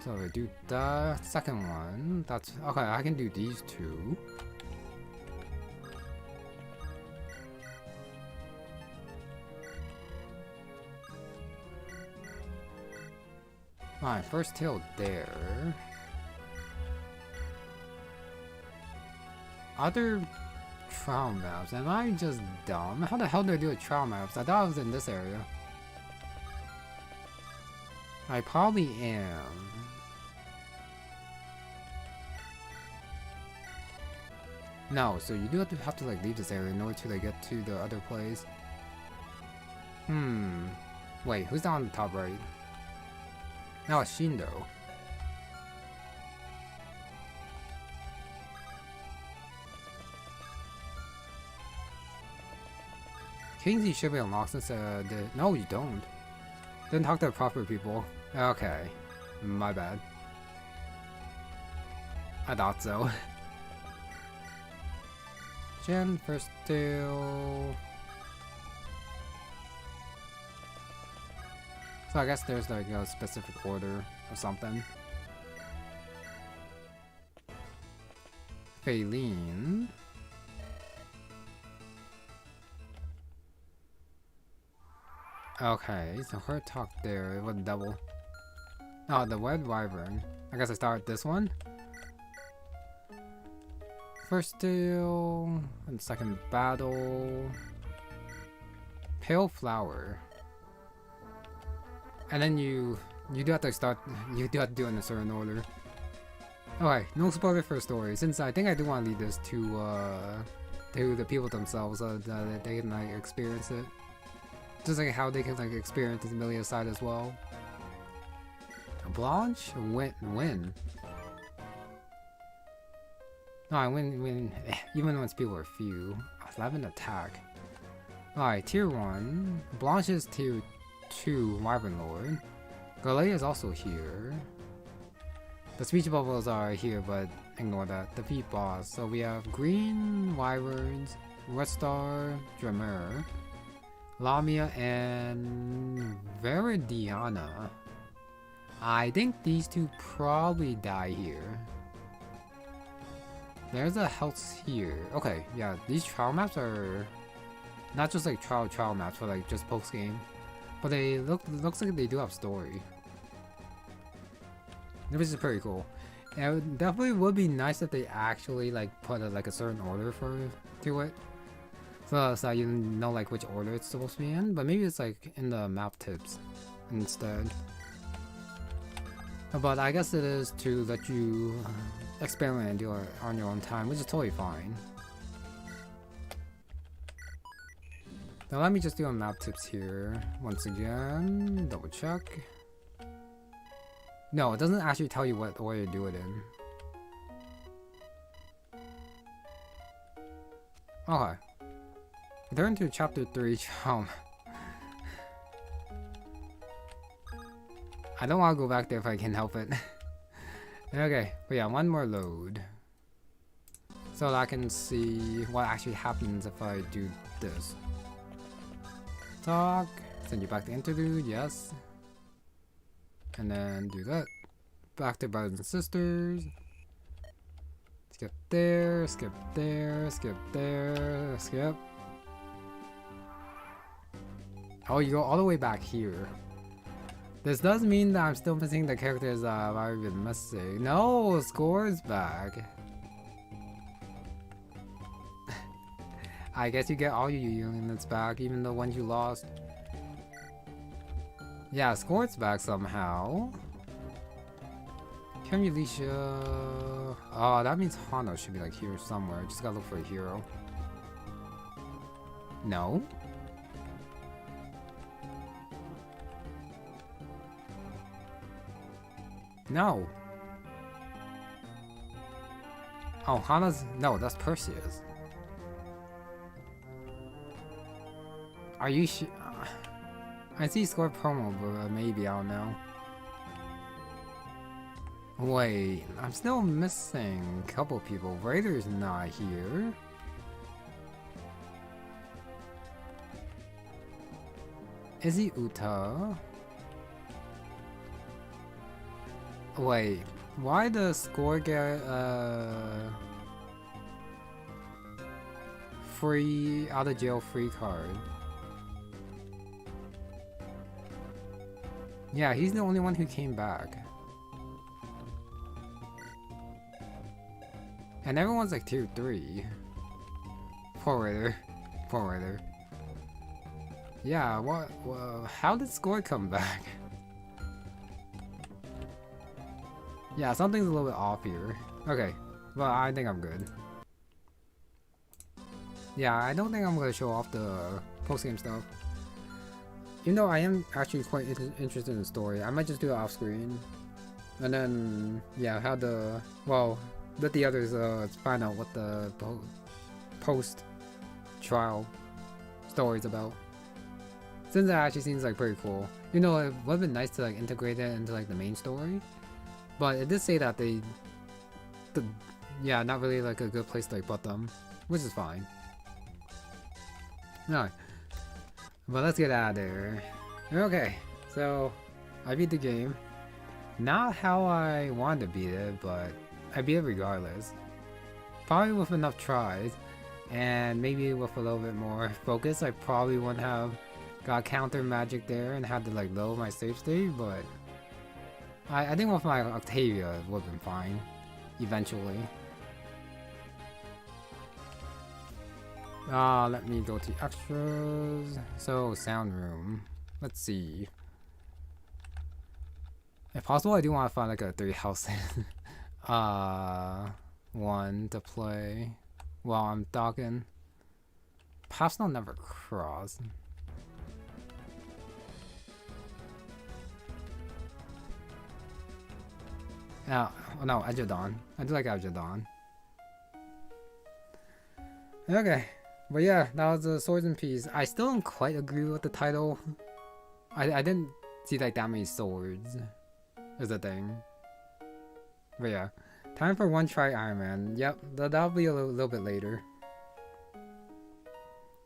So I do the second one. That's okay. I can do these two. Alright, first tail there. Other trial maps. Am I just dumb? How the hell do I do with trial maps? I thought I was in this area. I probably am. No, so you do have to like leave this area in order to like get to the other place. Wait, who's down on the top right? No, it's Shindo. Kingsley should be unlocked since no, you don't. Didn't talk to the proper people. Okay, my bad. I thought so. Gen first still. So I guess there's like a specific order or something. Faylene. Okay, so her talk there, it was double. Oh, the Red Wyvern. I guess I start with this one. First deal, and second battle. Pale Flower. And then you do have to start, you do have to do it in a certain order. Okay, no spoiler for story, since I think I do want to leave this to the people themselves so that they can like experience it. Just like how they can like experience the Amelia side as well. Blanche? Win. No, I win even when people are few. 11 attack. Alright, tier 1. Blanche is tier 2 Wyvern Lord. Galea is also here. The speech bubbles are here, but ignore that. Defeat boss. So we have Green Wyverns, Red Star, Dremer, Lamia, and Veridiana. I think these two probably die here. There's a health here. Okay, yeah, these trial maps are not just like trial maps for like just post game, but they looks like they do have story, which is pretty cool. And it definitely would be nice if they actually like put like a certain order to it, so you know like which order it's supposed to be in. But maybe it's like in the map tips instead. But I guess it is to let you experiment and do it on your own time, which is totally fine. Now let me just do a map tips here once again. Double check. No, it doesn't actually tell you what order to do it in. Okay. Turn to chapter 3. I don't want to go back there if I can help it. Okay, but yeah, one more load. So that I can see what actually happens if I do this. Talk, send you back to interlude, yes. And then do that. Back to brothers and sisters. Skip there, skip there, skip there, skip. Oh, you go all the way back here. This does mean that I'm still missing the characters I've already been missing. No, Score's back. I guess you get all your units back, even the ones you lost. Yeah, Score's back somehow. Can you Alicia? Oh, that means Hana should be like here somewhere. Just gotta look for a hero. No? No. Oh, Hana's... No, that's Perseus. Are you sure? I see Score promo, but maybe, I don't know. Wait, I'm still missing a couple people. Raider's not here. Is he Uta? Wait, why does Score get free out of jail free card? Yeah, he's the only one who came back. And everyone's like tier 3. Poor Raider. Poor Raider. Yeah, what? How did Score come back? Yeah, something's a little bit off here. Okay, well, I think I'm good. Yeah, I don't think I'm gonna show off the post-game stuff. Even though I am actually quite interested in the story, I might just do it off screen. And then, yeah, have the, well, let the others find out what the post-trial story's about. Since that actually seems like pretty cool. You know, it would have been nice to like integrate it into like the main story. But it did say that yeah, not really like a good place to like put them, which is fine. No, but let's get out of there. Okay, so I beat the game. Not how I wanted to beat it, but I beat it regardless. Probably with enough tries, and maybe with a little bit more focus, I probably wouldn't have got counter magic there and had to like lower my save state, but I think with my Octavia it would have been fine, eventually. Let me go to extras. So, sound room. Let's see. If possible, I do want to find like a 3 house one to play while I'm docking. Paths don't never cross. Oh, no, Edge of Dawn. I do like Edge of Dawn. Okay. But yeah, that was the Swords and Peace. I still don't quite agree with the title. I didn't see like that many swords is the thing. But yeah. Time for one try Ironman. Yep, that'll be a little bit later.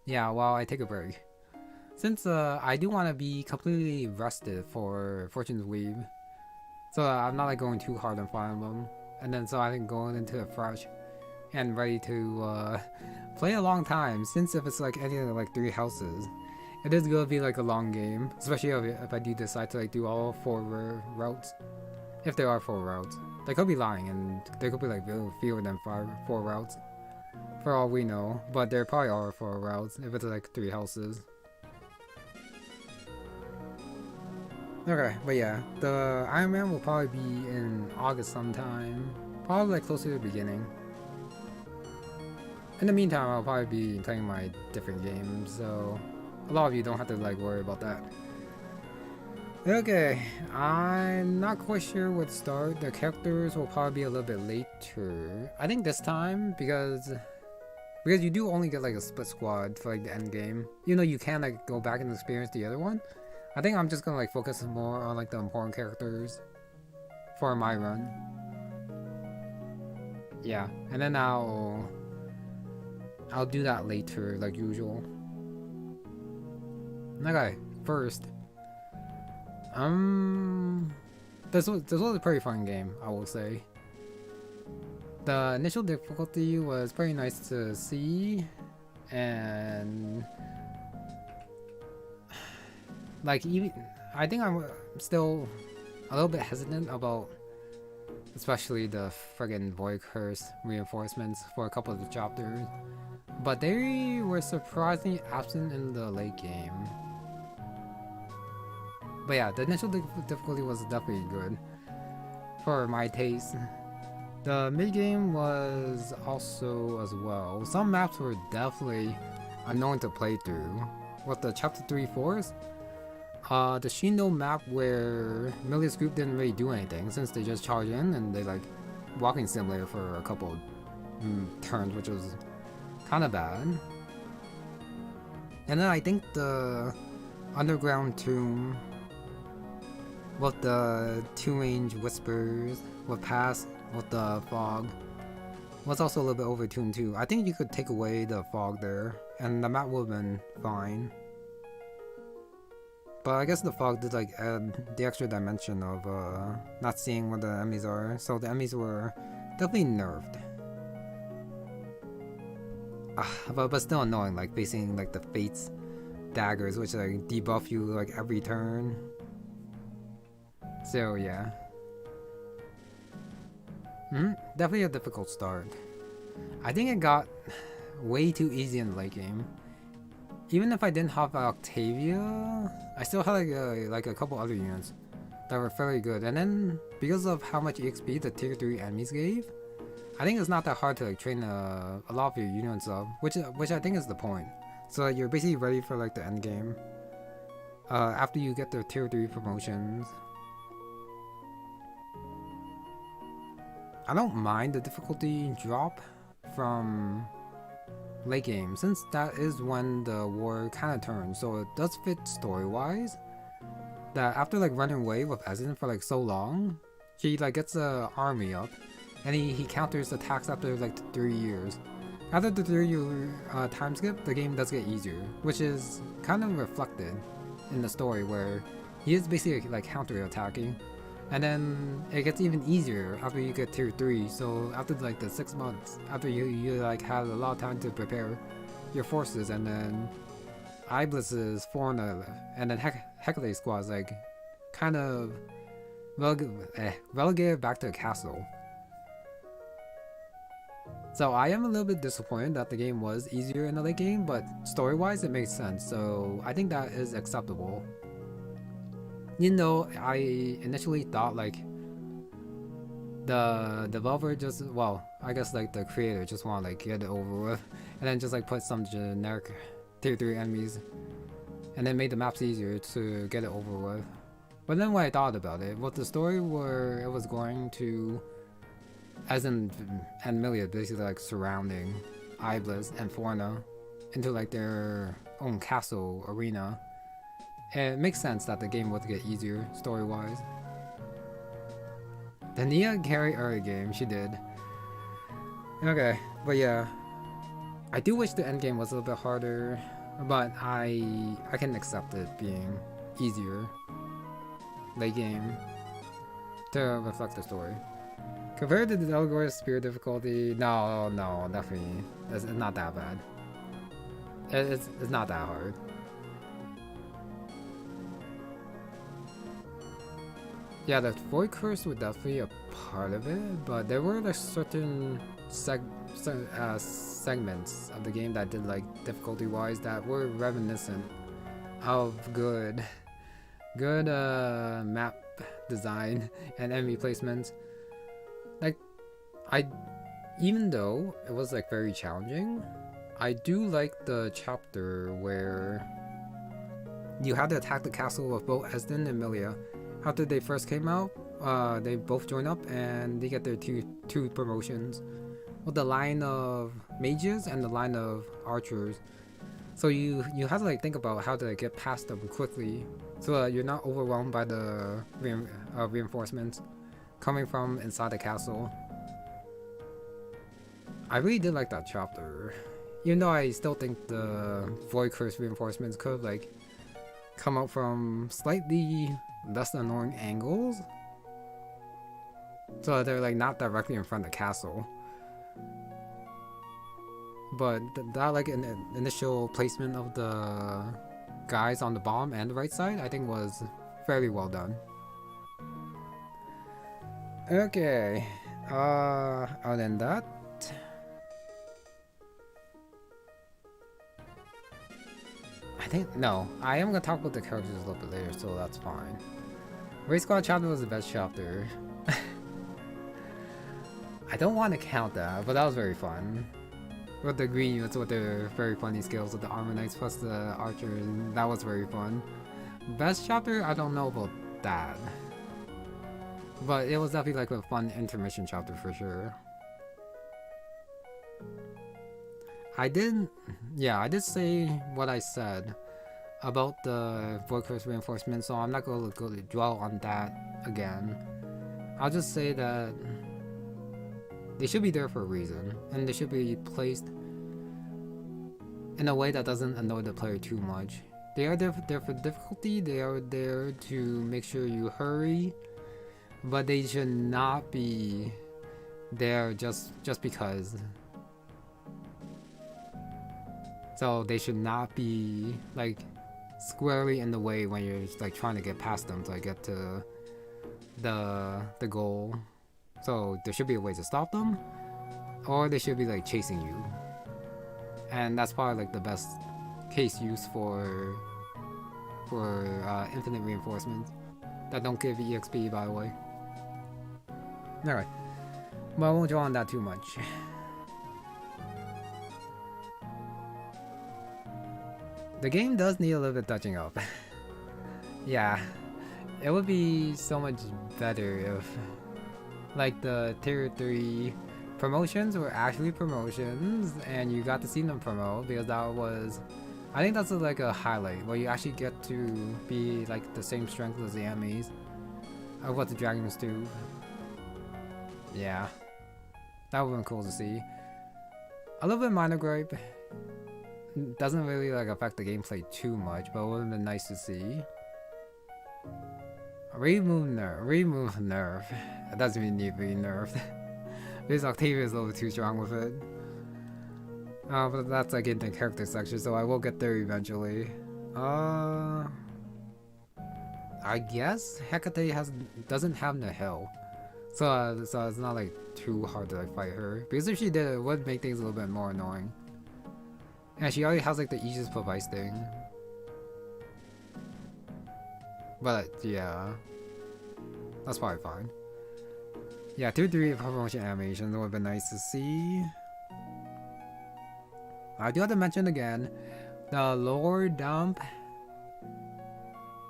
Yeah, while I take a break. Since I do want to be completely rested for Fortune's Weave. So I'm not like going too hard on Fire Emblem. And then so I can go into it fresh and ready to play a long time, since if it's like any of the like 3 houses, it is gonna be like a long game, especially if I do decide to like do all 4 routes. If there are 4 routes. They could be lying and there could be like fewer than 4 routes for all we know, but there probably are 4 routes if it's like 3 houses. Okay, but yeah, the Ironman will probably be in August sometime, probably like closer to the beginning. In the meantime, I'll probably be playing my different games, so a lot of you don't have to like worry about that. Okay, I'm not quite sure what to start. The characters will probably be a little bit later. I think this time, because you do only get like a split squad for like the end game. You know, you can like go back and experience the other one. I think I'm just gonna like focus more on like the important characters for my run. Yeah, and then I'll do that later, like usual. Okay, first, this was a pretty fun game, I will say. The initial difficulty was pretty nice to see, and like even I think I'm still a little bit hesitant about, especially the friggin' Void Curse reinforcements for a couple of the chapters. But they were surprisingly absent in the late game. But yeah, the initial difficulty was definitely good for my taste. The mid-game was also as well. Some maps were definitely annoying to play through. With the chapter 3 forest, the Shindo map where Milius group didn't really do anything since they just charged in and they like walking simulator for a couple turns, which was kind of bad. And then I think the underground tomb with the 2-range whispers with pass with the fog was also a little bit overtuned too. I think you could take away the fog there and the map would have been fine. But I guess the fog did like add the extra dimension of not seeing where the enemies are, so the enemies were definitely nerfed. But still annoying, like facing like the Fate's daggers, which like debuff you like every turn. So yeah. Definitely a difficult start. I think it got way too easy in the late game. Even if I didn't have Octavia, I still had like a couple other units that were fairly good. And then because of how much EXP the tier 3 enemies gave, I think it's not that hard to like train a lot of your units up, which I think is the point. So you're basically ready for like the end game after you get the tier 3 promotions. I don't mind the difficulty drop from late game, since that is when the war kind of turns, so it does fit story-wise. That after like running away with Essen for like so long, he like gets a army up, and he counters attacks after like 3 years. After the 3-year time skip, the game does get easier, which is kind of reflected in the story where he is basically like counter-attacking. And then it gets even easier after you get tier 3, so after like the 6 months, after you like had a lot of time to prepare your forces, and then Iblis's Forna and then Hecate squads like kind of relegated back to a castle. So I am a little bit disappointed that the game was easier in the late game, but story-wise it makes sense, so I think that is acceptable. You know, I initially thought like the developer just, well, I guess like the creator just want to like get it over with, and then just like put some generic tier 3 enemies, and then made the maps easier to get it over with. But then when I thought about it, with the story where it was going to, as in Milia basically like surrounding Iblis and Forna into like their own castle arena, it makes sense that the game would get easier story-wise. The Nia carry early game, she did. Okay, but yeah, I do wish the end game was a little bit harder, but I can accept it being easier late game to reflect the story. Compared to the Delgor's spear difficulty, no, definitely, it's not that bad. It's not that hard. Yeah, the Void Curse was definitely a part of it, but there were like certain segments of the game that did like difficulty-wise that were reminiscent of good map design and enemy placements. Like, even though it was like very challenging, I do like the chapter where you had to attack the castle of both Esden and Milia. After they first came out, they both join up and they get their two promotions with the line of mages and the line of archers. So you have to like think about how to like, get past them quickly, so that you're not overwhelmed by the reinforcements coming from inside the castle. I really did like that chapter, even though I still think the Void Curse reinforcements could like come out from slightly less annoying angles, so that they're like not directly in front of the castle. But that like an initial placement of the guys on the bottom and the right side, I think was fairly well done. Okay, other than that, I am gonna talk about the characters a little bit later, so that's fine. Raid Squad chapter was the best chapter. I don't want to count that, but that was very fun. With the green units with their very funny skills with the armor knights plus the archers, that was very fun. Best chapter, I don't know about that. But it was definitely like a fun intermission chapter for sure. I did say what I said about the Void Curse reinforcement, so I'm not going to dwell on that again. I'll just say that they should be there for a reason, and they should be placed in a way that doesn't annoy the player too much. They are there for difficulty, they are there to make sure you hurry, but they should not be there just because. So they should not be like squarely in the way when you're like trying to get past them to like, get to the goal. So there should be a way to stop them, or they should be like chasing you, and that's probably like the best case use for infinite reinforcements that don't give EXP, by the way. Alright, but I won't dwell on that too much. The game does need a little bit touching up. Yeah, it would be so much better if like the tier 3 promotions were actually promotions, and you got to see them promote, because that was, I think that's like a highlight where you actually get to be like the same strength as the enemies of what the dragons do. Yeah, that would've been cool to see. A little bit minor gripe. Doesn't really like affect the gameplay too much, but it would've been nice to see. Remove nerf. It doesn't even need to be nerfed. Because Octavia is a little too strong with it. But that's like in the character section, so I will get there eventually. I guess Hecate doesn't have the hill, so it's not like too hard to like fight her. Because if she did, it would make things a little bit more annoying. And she already has like the Aegis Provice thing. But yeah, that's probably fine. Yeah, 2-3 promotion animations would have been nice to see. I do have to mention again, the lore dump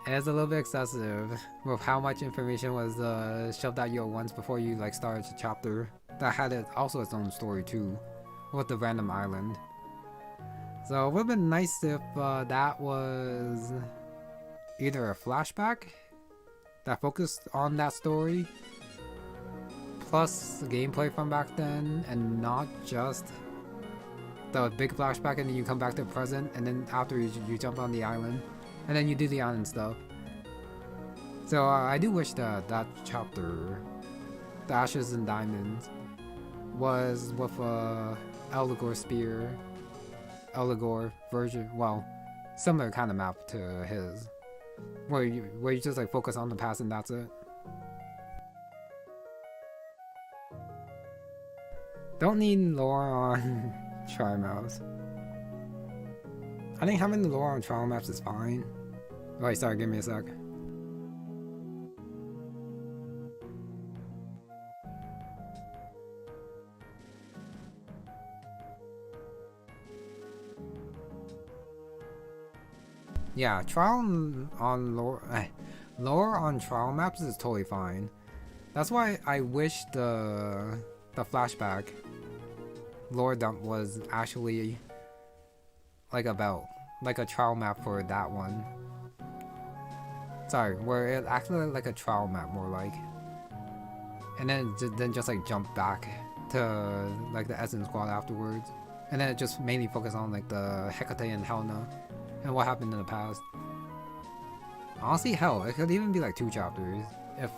is a little bit excessive with how much information was shoved at you at once before you like started the chapter. That had also its own story too, with the random island. So it would have been nice if that was either a flashback that focused on that story, plus the gameplay from back then, and not just the big flashback and then you come back to the present, and then after you jump on the island, and then you do the island stuff. So I do wish that that chapter, the Ashes and Diamonds, was with a Eligor spear, Eligor version, well, similar kind of map to his, where you just like focus on the past and that's it. Don't need lore on trial maps. I think having the lore on trial maps is fine. Wait, sorry, give me a sec. Yeah, lore on trial maps is totally fine. That's why I wish the flashback lore dump was actually like a trial map for that one. Sorry, where it actually like a trial map more like, and then just like jump back to like the Essence Squad afterwards, and then it just mainly focus on like the Hecate and Helena and what happened in the past. Honestly, hell, it could even be like 2 chapters if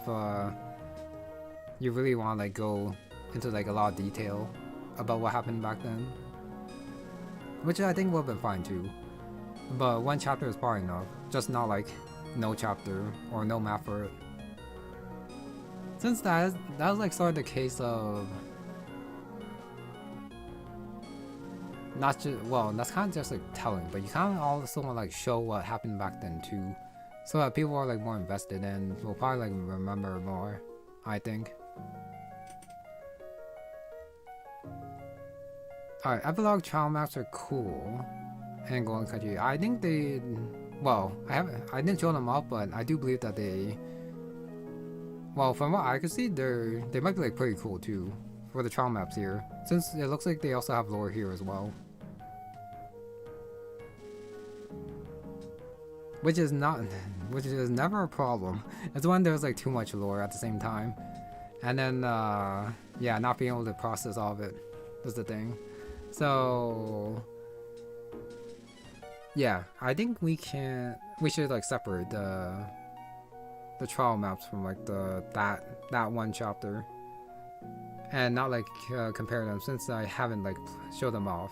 you really want to like go into like a lot of detail about what happened back then, which I think would have been fine too. But 1 chapter is probably enough, just not like no chapter or no map for it. Since that was like sort of the case of not just, well, that's kind of just like telling, but you kind of also want to like show what happened back then too, so that people are like more invested and will probably like remember more, I think. Alright, Epilogue trial maps are cool in Golden Country. I think they, well, I didn't show them up, but I do believe that they, well, from what I could see, they might be like pretty cool too for the trial maps here, since it looks like they also have lore here as well, which is never a problem. It's when there's like too much lore at the same time, and then yeah, not being able to process all of it is the thing. So yeah, I think we should like separate the trial maps from like that 1 chapter, and not like compare them, since I haven't like showed them off.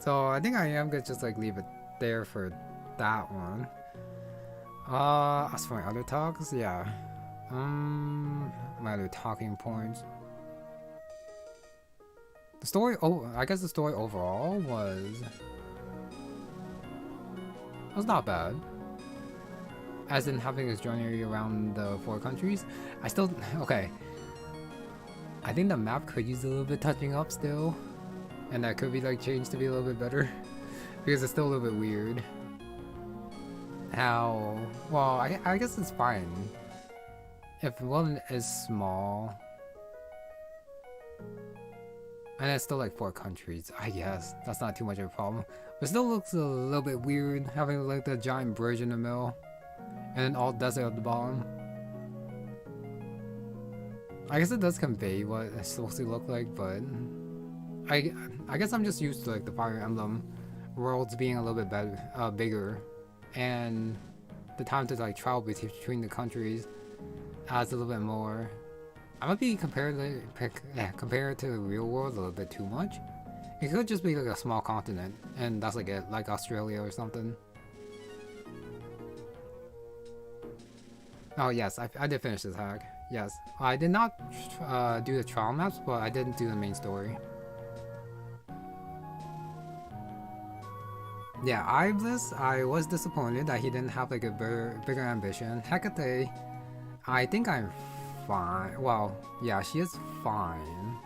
So I think I am gonna just like leave it there for that one. As for my other talks, yeah, my other talking points. The story, I guess the story overall was not bad. As in having his journey around the 4 countries. Okay. I think the map could use a little bit touching up still, and that could be like changed to be a little bit better, because it's still a little bit weird. How, well, I guess it's fine if one is small. And it's still like 4 countries, I guess. That's not too much of a problem. But still looks a little bit weird having like the giant bridge in the middle. And then all desert at the bottom. I guess it does convey what it's supposed to look like, but I guess I'm just used to like the Fire Emblem worlds being a little bit better, bigger, and the time to like travel between the countries adds a little bit more. I might be compared to the real world a little bit too much. It could just be like a small continent, and that's like it, like Australia or something. Oh yes, I did finish this hack. Yes, I did not do the trial maps, but I didn't do the main story. Yeah, I was disappointed that he didn't have like a bigger ambition. Hecate, I think I'm fine. Well, yeah, she is fine.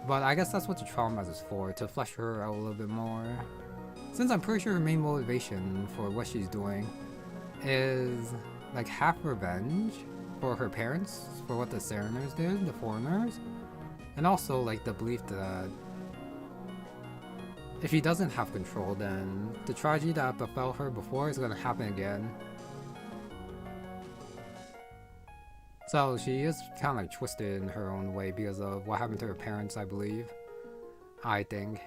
But I guess that's what the trial maps is for, to flesh her out a little bit more. Since I'm pretty sure her main motivation for what she's doing is like half revenge for her parents for what the Sereners did, the foreigners, and also like the belief that if she doesn't have control, then the tragedy that befell her before is going to happen again. So she is kind of like twisted in her own way because of what happened to her parents, I believe. I think.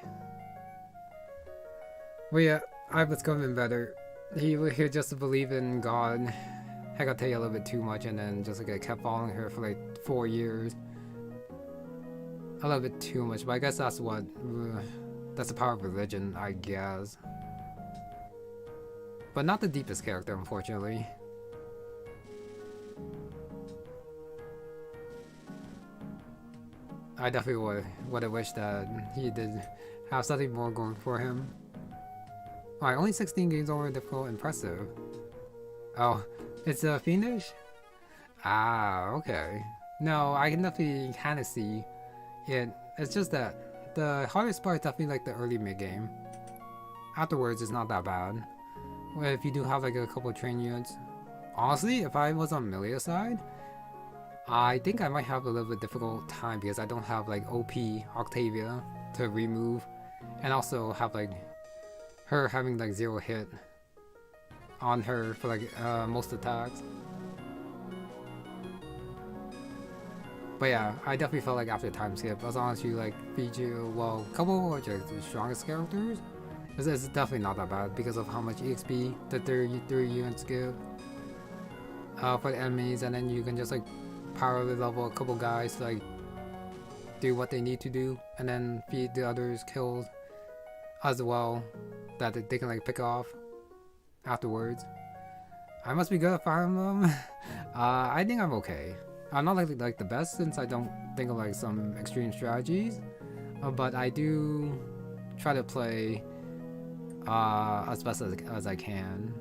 But yeah, I was going better. He just believed in God, Hecate a little bit too much, and then just like I kept following her for like 4 years. A little bit too much, but I guess that's what. That's the power of religion, I guess. But not the deepest character, unfortunately. I definitely would have wished that he did have something more going for him. Alright, only 16 games over difficult, impressive. Oh, it's a Fiendish? Ah, okay. No, I can definitely kind of see it. It's just that the hardest part is definitely like the early mid-game. Afterwards, it's not that bad. Well, if you do have like a couple of train units. Honestly, if I was on Milia's side, I think I might have a little bit difficult time because I don't have like OP Octavia to remove. And also have like her having like 0 hit on her for like most attacks. But yeah, I definitely felt like after time skip, as long as you like feature, well, a couple of like, the strongest characters, it's definitely not that bad because of how much EXP the 33 units give for the enemies, and then you can just like power level a couple guys to like do what they need to do, and then feed the others kills as well that they can like pick off afterwards. I must be good at firing them. I think I'm okay. I'm not like the best since I don't think of like some extreme strategies, but I do try to play as best as I can,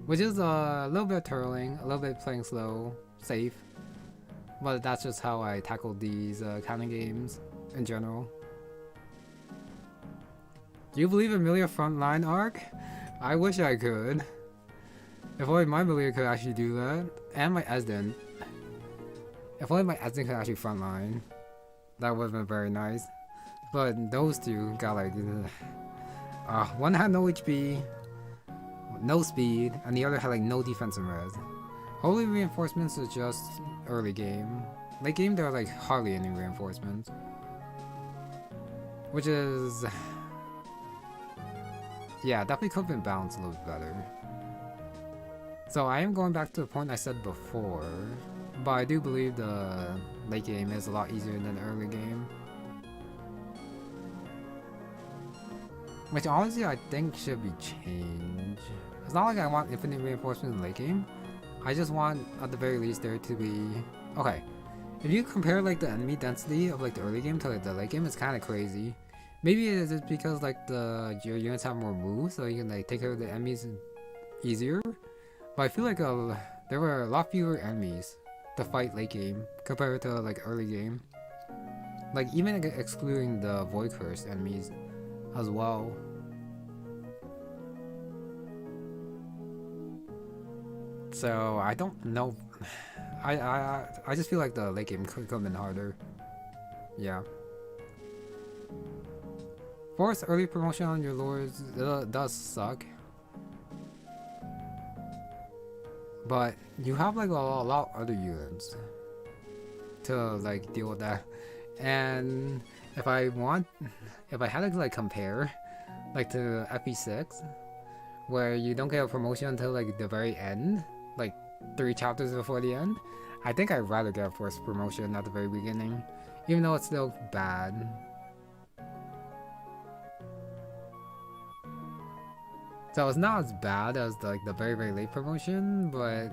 which is a little bit turtling, a little bit playing slow, safe, but that's just how I tackle these kind of games in general. Do you believe Emilia frontline arc? I wish I could. If only my Emilia could actually do that, and my Esden. If only my Esden could actually frontline, that would have been very nice. But those two got like, one had no HP, no speed, and the other had like no defense and res. Holy reinforcements is just early game. Late game there are like hardly any reinforcements, which is, yeah, definitely could have been balanced a little bit better. So I am going back to the point I said before. But I do believe the late game is a lot easier than the early game. Which honestly I think should be changed. It's not like I want infinite reinforcements in the late game. I just want at the very least there to be... Okay, if you compare like the enemy density of like the early game to like the late game, it's kind of crazy. Maybe it is because like your units have more moves, so you can like take care of the enemies easier. But I feel like there were a lot fewer enemies to fight late game compared to like early game, like even excluding the void curse enemies as well. So I don't know. I just feel like the late game could come in harder. Yeah. Force early promotion on your lords does suck. But you have like a lot of other units to like deal with that. And if I had to like compare like to FE6, where you don't get a promotion until like the very end, like 3 chapters before the end, I think I'd rather get a forced promotion at the very beginning, even though it's still bad. So it's not as bad as like the very late promotion, but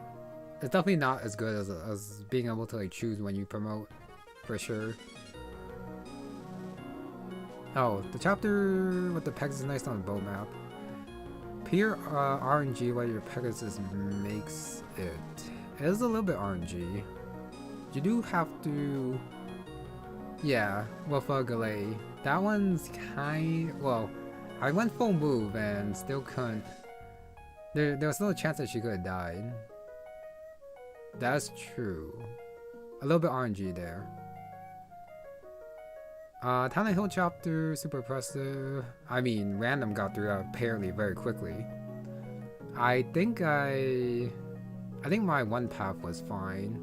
it's definitely not as good as being able to like choose when you promote, for sure. Oh, the chapter with the Pegasus is nice on the boat map. Pure RNG while your Pegasus makes it. It is a little bit RNG. You do have to... Yeah, with Galay. That one's well, I went full move and still couldn't... There was still a chance that she could have died. That's true. A little bit RNG there. Talent Hill chapter, super impressive. I mean, random got through that apparently very quickly. I think my one path was fine.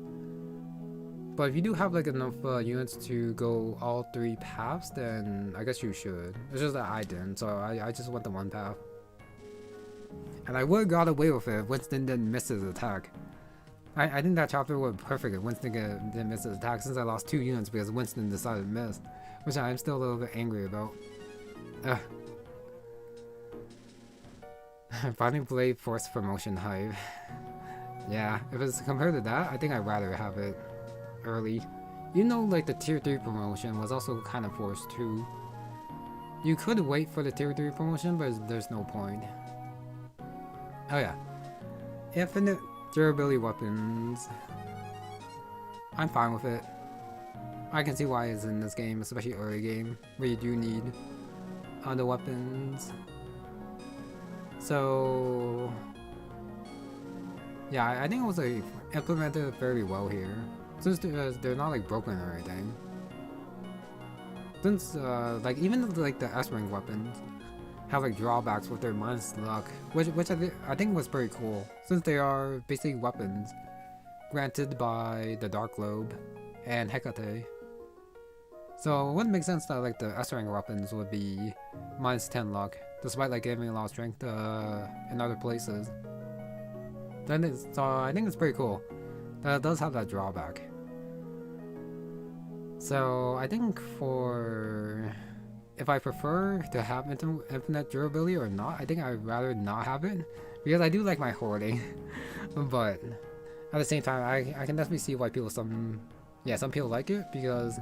But if you do have like enough units to go all 3 paths, then I guess you should. It's just that I didn't, so I just went the one path. And I would have got away with it if Winston didn't miss his attack. I think that chapter would be perfect if Winston didn't miss his attack, since I lost 2 units because Winston decided to miss. Which I'm still a little bit angry about. Fighting Blade forced promotion hype. Yeah, if it's compared to that, I think I'd rather have it early. You know, like the tier 3 promotion was also kind of forced too. You could wait for the tier 3 promotion, but there's no point. Oh yeah. Infinite durability weapons. I'm fine with it. I can see why it's in this game, especially early game, where you do need other weapons. So yeah, I think it was like implemented very well here, since they're not like broken or anything. Since like even like the S-rank weapons have like drawbacks with their minus luck, which I think was pretty cool, since they are basically weapons granted by the Dark Globe and Hecate. So it wouldn't make sense that like the S-rank weapons would be minus 10 luck, despite like giving a lot of strength in other places. So I think it's pretty cool that it does have that drawback. So I think if I prefer to have infinite durability or not, I think I'd rather not have it, because I do like my hoarding. But at the same time, I can definitely see why some people like it, because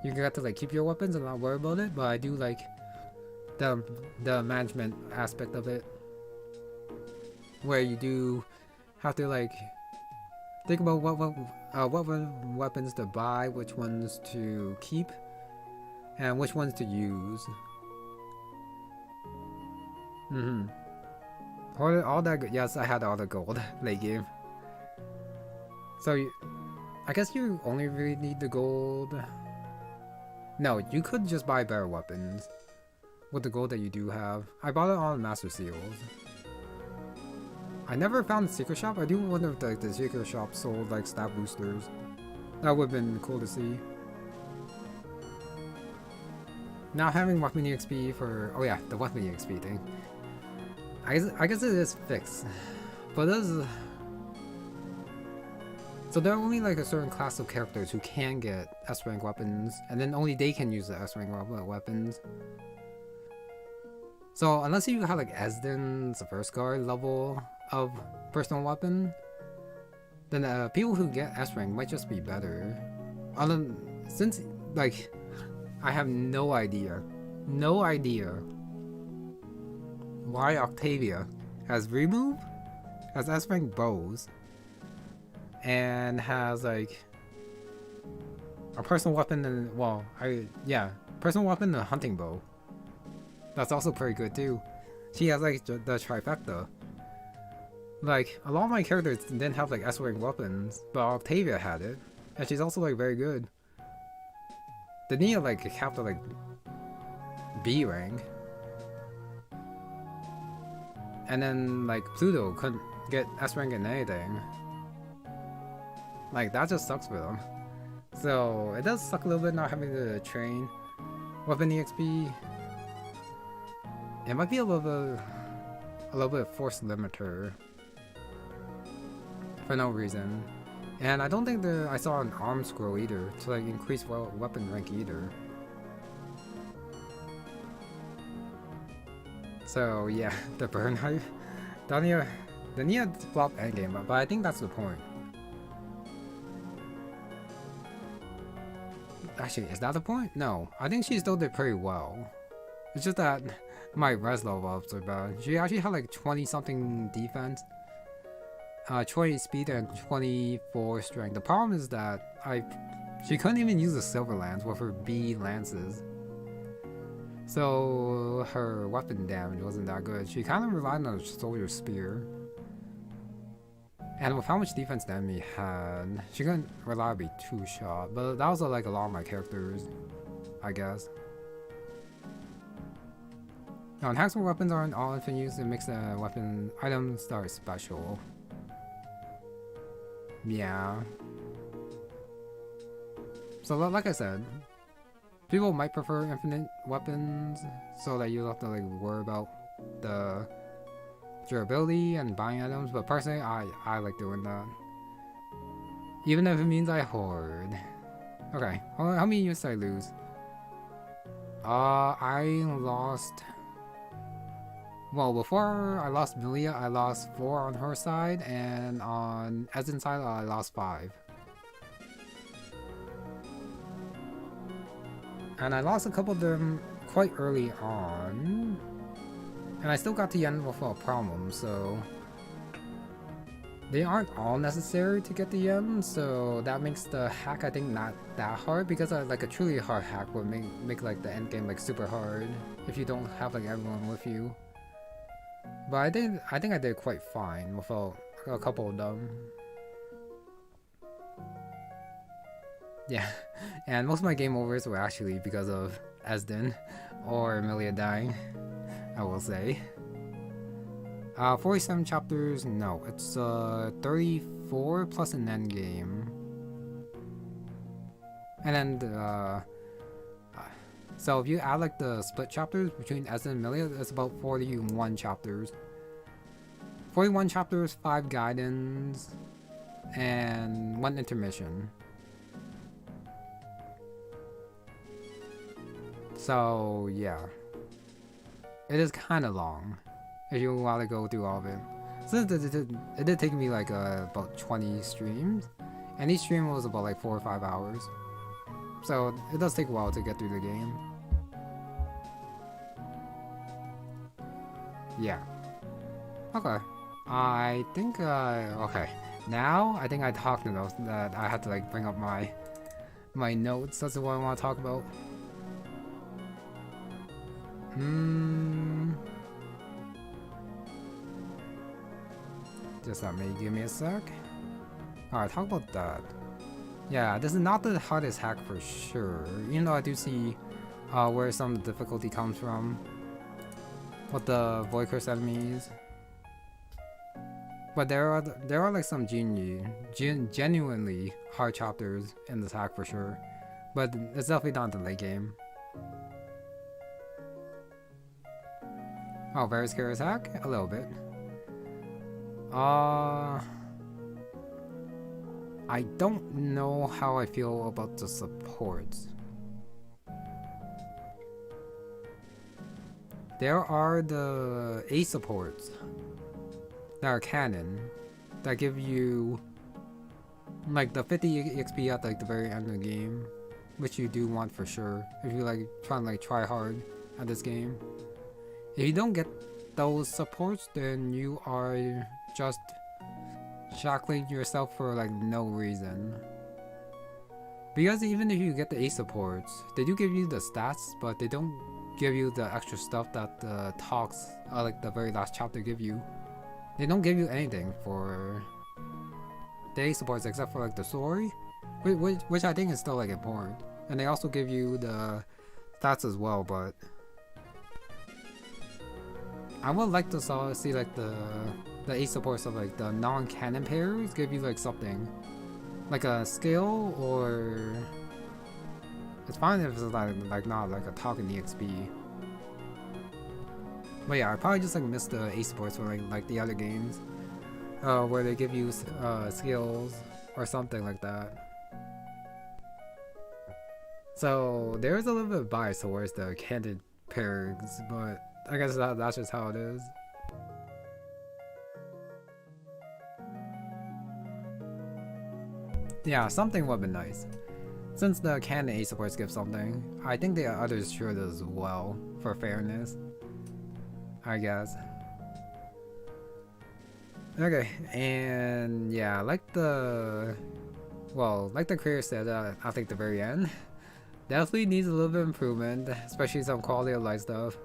you get to like keep your weapons and not worry about it. But I do like the management aspect of it, where you do have to like think about what weapons to buy, which ones to keep, and which ones to use. All that. Yes, I had all the gold late game. So I guess you only really need the gold. No, you could just buy better weapons with the gold that you do have. I bought it on Master Seals. I never found the secret shop. I do wonder if the secret shop sold like stat boosters. That would have been cool to see. Now having weapon EXP for... Oh yeah, the weapon EXP thing. I guess it is fixed. But this is... So there are only like a certain class of characters who can get S-rank weapons, and then only they can use the S-rank weapons. So unless you have like Esden's first guard level of personal weapon, then people who get S-rank might just be better. Since like I have no idea why Octavia has remove, has S-rank bows, and has like a personal weapon and personal weapon and a hunting bow. That's also pretty good too. She has like the trifecta. Like, a lot of my characters didn't have like S rank weapons, but Octavia had it. And she's also like very good. Dania like capped at like B rank. And then like Pluto couldn't get S rank in anything. Like that just sucks for them. So it does suck a little bit not having to train weapon EXP. It might be a little bit forced limiter for no reason. And I don't think I saw an arm scroll either to like increase weapon rank either. So yeah, the burn height. The Nia flop endgame, but I think that's the point. Actually, is that the point? No, I think she still did pretty well. It's just that my res level ups are bad. She actually had like 20 something defense, 20 speed and 24 strength. The problem is that she couldn't even use the silver lance with her B lances. So her weapon damage wasn't that good. She kind of relied on a soldier spear. And with how much defense the enemy had, she couldn't reliably two-shot. But that was like a lot of my characters, I guess. Now, enhancement weapons aren't all infinite use. It makes the weapon items start special. Yeah. So like I said, people might prefer infinite weapons so that you don't have to like worry about the durability and buying items, but personally I like doing that. Even if it means I hoard. Okay, how many units did I lose? I lost... Well, before I lost Milia, I lost 4 on her side, and on Ezin's side I lost 5. And I lost a couple of them quite early on. And I still got to the end without a problem, so... They aren't all necessary to get the end, so that makes the hack I think not that hard, because like a truly hard hack would make like the end game like super hard if you don't have like everyone with you. But I think I did quite fine without a couple of them. Yeah, and most of my game overs were actually because of Esden or Emilia dying, I will say. 47 chapters, no, it's 34 plus an end game. And then so if you add like the split chapters between Esden and Emilia, it's about 41 chapters. 41 chapters, 5 guidance, and 1 intermission. So yeah, it is kind of long if you want to go through all of it. So it did take me like about 20 streams, and each stream was about like 4 or 5 hours. So it does take a while to get through the game. Yeah. Okay. I think okay. Now I think I talked enough that I had to like bring up my notes. That's what I want to talk about. Just let me give me a sec. Alright, talk about that. Yeah, this is not the hardest hack for sure. Even though I do see where some of the difficulty comes from with the Void Curse enemies. But there are like some genuinely hard chapters in this hack for sure. But it's definitely not the late game. Oh, very scary hack? A little bit. I don't know how I feel about the supports. There are the A supports that are canon that give you like the 50 XP at like the very end of the game, which you do want for sure if you like trying to like try hard at this game. If you don't get those supports, then you are just shackling yourself for like no reason. Because even if you get the A supports, they do give you the stats, but they don't give you the extra stuff that the talks like the very last chapter give you. They don't give you anything for the A supports except for like the story, which I think is still like important. And they also give you the stats as well, but I would like to see like the A supports of like the non-canon pairs give you like something, like a skill, or it's fine if it's like not like a talking EXP. But yeah, I probably just like missed the A supports for like the other games, where they give you skills or something like that. So there's a little bit of bias towards the canon pairs, but I guess that's just how it is. Yeah, something would be nice. Since the canon A supports give something, I think the others should as well, for fairness, I guess. Okay, and yeah, like the creator said I think the very end, definitely needs a little bit of improvement, especially some quality of life stuff.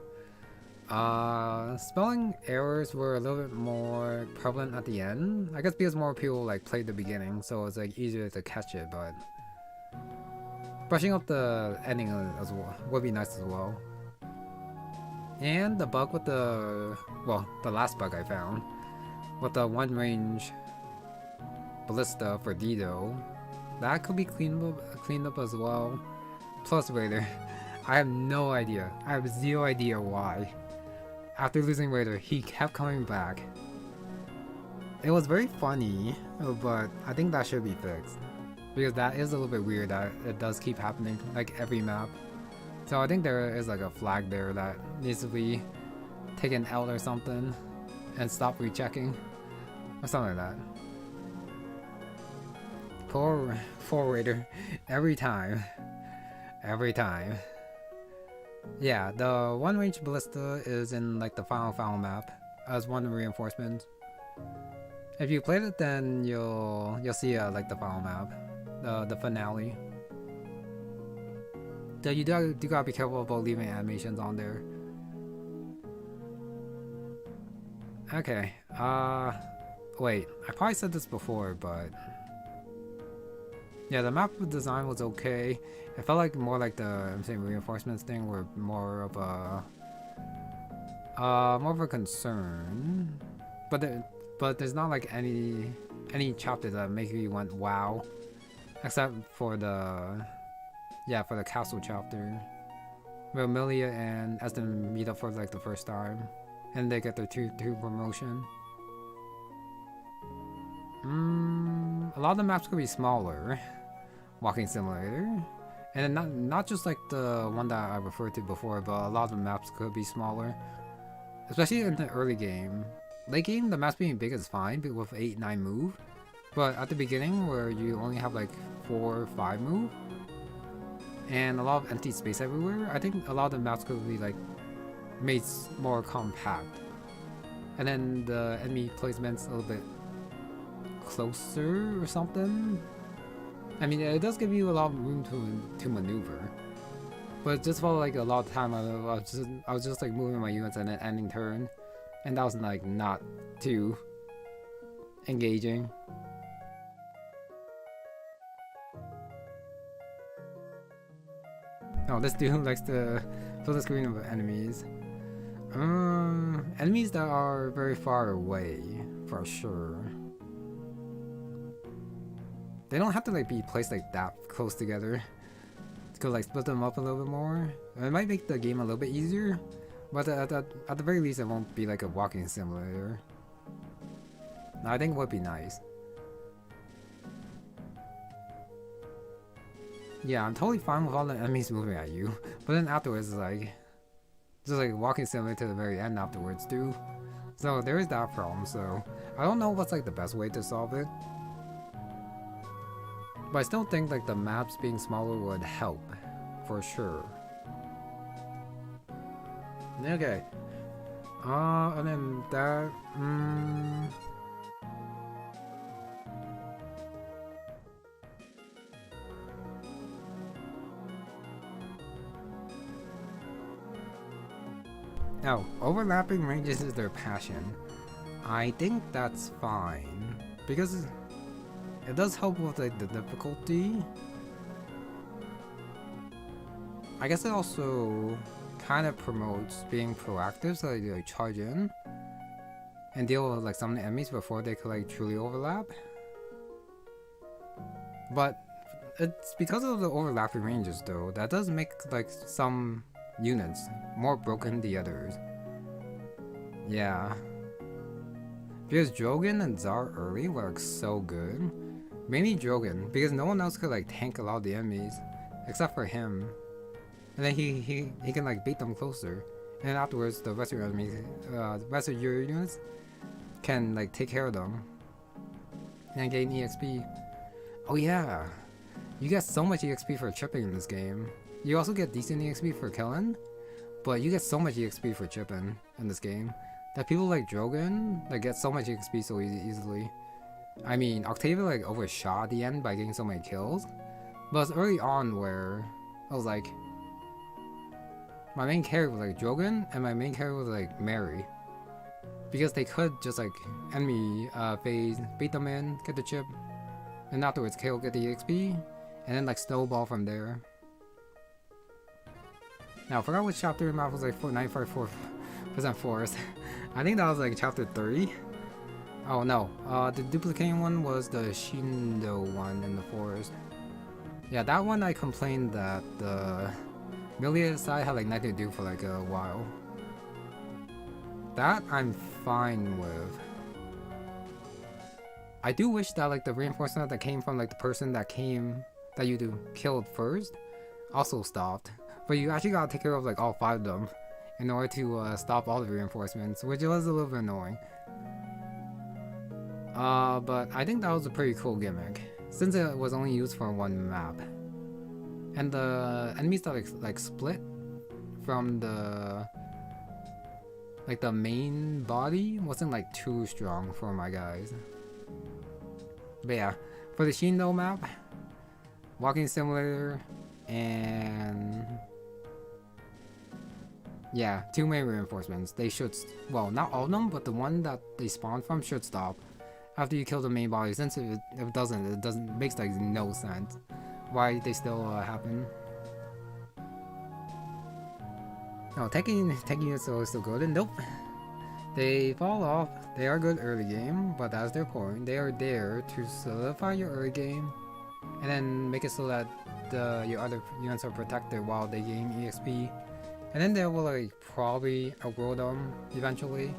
Spelling errors were a little bit more prevalent at the end. I guess because more people like played the beginning, so it's like easier to catch it, but brushing up the ending as well would be nice as well. And the bug with the last bug I found with the one range ballista for Dido, that could be cleaned up as well. Plus Raider, I have no idea. I have zero idea why. After losing Raider, he kept coming back. It was very funny, but I think that should be fixed, because that is a little bit weird that it does keep happening like every map. So I think there is like a flag there that needs to be taken out or something and stop rechecking or something like that. Poor Raider, every time. Yeah, the one range ballista is in like the final map as one reinforcement. If you played it, then you'll see like the final map, the finale. So you do gotta be careful about leaving animations on there. Okay, wait, I probably said this before, but yeah, the map design was okay. It felt like more like the reinforcements thing were more of a concern, but there's not like any chapter that make you went wow, except for the castle chapter, where Amelia and Eston meet up for like the first time, and they get their two promotion. A lot of the maps could be smaller. Walking simulator, and then not just like the one that I referred to before, but a lot of the maps could be smaller, especially in the early game. Late game, the maps being big is fine with 8-9 move, but at the beginning where you only have like 4 or 5 move and a lot of empty space everywhere, I think a lot of the maps could be like made more compact, and then the enemy placement's a little bit closer or something. I mean, it does give you a lot of room to maneuver, but it just felt like a lot of time I was just like moving my units and then ending turn, and that was like not too engaging. Oh, this dude likes to fill the screen with enemies. Enemies that are very far away, for sure. They don't have to like be placed like that close together. Could like split them up a little bit more. It might make the game a little bit easier, but at the very least, it won't be like a walking simulator. I think it would be nice. Yeah, I'm totally fine with all the enemies moving at you, but then afterwards, it's like just like walking simulator to the very end afterwards too. So there is that problem. So I don't know what's like the best way to solve it. But I still think like the maps being smaller would help, for sure. Okay. And then that. Oh, overlapping ranges is their passion. I think that's fine because it does help with like the difficulty. I guess it also kind of promotes being proactive, so you like charge in and deal with like some of the enemies before they could like truly overlap. But it's because of the overlapping ranges though, that does make like some units more broken than the others. Yeah. Because Drogon and Zar early were like so good. Mainly Drogon, because no one else could like tank a lot of the enemies, except for him. And then he can like beat them closer. And then afterwards the rest of your enemies, the rest of your units can like take care of them. And gain EXP. Oh yeah, you get so much EXP for chipping in this game. You also get decent EXP for killing, but you get so much EXP for chipping in this game that people like Drogon like get so much EXP so easily. I mean, Octavia like overshot at the end by getting so many kills, but it's early on where I was like, my main character was like Drogon and my main character was like Mary, because they could just like enemy phase, beat them in, get the chip, and afterwards KO, get the EXP, and then like snowball from there. Now I forgot which chapter the map was like 95% forest. I think that was like chapter 3. Oh no, the duplicating one was the Shindo one in the forest. Yeah, that one I complained that the melee side had like nothing to do for like a while. That I'm fine with. I do wish that like the reinforcement that came from like the person that you killed first also stopped. But you actually gotta take care of like all 5 of them in order to stop all the reinforcements, which was a little bit annoying. But I think that was a pretty cool gimmick, since it was only used for one map. And the enemies that like split from the main body wasn't like too strong for my guys. But yeah, for the Shindo map, walking simulator, and yeah, 2 main reinforcements. They should, well, not all of them, but the one that they spawn from should stop after you kill the main body. Since if it doesn't makes like no sense why they still happen. No, taking units are still good, and nope, they fall off. They are good early game, but that's their point. They are there to solidify your early game, and then make it so that your other units are protected while they gain EXP, and then they will like probably outgrow them eventually.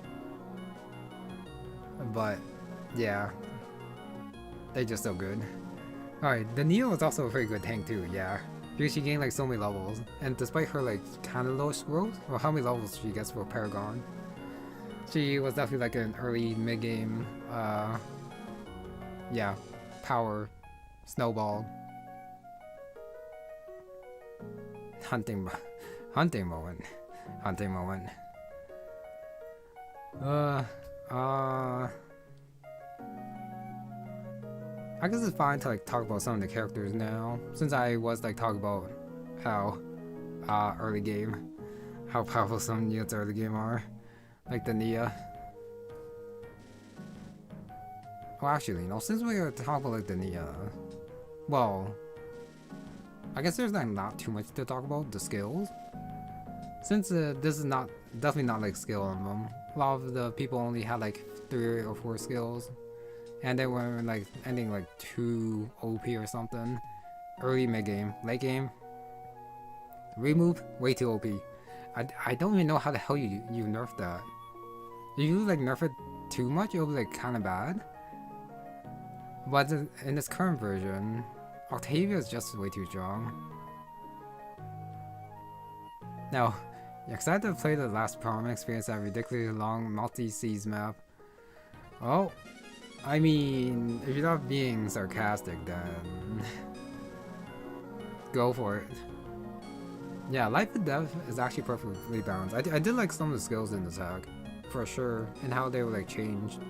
But yeah, they're just so good. Alright, the Neo is also a pretty good tank too, yeah. Because she gained like so many levels, and despite her like kind of low growth, or how many levels she gets for Paragon, she was definitely like an early mid-game, yeah, power, snowball, hunting moment. I guess it's fine to like talk about some of the characters now, since I was like talking about how early game, how powerful some units early game are, like the Nia. Well, actually, no. Since we were talking about like the Nia, well, I guess there's like not too much to talk about the skills, since this is definitely not like skill on them. A lot of the people only had like 3 or 4 skills. And they were like ending like 2 OP or something. Early mid game, late game. Remove, way too OP. I don't even know how the hell you nerf that. If you like nerf it too much, it'll be like kind of bad. But in this current version, Octavia is just way too strong. Now, you're excited to play the last prom experience that ridiculously long multi-seas map. Well, I mean, if you're not being sarcastic, then go for it. Yeah, life and death is actually perfectly balanced. I did like some of the skills in this hack, for sure, and how they were like changed.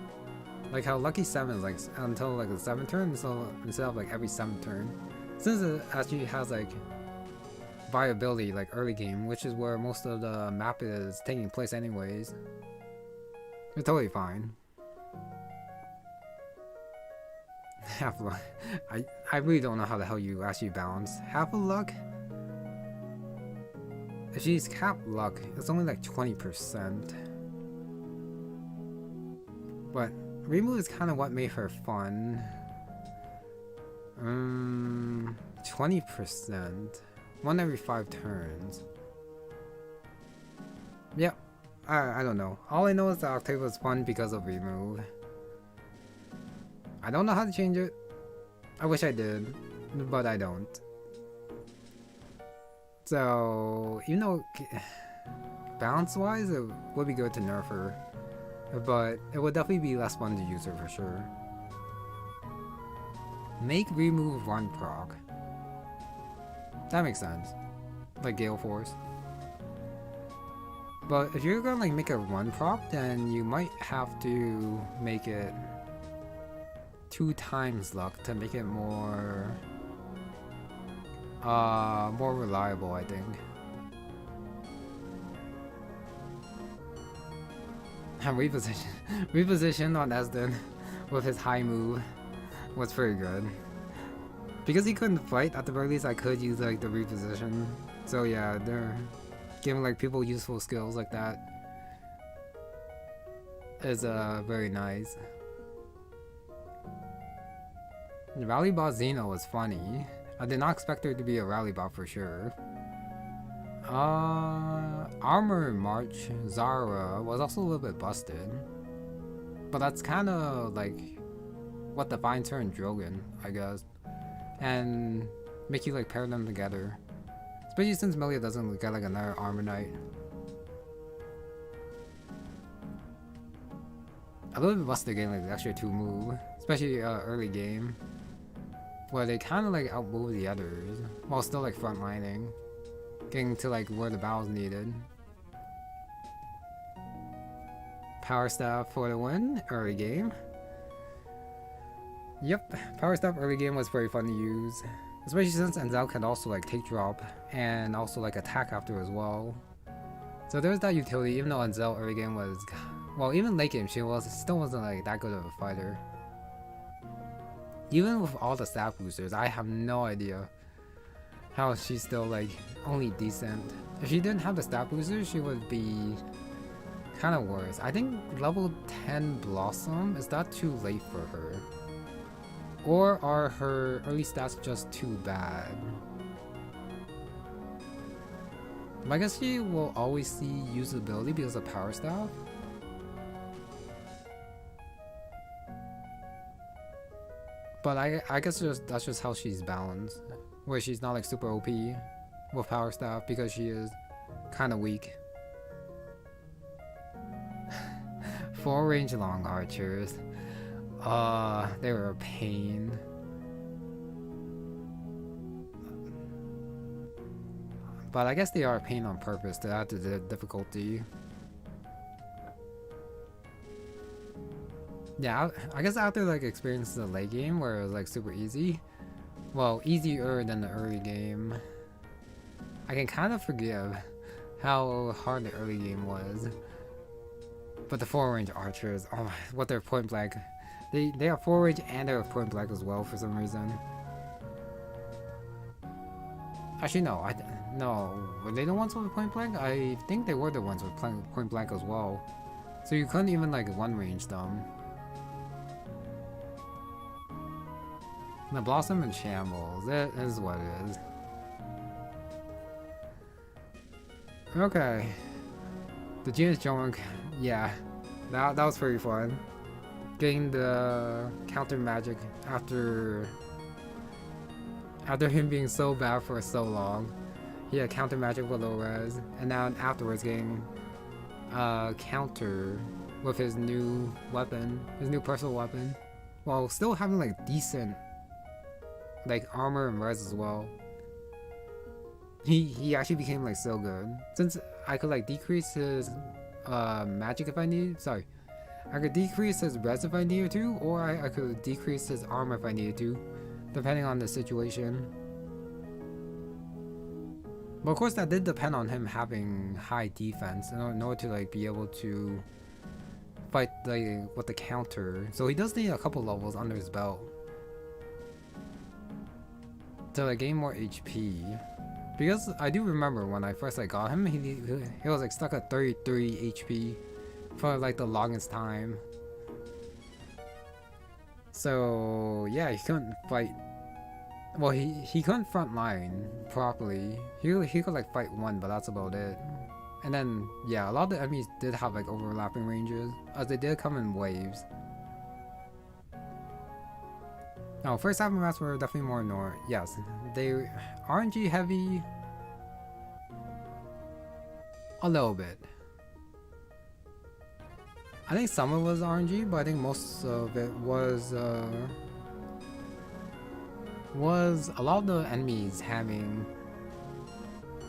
Like how Lucky 7 is like until like the 7th turn, so instead of like every 7th turn. Since it actually has like viability like early game, which is where most of the map is taking place anyways. It's totally fine. Half luck. I really don't know how the hell you actually balance. Half a luck? If she's cap luck, it's only like 20%. But remove is kind of what made her fun. 20%. 1 every 5 turns. Yep. I don't know. All I know is that Octave was fun because of remove. I don't know how to change it. I wish I did, but I don't. So, even though balance-wise it would be good to nerf her, but it would definitely be less fun to use her for sure. Make remove run proc. That makes sense. Like Gale Force. But if you're gonna like make a run proc, then you might have to make it 2 times luck to make it more reliable, I think. And reposition on Esden with his high move was pretty good. Because he couldn't fight, at the very least I could use like the reposition. So yeah, they're giving like people useful skills like that is very nice. Rally Bot Xeno was funny. I did not expect her to be a rally bot for sure. Armor March Zara was also a little bit busted. But that's kind of like what defines her and Drogon, I guess. And make you like pair them together. Especially since Melia doesn't get like another Armor Knight. A little bit busted getting like the extra 2 move. Especially early game. Where they kind of like outmove the others. While still like frontlining. Getting to like where the battle's needed. Power Staff for the win, early game. Yep, Power Staff early game was very fun to use. Especially since Enzel can also like take drop and also like attack after as well. So there's that utility, even though Enzel early game was, well, even late game she still wasn't like that good of a fighter. Even with all the stat boosters, I have no idea how she's still like only decent. If she didn't have the stat boosters, she would be kind of worse. I think level 10 Blossom, is that too late for her? Or are her early stats just too bad? I guess she will always see usability because of Power Staff. But I guess that's just how she's balanced. Where she's not like super OP with Power Staff because she is kind of weak. 4 range long archers. They were a pain. But I guess they are a pain on purpose to add to the difficulty. Yeah, I guess after like experiences the late game where it was like super easy, well, easier than the early game, I can kind of forgive how hard the early game was. But the 4 range archers, oh my, what they're point blank. They are 4 range and they're point blank as well for some reason. Actually no, no, were they the ones with point blank? I think they were the ones with point blank as well. So you couldn't even like one range them. The Blossom and Shambles, it is what it is. Okay. The Genius Junk, yeah, that was pretty fun. Getting the counter magic after him being so bad for so long. He had counter magic with low res, and now afterwards getting counter with his new weapon, his new personal weapon, while still having like decent like armor and res as well. He actually became like so good. Since I could like decrease his magic if I needed, sorry. I could decrease his res if I needed to, or I could decrease his armor if I needed to, depending on the situation. But of course that did depend on him having high defense in order to like be able to fight like with the counter. So he does need a couple levels under his belt to like gain more HP. Because I do remember when I first like got him, he was like stuck at 33 HP for like the longest time. So yeah, he couldn't fight. Well, he couldn't front line properly. He could like fight one, but that's about it. And then yeah, a lot of the enemies did have like overlapping ranges, as they did come in waves. No, first half of maps were definitely more annoying. Yes, they RNG heavy a little bit. I think some of it was RNG, but I think most of it was a lot of the enemies having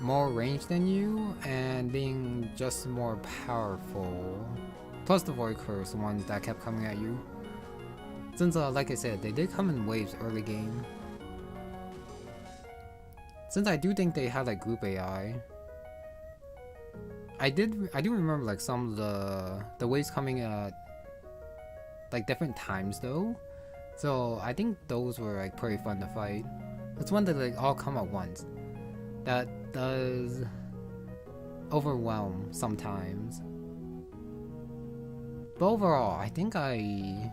more range than you and being just more powerful. Plus the Void Curse ones that kept coming at you. Since like I said, they did come in waves early game. Since I do think they had like group AI. I do remember like some of the waves coming at like different times though. So I think those were like pretty fun to fight. It's one that like all come at once. That does overwhelm sometimes. But overall, I think okay,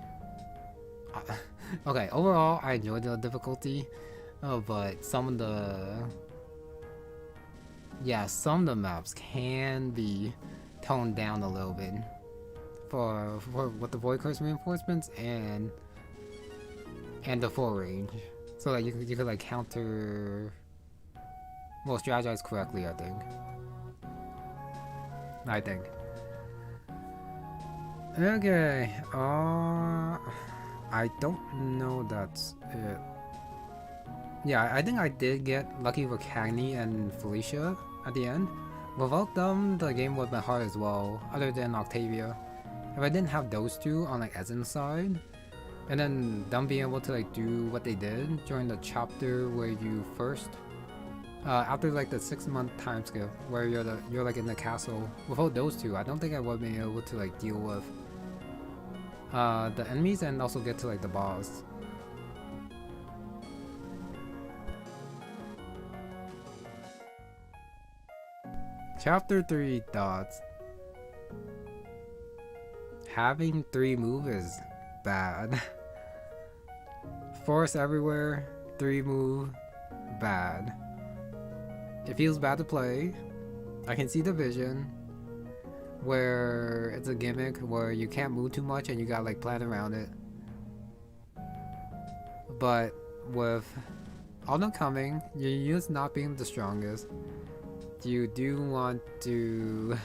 overall I enjoyed the difficulty, but some of the maps can be toned down a little bit for with the Void Curse reinforcements and the full range. So like you could like counter, well, strategize correctly. I think. Okay. I don't know that's it. Yeah, I think I did get lucky with Cagney and Felicia at the end. Without them, the game would have been hard as well, other than Octavia. If I didn't have those two on like Ezen's side, and then them being able to like do what they did during the chapter where you first, after like the 6-month time skip where you're like in the castle. Without those two, I don't think I would have been able to like deal with the enemies and also get to like the boss. Chapter 3 dots. Having 3 move is bad. Force everywhere, 3 move, bad. It feels bad to play. I can see the vision where it's a gimmick where you can't move too much and you gotta like plan around it. But with Autumn coming, your units not being the strongest, you do want to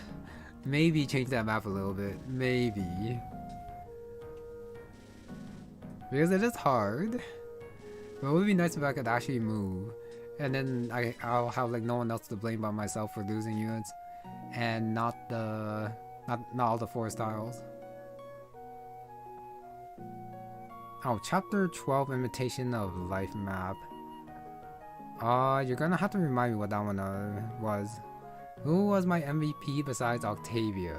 maybe change that map a little bit. Maybe. Because it is hard. But it would be nice if I could actually move. And then I'll have like no one else to blame but myself for losing units. And not all the 4 styles. Oh, chapter 12 Imitation of Life map. You're gonna have to remind me what that one was. Who was my MVP besides Octavia?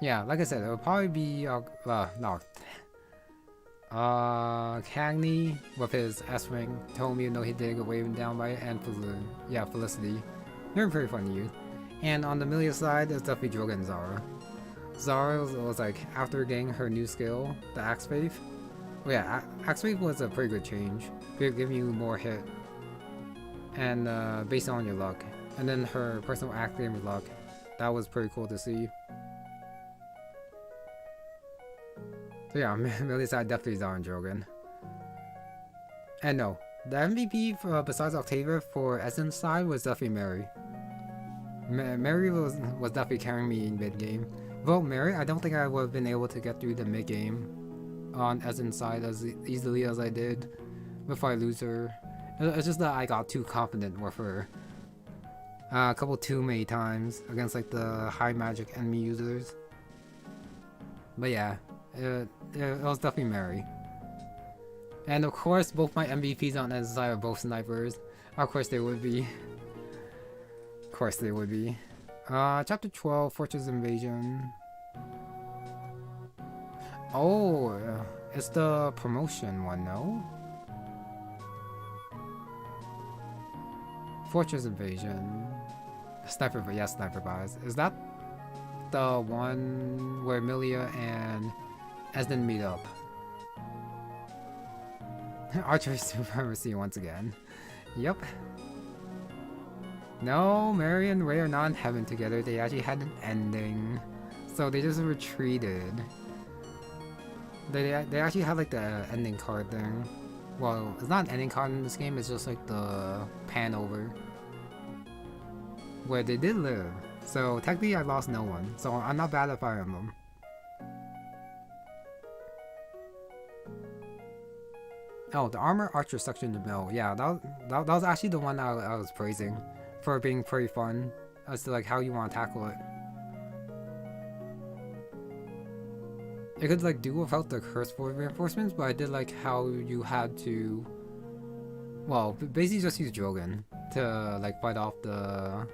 Yeah, like I said, it would probably be Cagney with his S-Ring, told me even though he did get waved down by it, and Felicity. They're pretty fun to use. And on the Amelia side, it's definitely Droga and Zara. Zara was like, after getting her new skill, the Axe Faith. Well, yeah, Axe Faith was a pretty good change. Giving you more hit. And based on your luck. And then her personal axe game with luck. That was pretty cool to see. So yeah, Amelia side definitely Zara and Drogan. And no, the MVP for, besides Octavia for Ezen's side was definitely Mary. Mary was definitely carrying me in mid-game. Without Mary, I don't think I would have been able to get through the mid-game on Ezen's side as easily as I did before I lose her. It's just that I got too confident with her a couple too many times against like the high magic enemy users. But yeah, it was definitely Mary. And of course, both my MVPs on Ezen's side are both snipers. Of course they would be. Of course they would be. Chapter 12, Fortress Invasion. Oh, it's the promotion one, no? Fortress Invasion. Sniper, yes, Sniper Bias. Is that the one where Milia and Esden meet up? Archery Supremacy once again. Yep. No, Mary and Ray are not in heaven together. They actually had an ending. So they just retreated. They actually had like the ending card thing. Well, it's not an ending card in this game, it's just like the pan over. Where they did live. So technically I lost no one. So I'm not bad at Fire Emblem. Oh, the Armor Archer section in the middle. Yeah, that was actually the one I was praising. For being pretty fun. As to like how you want to tackle it. I could like do without the curse for reinforcements, but I did like how you had to, well, basically just use Drogon to like fight off the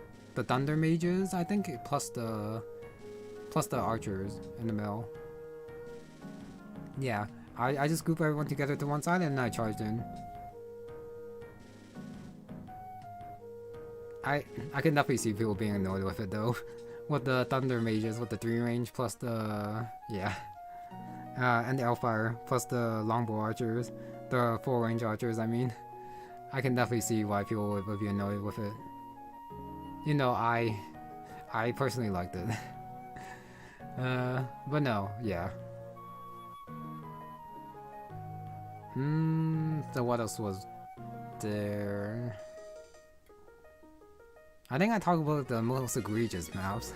thunder mages, I think, plus the archers in the middle. Yeah, I just grouped everyone together to one side and I charged in. I can definitely see people being annoyed with it though, with the thunder mages with the 3 range plus the and the Hellfire, plus the longbow archers, the 4 range archers, I mean. I can definitely see why people would be annoyed with it. You know, I personally liked it. But no, yeah. So what else was there? I think I talked about the most egregious maps.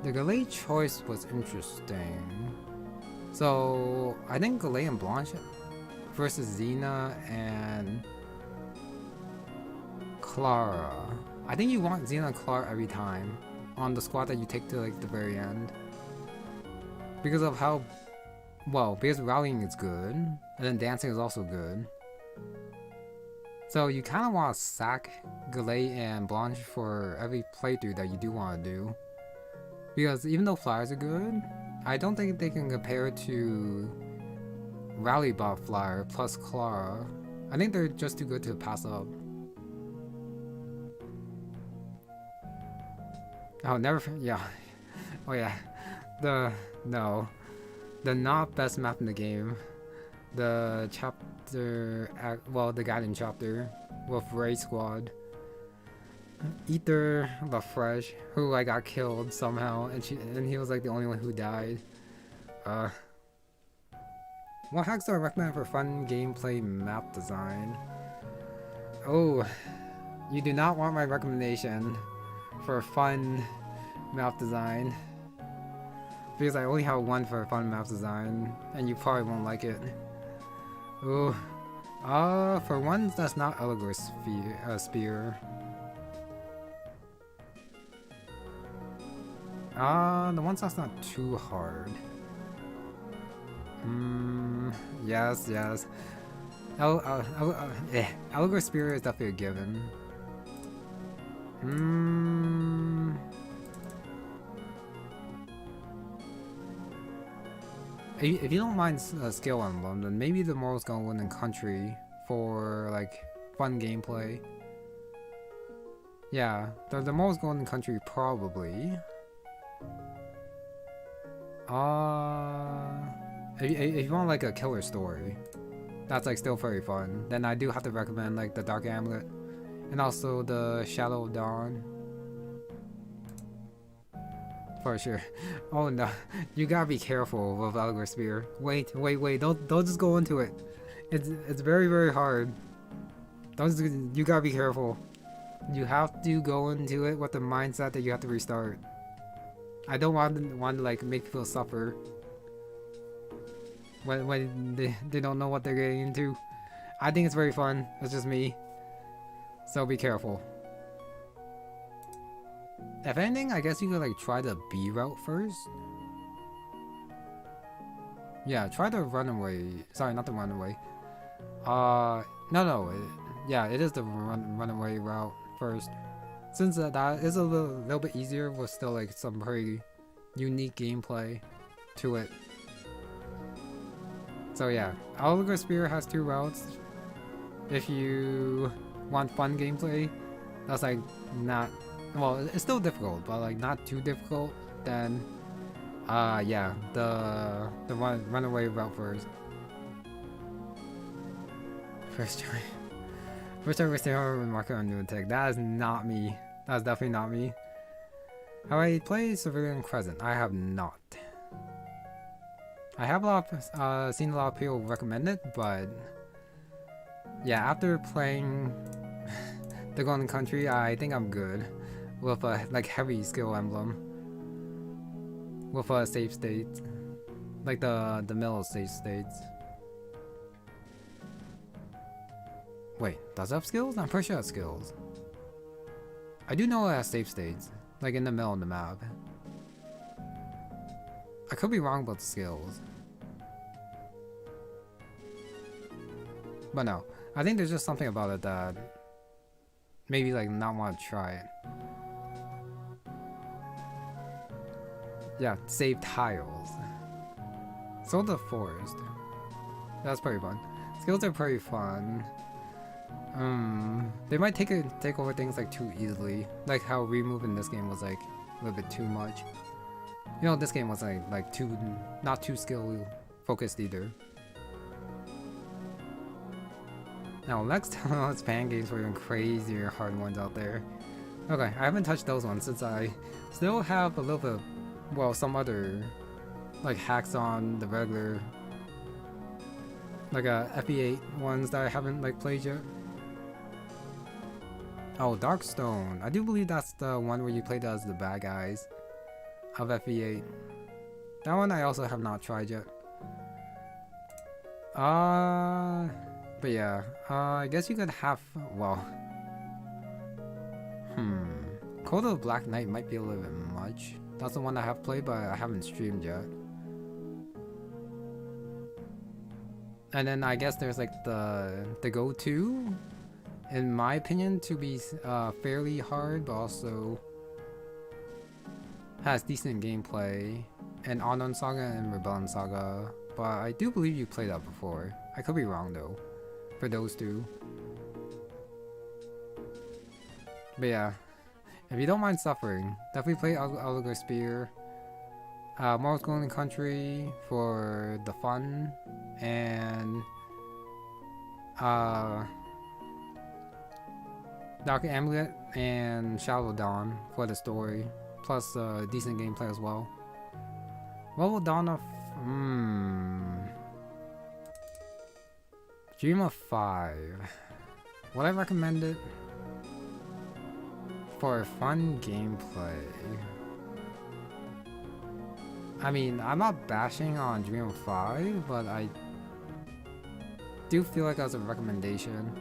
The Galay choice was interesting. So, I think Galay and Blanche versus Xena and Clara. I think you want Xena and Clara every time on the squad that you take to like the very end. Because of how, well, because rallying is good, and then dancing is also good. So you kind of want to sack Galay and Blanche for every playthrough that you do want to do. Because even though flyers are good, I don't think they can compare to Rally Bot Flyer plus Clara. I think they're just too good to pass up. Oh, never, yeah. Oh yeah. The not best map in the game. The chapter, well, the guiding chapter with Ray Squad. Ether LaFresh, who I got killed somehow, and he was like the only one who died. What hacks do I recommend for fun gameplay map design? Oh, you do not want my recommendation for fun map design. Because I only have one for fun map design, and you probably won't like it. Oh, for ones that's not Eligor Spear. The ones that's not too hard. Yes. Eligor Spear is definitely a given. If you don't mind skill emblem, then maybe the Morrow's Golden Country for like fun gameplay. Yeah, the Morrow's Golden Country probably. If you want like a killer story, that's like still very fun, then I do have to recommend like the Dark Amulet and also the Shadow of Dawn. For sure. Oh no, you gotta be careful with Eligor Spear. Wait, don't just go into it. It's very hard. You gotta be careful. You have to go into it with the mindset that you have to restart. I don't want to like make people suffer when they don't know what they're getting into. I think it's very fun. It's just me. So be careful. If anything, I guess you could like try the B route first. Yeah, try the runaway. Sorry, not the runaway. No. Yeah, it is the runaway route first. Since that is a little bit easier with still like some pretty unique gameplay to it. So yeah, Eligor Spear has 2 routes. if you want fun gameplay, that's like not, well, it's still difficult, but like not too difficult, then yeah, the runaway route first. First try. First time wasting our market on new attack. That is not me. That's definitely not me. Have I played Civilian Crescent? I have not. I have seen a lot of people recommend it, but yeah, after playing the Golden Country, I think I'm good with a like heavy skill emblem with a save state, like the middle save states. Wait, does it have skills? I'm pretty sure it has skills. I do know it has save states, like in the middle of the map. I could be wrong about the skills. But no, I think there's just something about it that maybe like not want to try it. Yeah, save tiles. Soul the Forest. That's pretty fun. Skills are pretty fun. They might take over things like too easily, like how remove in this game was like a little bit too much. You know, this game was like not too skill focused either. Now let's fan games for even crazier hard ones out there. Okay, I haven't touched those ones since I still have a little bit, well, some other like hacks on the regular like FE8 ones that I haven't like played yet. Oh, Darkstone. I do believe that's the one where you played as the bad guys of FE8. That one I also have not tried yet. But yeah, I guess you could have, well, Code of Black Knight might be a little bit much. That's the one I have played, but I haven't streamed yet. And then I guess there's like the go-to, in my opinion, to be fairly hard, but also has decent gameplay, and Unknown Saga and Rebellion Saga. But I do believe you played that before. I could be wrong though, for those two. But yeah, if you don't mind suffering, definitely play Oligar Spear. Moral's Golden Country for the fun, and Dark Amulet and Shadow Dawn for the story, plus decent gameplay as well. What will Dawn of Dream of 5? Would I recommend it for fun gameplay? I mean, I'm not bashing on Dream of 5, but I do feel like as a recommendation,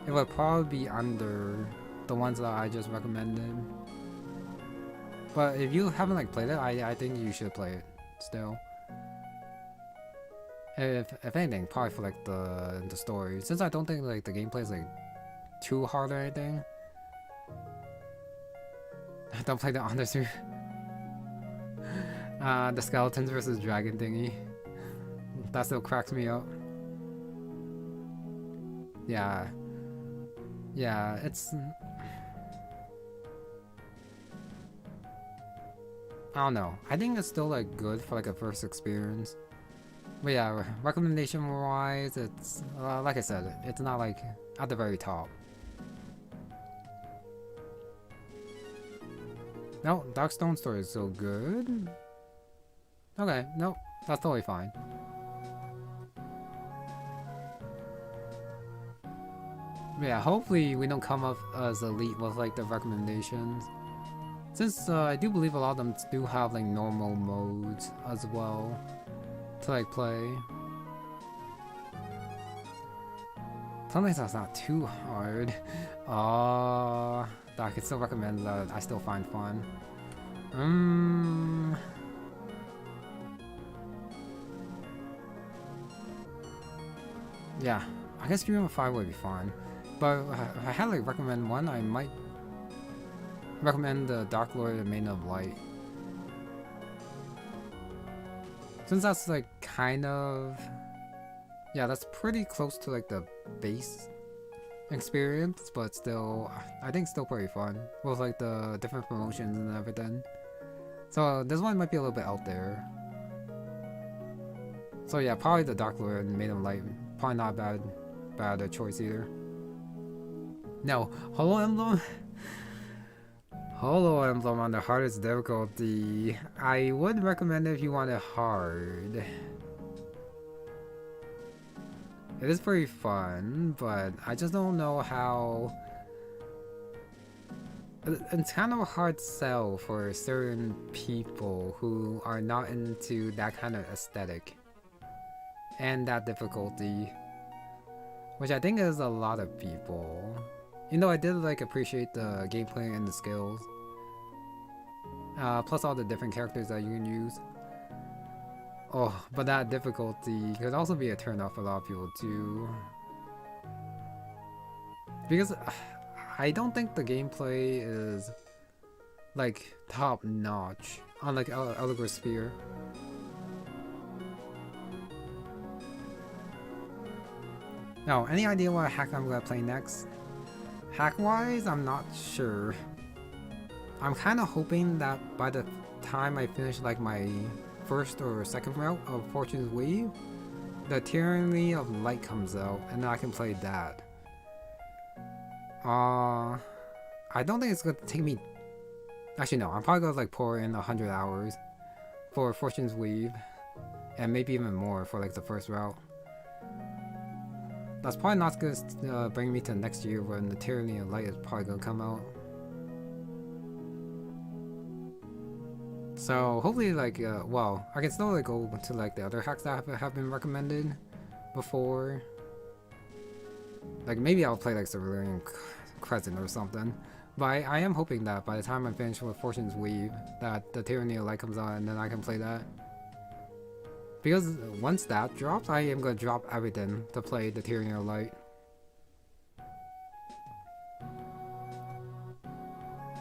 it would probably be under the ones that I just recommended. But if you haven't like played it, I think you should play it still. If anything, probably for like the story. Since I don't think like the gameplay is like too hard or anything. Don't play the Undersea. The skeletons versus dragon thingy. That still cracks me up. Yeah. Yeah, it's... I don't know. I think it's still like good for like a first experience. But yeah, recommendation wise, it's like I said, it's not like at the very top. No, Darkstone story is so good. Okay, nope, that's totally fine. But yeah, hopefully we don't come up as elite with like the recommendations. Since I do believe a lot of them do have like normal modes as well to like play. Something that's not too hard. That I can still recommend that I still find fun. Yeah, I guess Dream of 5 would be fun. But if I had like recommend one, I might recommend the Dark Lord and Maiden of Light. Since that's like kind of... yeah, that's pretty close to like the base experience, but still, I think still pretty fun with like the different promotions and everything. So this one might be a little bit out there. So yeah, probably the Dark Lord made him light. Probably not a bad choice either. No, Hollow Emblem. Hollow Emblem on the hardest difficulty. I would recommend it if you want it hard. It is pretty fun, but I just don't know how... It's kind of a hard sell for certain people who are not into that kind of aesthetic and that difficulty, which I think is a lot of people. You know, I did like appreciate the gameplay and the skills, plus all the different characters that you can use. Oh, but that difficulty could also be a turn off for a lot of people too, because I don't think the gameplay is like top notch on like Epilogue Sphere. Now, any idea what hack I'm gonna play next? Hack-wise, I'm not sure. I'm kind of hoping that by the time I finish like my first or second route of Fortune's Weave, the Tyranny of Light comes out, and then I can play that. I don't think it's gonna take me... Actually no, I'm probably gonna like pour in 100 hours for Fortune's Weave, and maybe even more for like the first route. That's probably not gonna bring me to next year when the Tyranny of Light is probably gonna come out. So hopefully like, well, I can still like go to like the other hacks that have been recommended before. Like maybe I'll play like Cerulean Crescent or something. But I am hoping that by the time I finish with Fortune's Weave, that the Tyranny of Light comes out and then I can play that. Because once that drops, I am gonna drop everything to play the Tyranny of Light.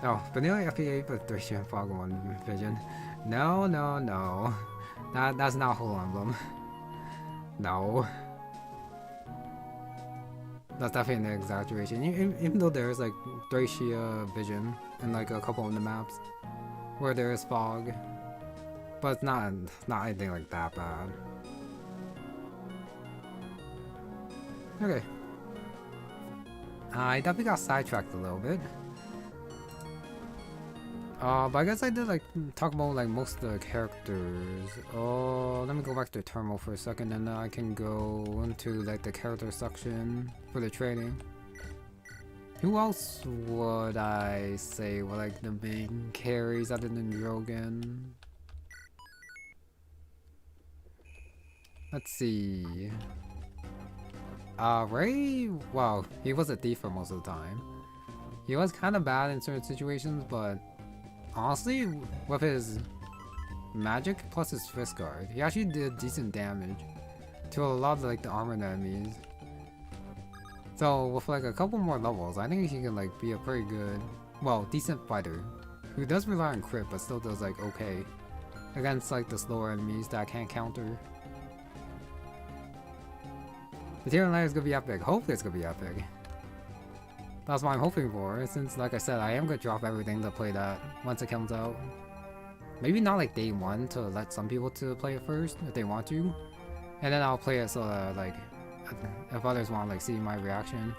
Oh, Vanilla FPA with 3 Fog 1 Vision. No, no, no. That's not Hollow Emblem. No. That's definitely an exaggeration. Even though there's like Thracia Vision in like a couple of the maps where there is fog. But it's not anything like that bad. Okay. I definitely got sidetracked a little bit. But I guess I did like talk about like most of the characters. Oh, let me go back to Terminal for a second, and then I can go into like the character section for the training. Who else would I say were like the main carries other than Drogon? Let's see. Ray, well, he was a thief for most of the time. He was kind of bad in certain situations, but honestly, with his magic plus his fist guard, he actually did decent damage to a lot of like the armored enemies. So with like a couple more levels, I think he can like be a pretty good, well, decent fighter who does rely on crit, but still does like okay against like the slower enemies that I can't counter. The Tyranny of Light is gonna be epic. Hopefully it's gonna be epic. That's what I'm hoping for, since like I said, I am gonna drop everything to play that once it comes out. Maybe not like day one to let some people to play it first if they want to, and then I'll play it so that like if others want to like see my reaction.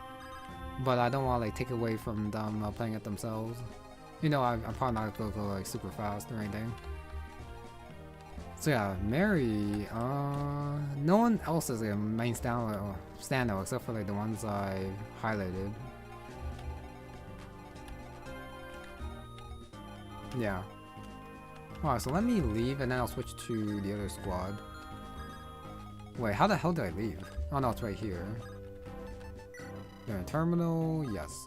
But I don't want to like take away from them playing it themselves. You know, I'm probably not gonna go like super fast or anything. So yeah, Mary, no one else is a main standout except for like the ones I highlighted. Yeah. Alright, so let me leave and then I'll switch to the other squad. Wait, how the hell did I leave? Oh no, it's right here. Yeah, terminal, yes.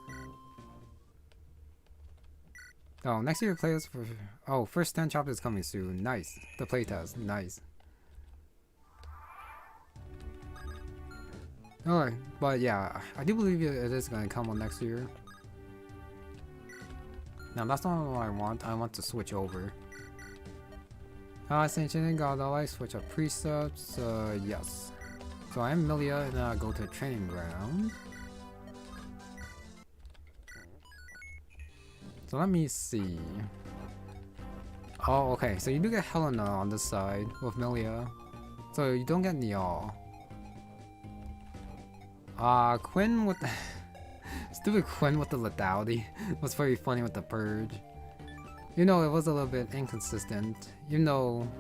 Oh, next year players for... Oh, first 10 chapters coming soon. Nice. The playtest. Nice. Alright, but yeah, I do believe it is going to come on next year. Now, that's not what I want. I want to switch over. Ascension God Ally, switch up precepts. Yes. So I am Milia, and then I go to training ground. So let me see. Oh, okay. So you do get Helena on this side with Milia. So you don't get Niall. Quinn with the stupid Quinn with the lethality was very funny with the purge. You know, it was a little bit inconsistent. You know,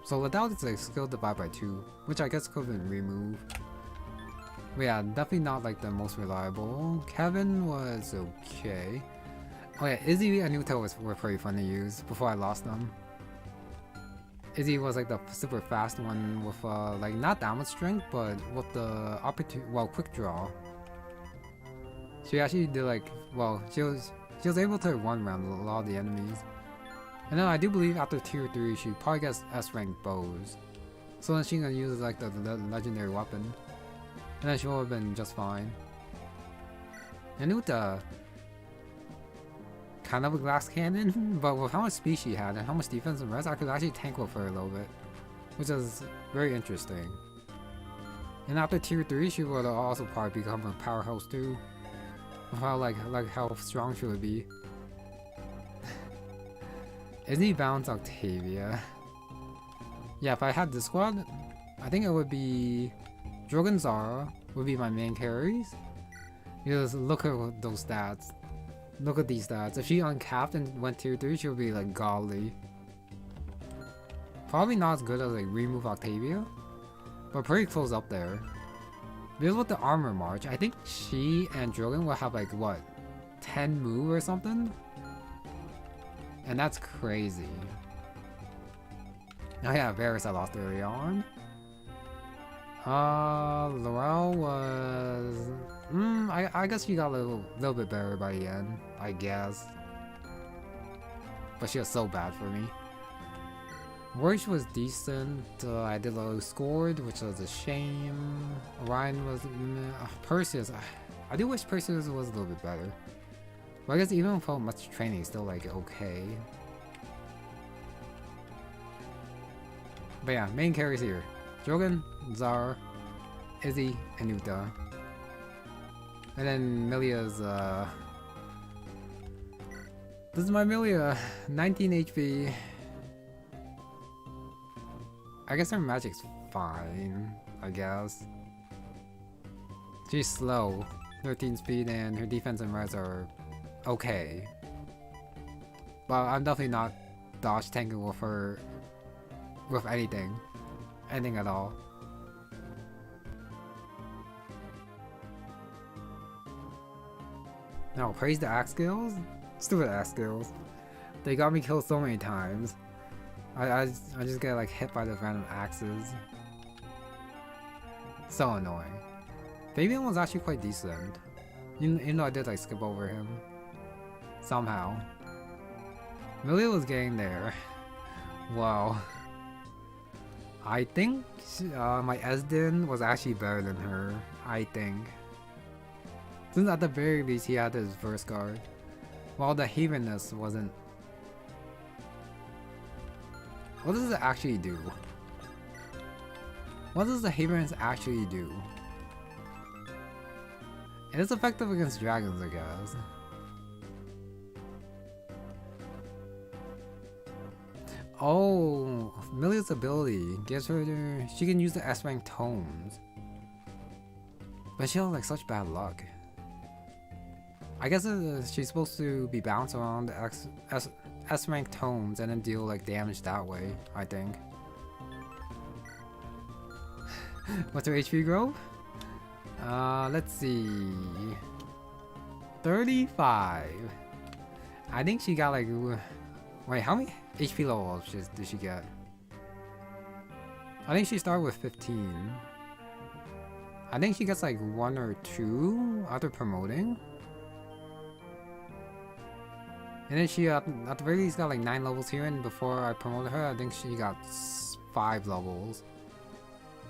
so lethality is like skill divide by 2, which I guess could have been removed. But yeah, definitely not like the most reliable. Kevin was okay. Oh yeah, Izzy and Nuto were pretty fun to use before I lost them. Izzy was like the super fast one with like not that much strength, but with the quick draw. She actually did like, well, she was able to run around a lot of the enemies. And then I do believe after tier 3 she probably gets S rank bows. So then she can use like the legendary weapon. And then she would have been just fine. And Uta, kind of a glass cannon, but with how much speed she had and how much defense and res, I could actually tank with her a little bit, which is very interesting. And after tier 3, she would also probably become a powerhouse too, with how like how strong she would be. Izzy bounds Octavia. Yeah, if I had this squad, I think it would be Drogon Zara would be my main carries. Because look at those stats. Look at these stats. If she uncapped and went tier 3, she would be like godly. Probably not as good as like remove Octavia, but pretty close up there. Because with the armor march, I think she and Drogon will have like what, 10 move or something? And that's crazy. Oh yeah, Varys I lost early on. Laurel was... I guess she got a little bit better by the end, I guess. But she was so bad for me. Royce was decent. I did low scored, which was a shame. Orion was... Perseus... I do wish Perseus was a little bit better. But I guess even without much training, it's still like okay. But yeah, main carries here. Drogon, Zara, Izzy, and Uta. And then Milia's, this is my Milia, 19 HP. I guess her magic's fine, I guess. She's slow, 13 speed, and her defense and res are okay. But I'm definitely not dodge tanking with her, with anything at all. No, praise the axe skills? Stupid axe skills. They got me killed so many times. I just get like hit by the random axes. So annoying. Fabian was actually quite decent. Even though I did like skip over him. Somehow. Milia was getting there. Wow. I think my Esden was actually better than her, I think. Since at the very least he had his first guard. While the Havenness wasn't... What does it actually do? What does the Havenness actually do? It is effective against dragons, I guess. Oh, Milia's ability gives her she can use the S rank tomes. But she has like such bad luck. I guess she's supposed to be bounced around the S rank tomes and then deal like damage that way, I think. What's her HP growth? Let's see. 35. I think she got like... Wait, how many HP levels did she get? I think she started with 15. I think she gets like 1 or 2 after promoting. And then she at the very least got like 9 levels here, and before I promoted her, I think she got 5 levels.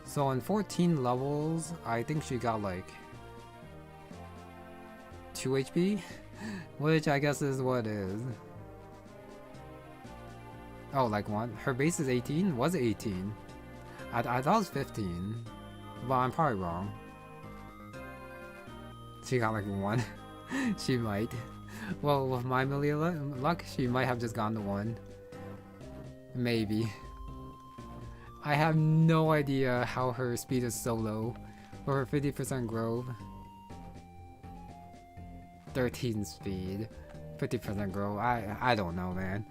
So in 14 levels, I think she got like 2 HP, which I guess is what it is. Oh, like 1? Her base is 18? Was it 18? I thought it was 15. But I'm probably wrong. She got like 1. She might. Well, with my Millia luck, she might have just gone to 1. Maybe. I have no idea how her speed is so low. For her 50% growth. 13 speed. 50% growth. I don't know, man.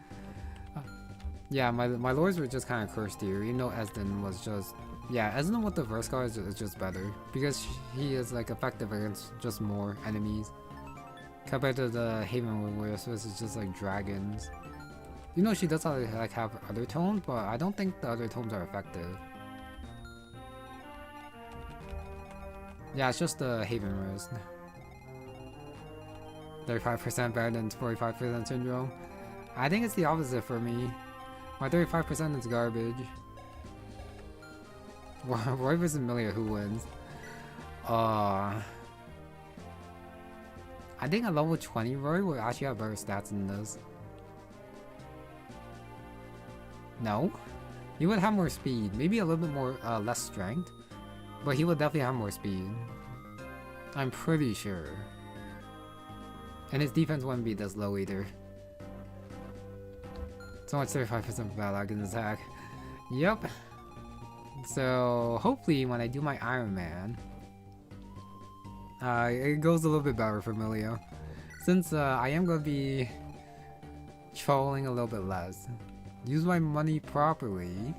Yeah, my lords were just kind of cursed here. You know, Esden was just... Yeah, Esden with the Verse card is just better. Because he is like effective against just more enemies. Compared to the Haven where it's just like dragons. You know, she does like have other tomes, but I don't think the other tomes are effective. Yeah, it's just the Haven Wrist. 35% better than 45% Syndrome. I think it's the opposite for me. My 35% is garbage. Roy vs. Millia, who wins? I think a level 20 Roy would actually have better stats than this. No? He would have more speed. Maybe a little bit more, less strength. But he would definitely have more speed. I'm pretty sure. And his defense wouldn't be this low either. So much 35% bad luck in this attack. Yep. So hopefully when I do my Ironman, it goes a little bit better for Millia. Since I am going to be trolling a little bit less. Use my money properly.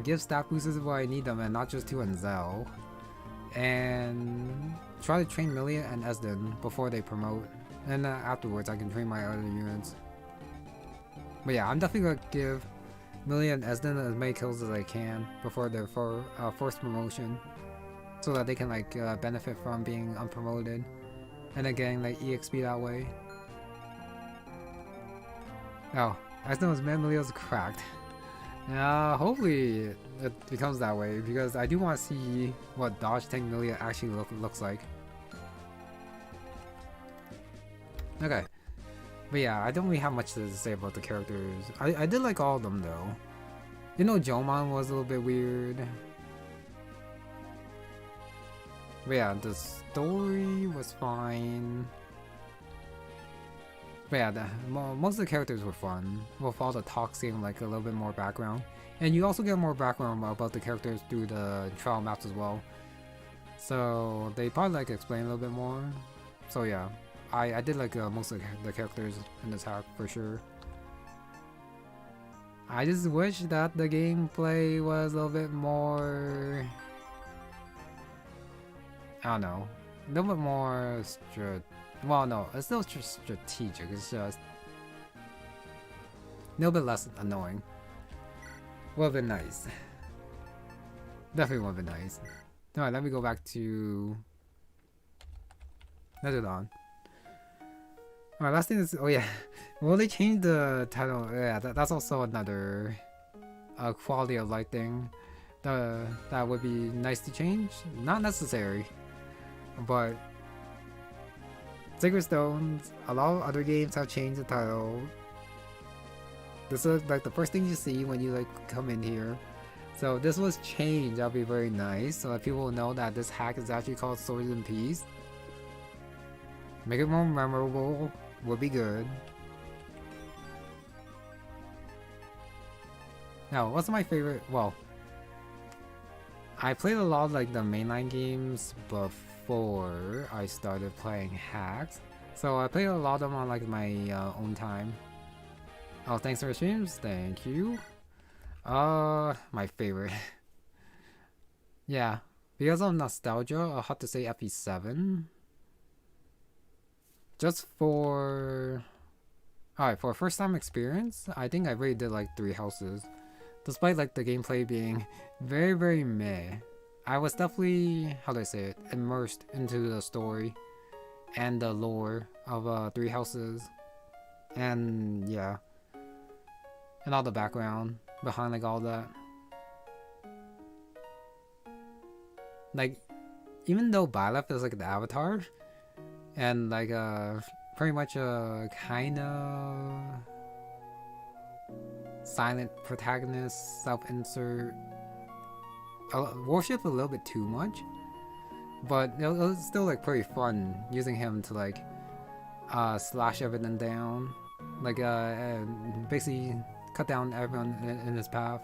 Give stat boosters where I need them and not just to Enzel. And try to train Millia and Esden before they promote. And afterwards I can train my other units. But yeah, I'm definitely going to give Millia and Esden as many kills as I can before their forced promotion. So that they can like benefit from being unpromoted. And then getting like EXP that way. Oh, Esden was mad, Millia's cracked. Hopefully it becomes that way because I do want to see what dodge tank Millia actually looks like. Okay. But yeah, I don't really have much to say about the characters. I did like all of them though. You know, Jomon was a little bit weird. But yeah, the story was fine. But yeah, most of the characters were fun. With all the talks getting like a little bit more background. And you also get more background about the characters through the trial maps as well. So they probably like explain a little bit more. So yeah, I did like most of the characters in this hack for sure. I just wish that the gameplay was a little bit more... I don't know. A little bit more well, no, it's still strategic. It's just a little bit less annoying. Would have been nice. Definitely would have been nice. Alright, let me go back to Netherdawn. Alright, last thing is, oh yeah, will they change the title? Yeah, that's also another quality of life thing that would be nice to change. Not necessary, but Sacred Stones, a lot of other games have changed the title. This is like the first thing you see when you like come in here. So this was changed, that'll be very nice. So that people will know that this hack is actually called Swords and Peace. Make it more memorable would be good. Now, what's my favorite? Well, I played a lot of like the mainline games before I started playing hacks. So I played a lot of them on like my own time. Oh, thanks for the streams. Thank you. My favorite. Yeah, because of nostalgia, I'll have to say FE7. Just for... Alright, for a first time experience, I think I really did like 3 houses. Despite like the gameplay being very, very meh. I was definitely, how do I say it, immersed into the story and the lore of 3 houses. And yeah. And all the background behind like all that. Like, even though Byleth is like the avatar and like pretty much a kind of silent protagonist, self-insert, worship a little bit too much, but it was still like pretty fun using him to like slash everything down. Like, basically cut down everyone in his path.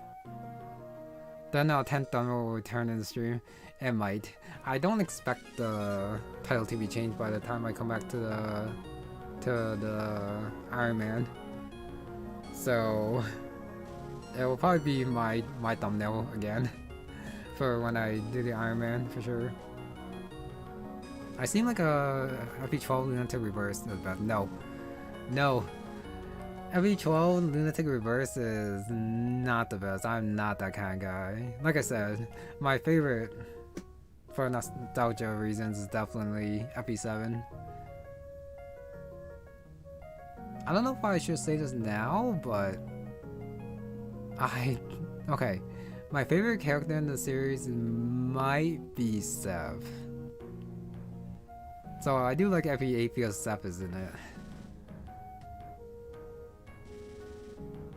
Then 10th Thunder will return in the stream. It might. I don't expect the title to be changed by the time I come back to the Ironman. So it will probably be my thumbnail again for when I do the Ironman for sure. I seem like a FP12 Lunatic Reverse, but no. FP12 Lunatic Reverse is not the best. I'm not that kind of guy. Like I said, my favorite for nostalgia reasons is definitely FP7. I don't know if I should say this now, but okay. My favorite character in the series might be Sev. So I do like FP8 because Sev is in it.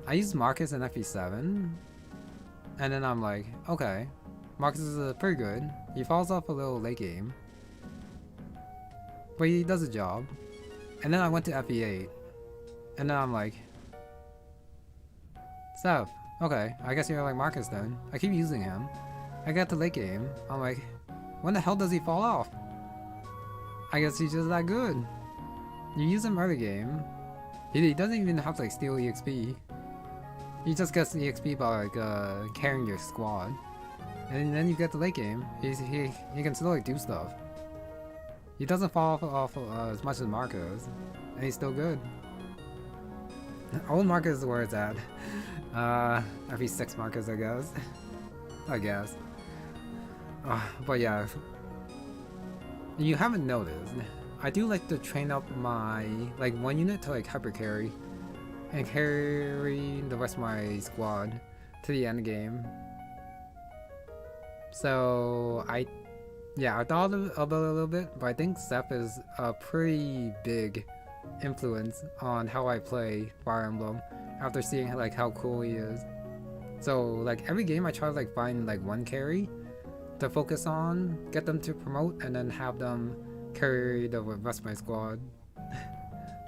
I use Marcus in FP7, and then I'm like, okay, Marcus is pretty good. He falls off a little late game, but he does a job. And then I went to FP8, and then I'm like, Sev, okay, I guess you're like Marcus then. I keep using him. I got to late game. I'm like, when the hell does he fall off? I guess he's just that good. You use him early game. He doesn't even have to like steal EXP. He just gets EXP by like carrying your squad. And then you get the late game. He can still like do stuff. He doesn't fall off as much as Marcus. And he's still good. Old Marcus is where it's at. Every 6 Marcus I guess. But yeah. You haven't noticed, I do like to train up my like one unit to like hyper carry and carry the rest of my squad to the end game. So I thought about it a little bit, but I think Seth is a pretty big influence on how I play Fire Emblem after seeing like how cool he is. So like every game I try to like find like one carry to focus on, get them to promote, and then have them carry the rest of my squad.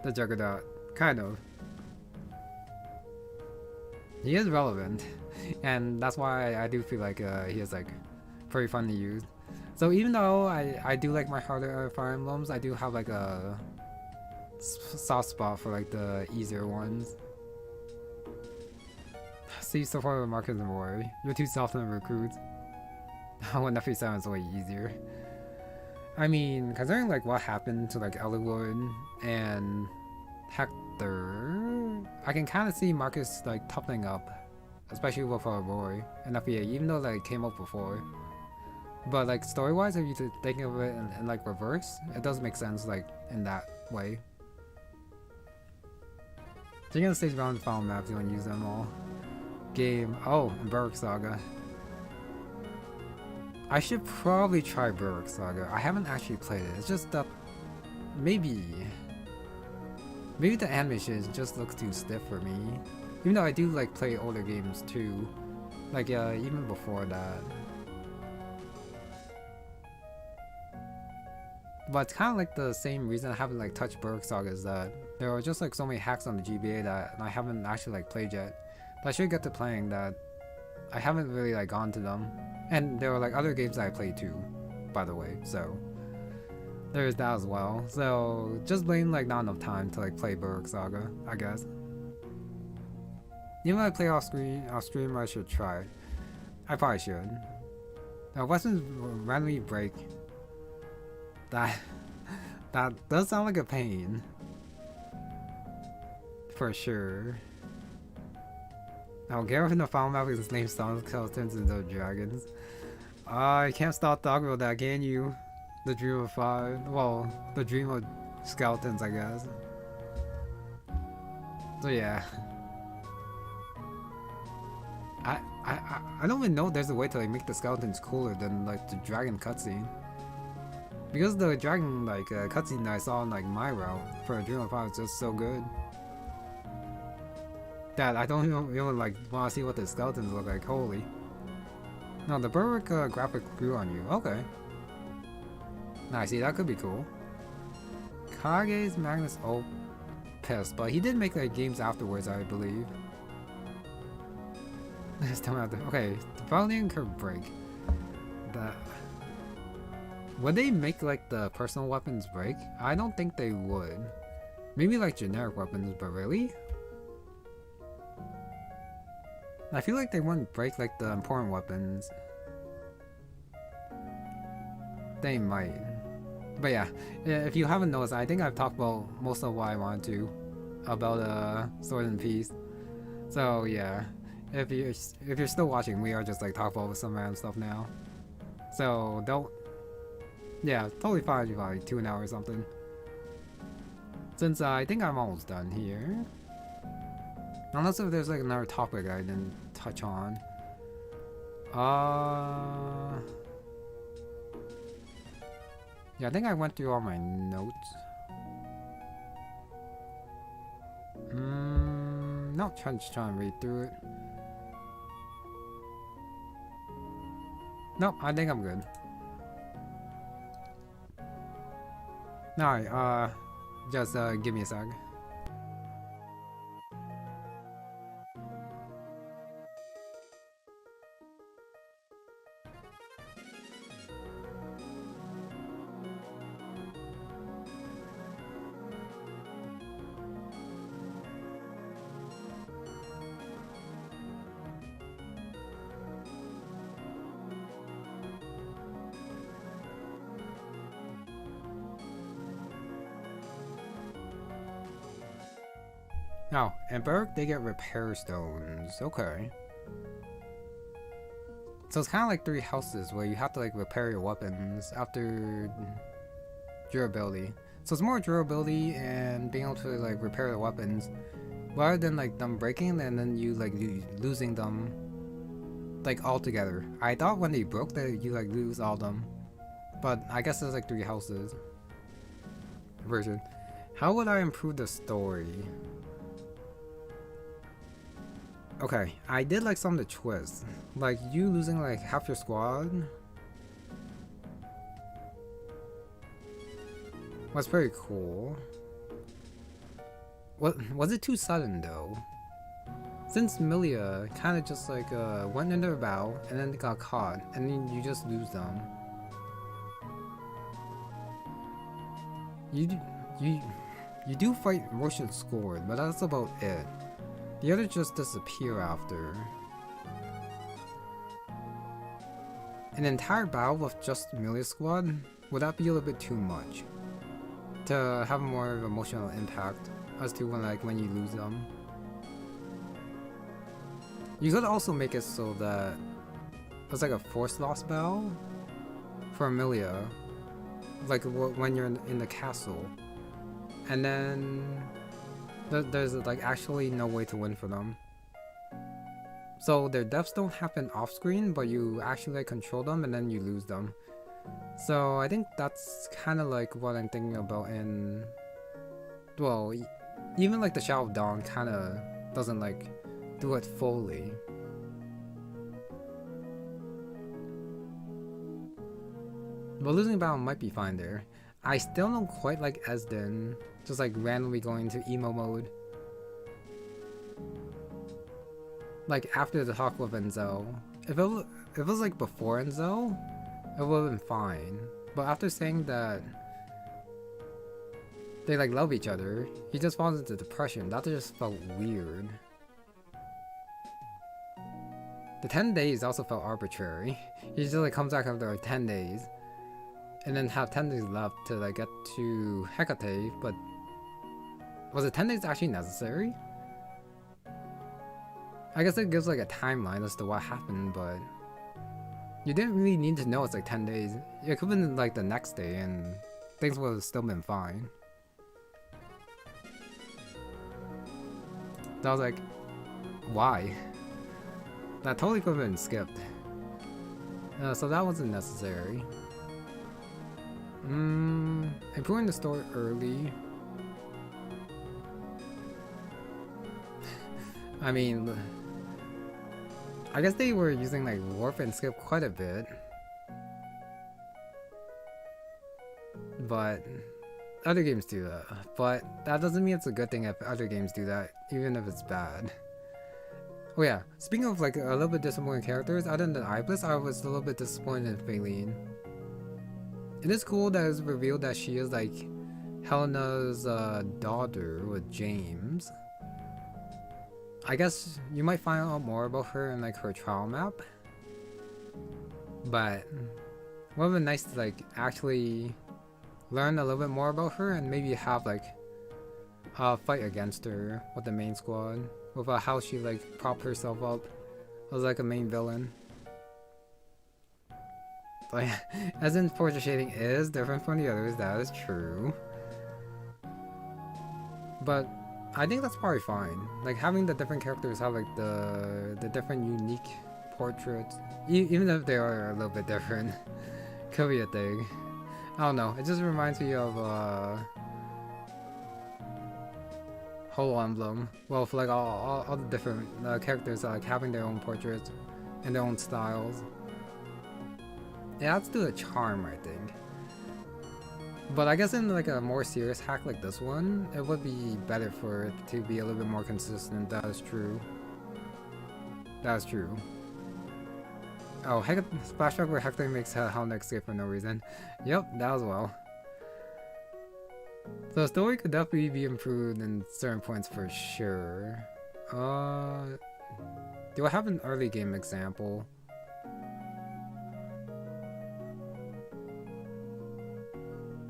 The Juggernaut, kind of. He is relevant, and that's why I do feel like he is like pretty fun to use. So even though I do like my harder Fire Emblems, I do have like a soft spot for like the easier ones. See so far with Marcus and Roy. You're too soft on the recruits. When FP7 is way easier. I mean, considering like what happened to like Eliwood and Hector, I can kind of see Marcus like toppling up, especially with Roy and FP8, even though like came up before. But like story-wise, if you're thinking of it in like reverse, it does make sense like in that way. So you're gonna stage around the final maps, you want to use them all. Game, and Berwick Saga. I should probably try Berwick Saga. I haven't actually played it. It's just that maybe the animation just looks too stiff for me. Even though I do like play older games too, like even before that. But it's kind of like the same reason I haven't like touched Berwick Saga is that there are just like so many hacks on the GBA that I haven't actually like played yet. But I should get to playing that. I haven't really like gone to them. And there were like other games that I played too, by the way, so there is that as well. So just blame like not enough time to like play Berwick Saga, I guess. Even when I play off stream, I should try. I probably should. Now weapons randomly break. That does sound like a pain. For sure. Now Gareth in the final map is named Sonic Skeletons and the Dragons. I can't stop talking about that, can you? The Dream of 5. Well, the Dream of Skeletons, I guess. So yeah. I don't even know if there's a way to like make the skeletons cooler than like the dragon cutscene. Because the dragon like cutscene that I saw in like my route for a Dream of 5 is just so good. That I don't even like want to see what the skeletons look like. Holy. No, the Berwick graphic grew on you. Okay. Nice. See, that could be cool. Kage's Magnus Opus, but he did make like games afterwards, I believe. Okay, the Valiant Curve Break. Would they make like the personal weapons break? I don't think they would. Maybe like generic weapons, but really? I feel like they wouldn't break like the important weapons. They might. But yeah, if you haven't noticed, I think I've talked about most of what I wanted to about Sword and Peace. So yeah, if you're still watching, we are just like talking about some random stuff now. So don't. Yeah, totally fine if you like tune out or something. Since I think I'm almost done here. Unless if there's like another topic I didn't touch on. Yeah, I think I went through all my notes. No, just trying to read through it. Nope, I think I'm good. Alright, just give me a sec. Now, in Berg, they get repair stones. Okay. So it's kind of like 3 houses where you have to like repair your weapons after durability. So it's more durability and being able to like repair the weapons rather than like them breaking and then you like losing them like altogether. I thought when they broke that you like lose all them, but I guess there's like 3 houses version. How would I improve the story? Okay, I did like some of the twists, like you losing like half your squad was pretty cool. What was it too sudden though? Since Milia kind of just like went in their bow and then got caught, and then you just lose them. You do fight Roshan's Scored, but that's about it. The others just disappear after. An entire battle with just Milia's squad? Would that be a little bit too much? To have more of an emotional impact as to when you lose them. You could also make it so that it's like a forced loss battle for Milia, like when you're in the castle, and then there's like actually no way to win for them. So their deaths don't happen off screen, but you actually like control them and then you lose them. So I think that's kind of like what I'm thinking about in, well, even like the Shadow of Dawn kind of doesn't like do it fully. But losing battle might be fine there. I still don't quite like Esden just like randomly going into emo mode. Like after the talk with Enzo. If it was like before Enzo, it would have been fine. But after saying that they like love each other, he just falls into depression. That just felt weird. The 10 days also felt arbitrary. He just like comes back after like 10 days. And then have 10 days left to like get to Hecate, but was it 10 days actually necessary? I guess it gives like a timeline as to what happened, but you didn't really need to know it's like 10 days. It could have been like the next day and things would have still been fine. So I was like, why? That totally could have been skipped. So that wasn't necessary. Improving the story early. I mean, I guess they were using like warp and skip quite a bit, but Other games do that, but that doesn't mean it's a good thing if other games do that, even if it's bad. Oh yeah, speaking of like a little bit disappointing characters, other than Iblis, I was a little bit disappointed in Faline. It is cool that it's revealed that she is like Helena's daughter with James. I guess you might find out more about her in like her trial map. But it would have been nice to like actually learn a little bit more about her and maybe have like a fight against her with the main squad. With how she like propped herself up as like a main villain. Like, as in portrait shading is different from the others, that is true. But I think that's probably fine. Like having the different characters have like the different unique portraits, even if they are a little bit different, could be a thing. I don't know. It just reminds me of whole Emblem. Well, for like all the different characters like having their own portraits and their own styles. It adds to the charm, I think. But I guess in like a more serious hack like this one, it would be better for it to be a little bit more consistent. That is true. That is true. Oh, Splashback where Hector makes Helena escape for no reason. Yep, that as well. So the story could definitely be improved in certain points for sure. Do I have an early game example?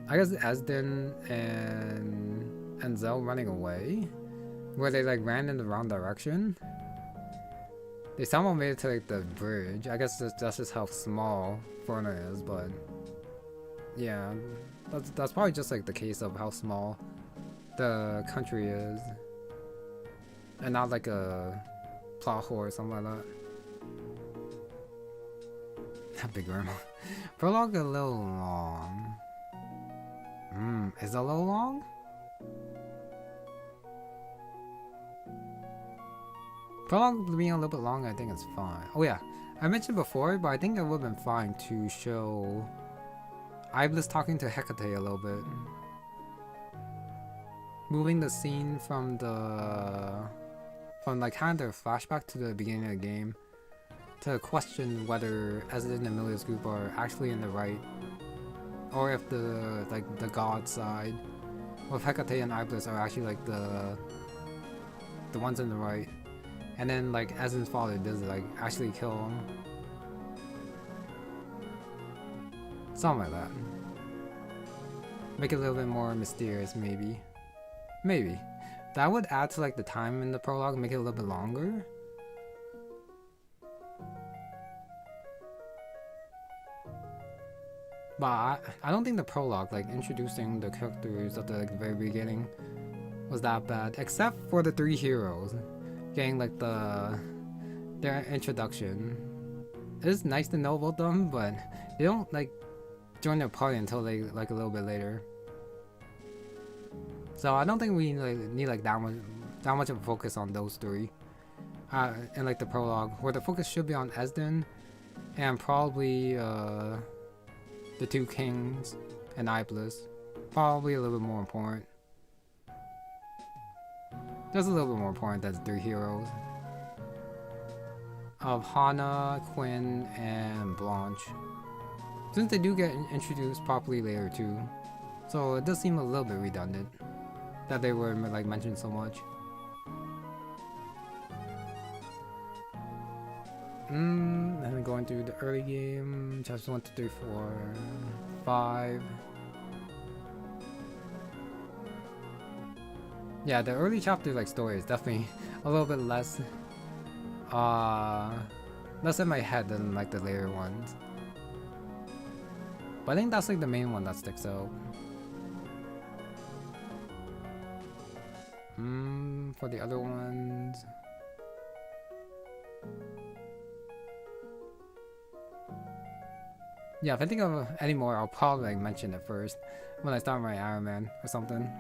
I guess Esden and Zell running away, where they like ran in the wrong direction. They somehow made it to like the bridge. I guess that's just how small Forna is, but yeah, that's probably just like the case of how small the country is, and not like a plot hole or something like that. That big room. Prologue a little long. Is it a little long? Prologue being a little bit long, I think it's fine. Oh yeah, I mentioned before, but I think it would have been fine to show Iblis talking to Hecate a little bit. Moving the scene from like kind of flashback to the beginning of the game to question whether Esden and Emilia's group are actually in the right, or if the god side with Hecate and Iblis are actually like the ones in the right, and then like Esden's father does like actually kill him, something like that. Make it a little bit more mysterious, maybe. That would add to like the time in the prologue, make it a little bit longer. But I don't think the prologue, like introducing the characters at the like, very beginning, was that bad, except for the three heroes getting like their introduction. It is nice to know about them, but they don't like join their party until like a little bit later. So I don't think we need like that much of a focus on those three in like the prologue, where the focus should be on Esden and probably the two kings and Iblis. Probably a little bit more important. Just a little bit more important than the three heroes of Hana, Quinn, and Blanche. Since they do get introduced properly later too, so it does seem a little bit redundant that they were like mentioned so much. And then going through the early game, chapters 1 to 3, 4, 5. Yeah, the early chapter like story is definitely a little bit less in my head than like the later ones. But I think that's like the main one that sticks out. For the other ones, yeah, if I think of any more, I'll probably like mention it first when I start my Ironman or something.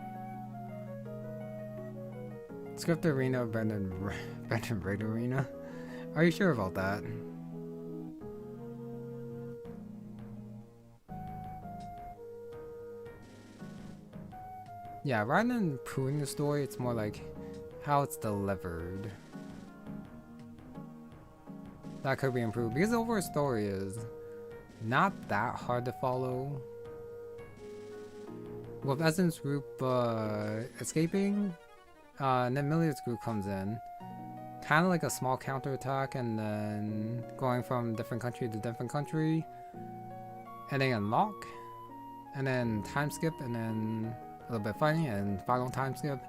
Script Arena, Brendan Raid Arena. Are you sure about that? Yeah, rather than improving the story, it's more like how it's delivered. That could be improved because the overall story is not that hard to follow. With Essence group escaping, and then Milliard's group comes in. Kind of like a small counterattack, and then going from different country to different country, and then unlock, and then time skip, and then a little bit fighting, and final time skip,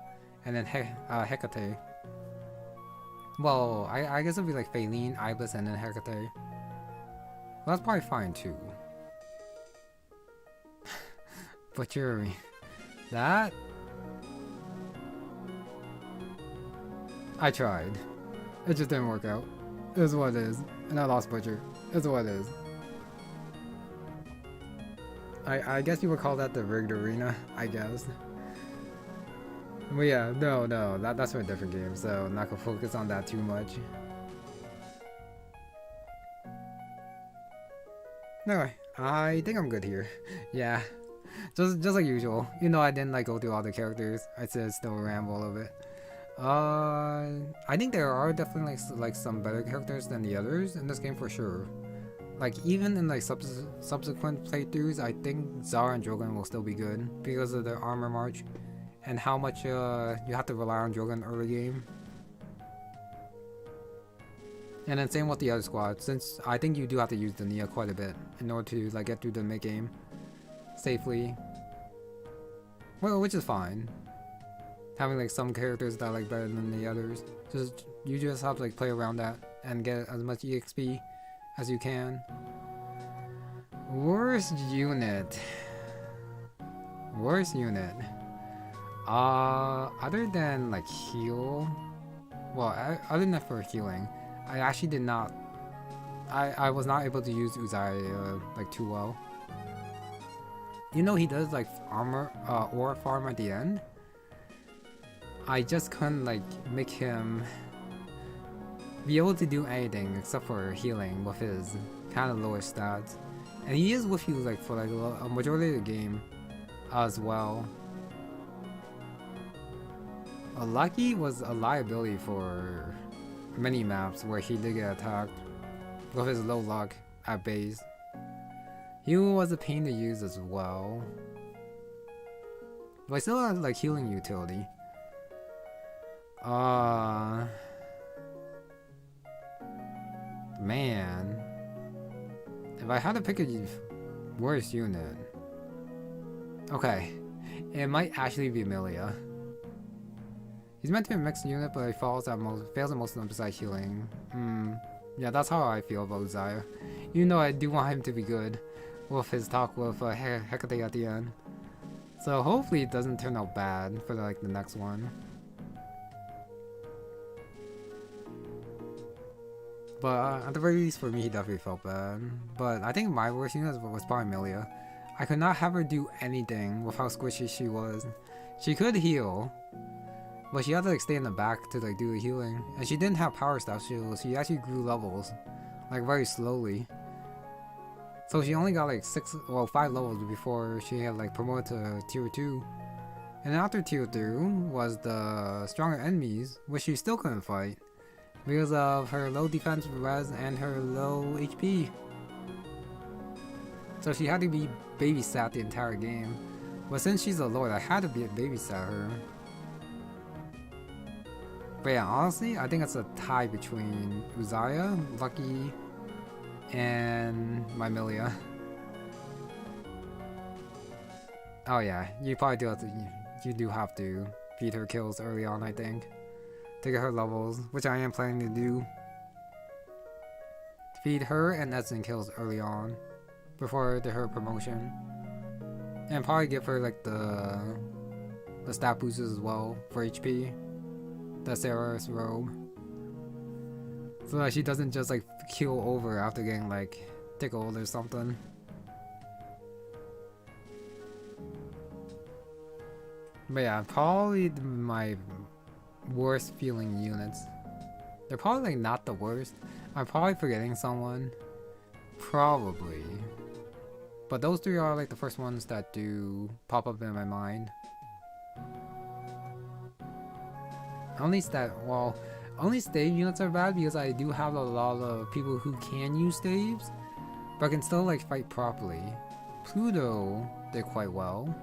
and then Hecate. Well, I guess it'll be like Faline, Ibis, and then Hecate. Well, that's probably fine too. Butcher me. That I tried. It just didn't work out. It is what it is. And I lost Butcher. It's what it is. I guess you would call that the rigged arena, I guess. But yeah, no, that's for a different game, so I'm not gonna focus on that too much. Anyway, I think I'm good here. Yeah. Just like usual. You know I didn't like go through all the characters. I said still ramble a little bit. I think there are definitely like some better characters than the others in this game for sure. Like even in like subsequent playthroughs, I think Zara and Drogon will still be good because of their armor march and how much you have to rely on Drogon early game. And then same with the other squad, since I think you do have to use the Nia quite a bit in order to like get through the mid game safely. Well, which is fine. Having like some characters that are like better than the others. You just have to like play around that and get as much EXP as you can. Worst unit. Other than like heal. Well, other than that for healing, I actually did not. I was not able to use Uzziah like too well. You know he does like armor or farm at the end. I just couldn't like make him be able to do anything except for healing with his kind of lower stats. And he is with you like for like a majority of the game as well. Lucky was a liability for many maps where he did get attacked with his low luck at base. He was a pain to use as well. But I still had like healing utility. Man. If I had to pick a worst unit. Okay. It might actually be Amelia. He's meant to be a mixed unit, but he fails at most of them besides healing. Yeah, that's how I feel about Uzziah. Even though I do want him to be good with his talk with Hecate at the end. So hopefully it doesn't turn out bad for like the next one. But at the very least for me, he definitely felt bad. But I think my worst unit was probably Amelia. I could not have her do anything with how squishy she was. She could heal, but she had to like stay in the back to like do the healing. And she didn't have power staff shields. She actually grew levels, like very slowly. So she only got like 5 levels before she had like promoted to tier 2. And after tier 2 was the stronger enemies, which she still couldn't fight because of her low defense res and her low HP. So she had to be babysat the entire game. But since she's a lord, I had to babysat her. But yeah, honestly, I think it's a tie between Uzziah, Lucky, and my Amelia. Oh yeah, you probably do have to. You do have to feed her kills early on, I think, to get her levels, which I am planning to do. Feed her and Edson kills early on, before her promotion, and probably give her like the stat boosters as well for HP, the Sarah's robe, so that she doesn't just like kill over after getting like tickled or something. But yeah, probably my worst feeling units. They're probably like not the worst. I'm probably forgetting someone. Probably. But those three are like the first ones that do pop up in my mind. Only well, only stave units are bad because I do have a lot of people who can use staves, but can still like fight properly. Pluto did quite well.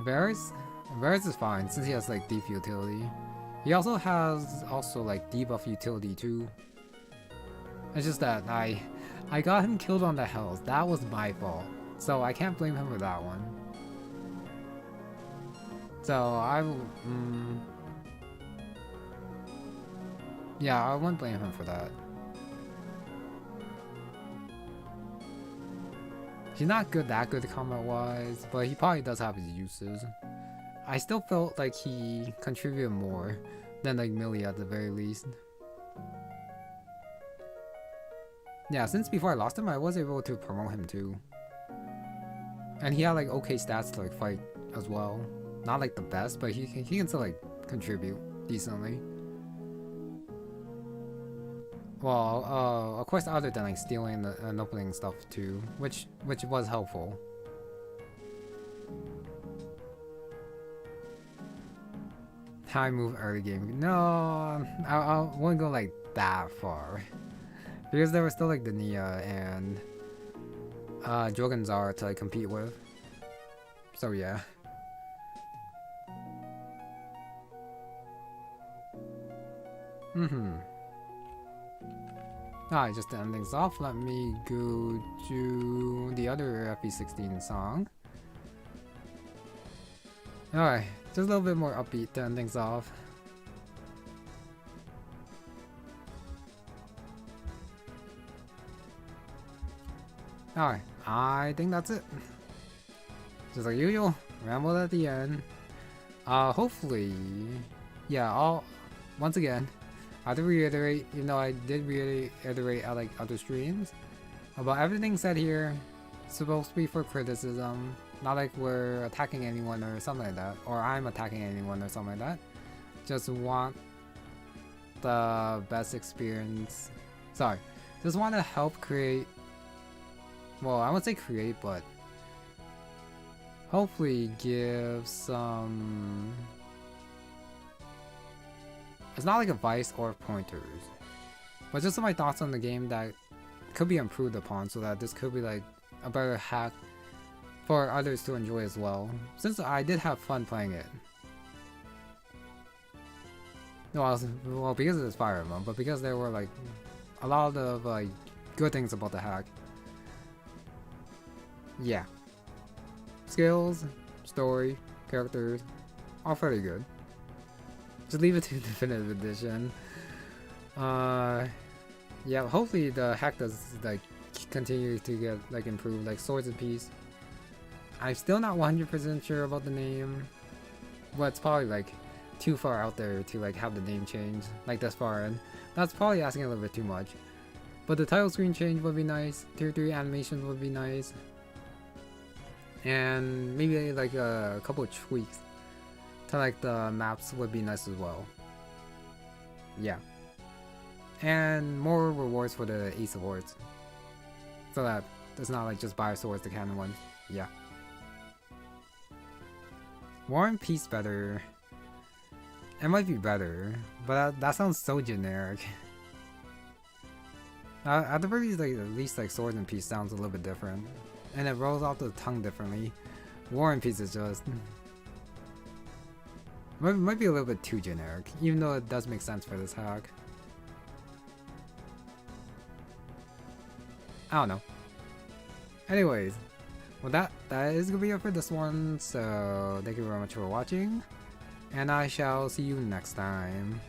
Varus is fine since he has like deep utility. He also has like debuff utility too. It's just that I got him killed on the health. That was my fault. So I can't blame him for that one. So yeah, I won't blame him for that. He's not that good combat wise, but he probably does have his uses. I still felt like he contributed more than like Millie at the very least. Yeah, since before I lost him, I was able to promote him too. And he had like okay stats to like fight as well. Not like the best, but he can still like contribute decently. Well, of course, other than like stealing and opening stuff too, which was helpful. High move early game. No, I wouldn't go like that far. Because there was still like the Nia and Jorgenzar to like compete with. So yeah. Alright, just to end things off, let me go to the other FE16 song. Alright, just a little bit more upbeat to end things off. Alright, I think that's it. Just like usual, ramble at the end. Hopefully, yeah, once again, I have to reiterate, even though I did reiterate at like other streams, about everything said here, supposed to be for criticism, not like we're attacking anyone or something like that, or I'm attacking anyone or something like that. Just want the best experience. Sorry, just want to help create. Well, I won't say create, but hopefully give some. It's not like advice or pointers, but just some of my thoughts on the game that could be improved upon so that this could be like a better hack for others to enjoy as well, since I did have fun playing it. Well, because it's Fire Emblem, but because there were like a lot of like good things about the hack. Yeah. Skills, story, characters, all fairly good. Just leave it to Definitive Edition. Yeah, hopefully the hack does like continue to get like improved, like Swords and Peace. I'm still not 100% sure about the name, but it's probably like too far out there to like have the name change like this far in. That's probably asking a little bit too much. But the title screen change would be nice. Tier 3 animations would be nice. And maybe like a couple of tweaks to like the maps would be nice as well. Yeah. And more rewards for the Ace Awards. So that it's not like just buy swords the canon ones. Yeah. War and Peace better. It might be better, but that sounds so generic. At the very least, like, at least like Swords and Peace sounds a little bit different. And it rolls off the tongue differently. War and Peace is just... might be a little bit too generic, even though it does make sense for this hack. I don't know. Anyways, well that is gonna be it for this one, so thank you very much for watching, and I shall see you next time.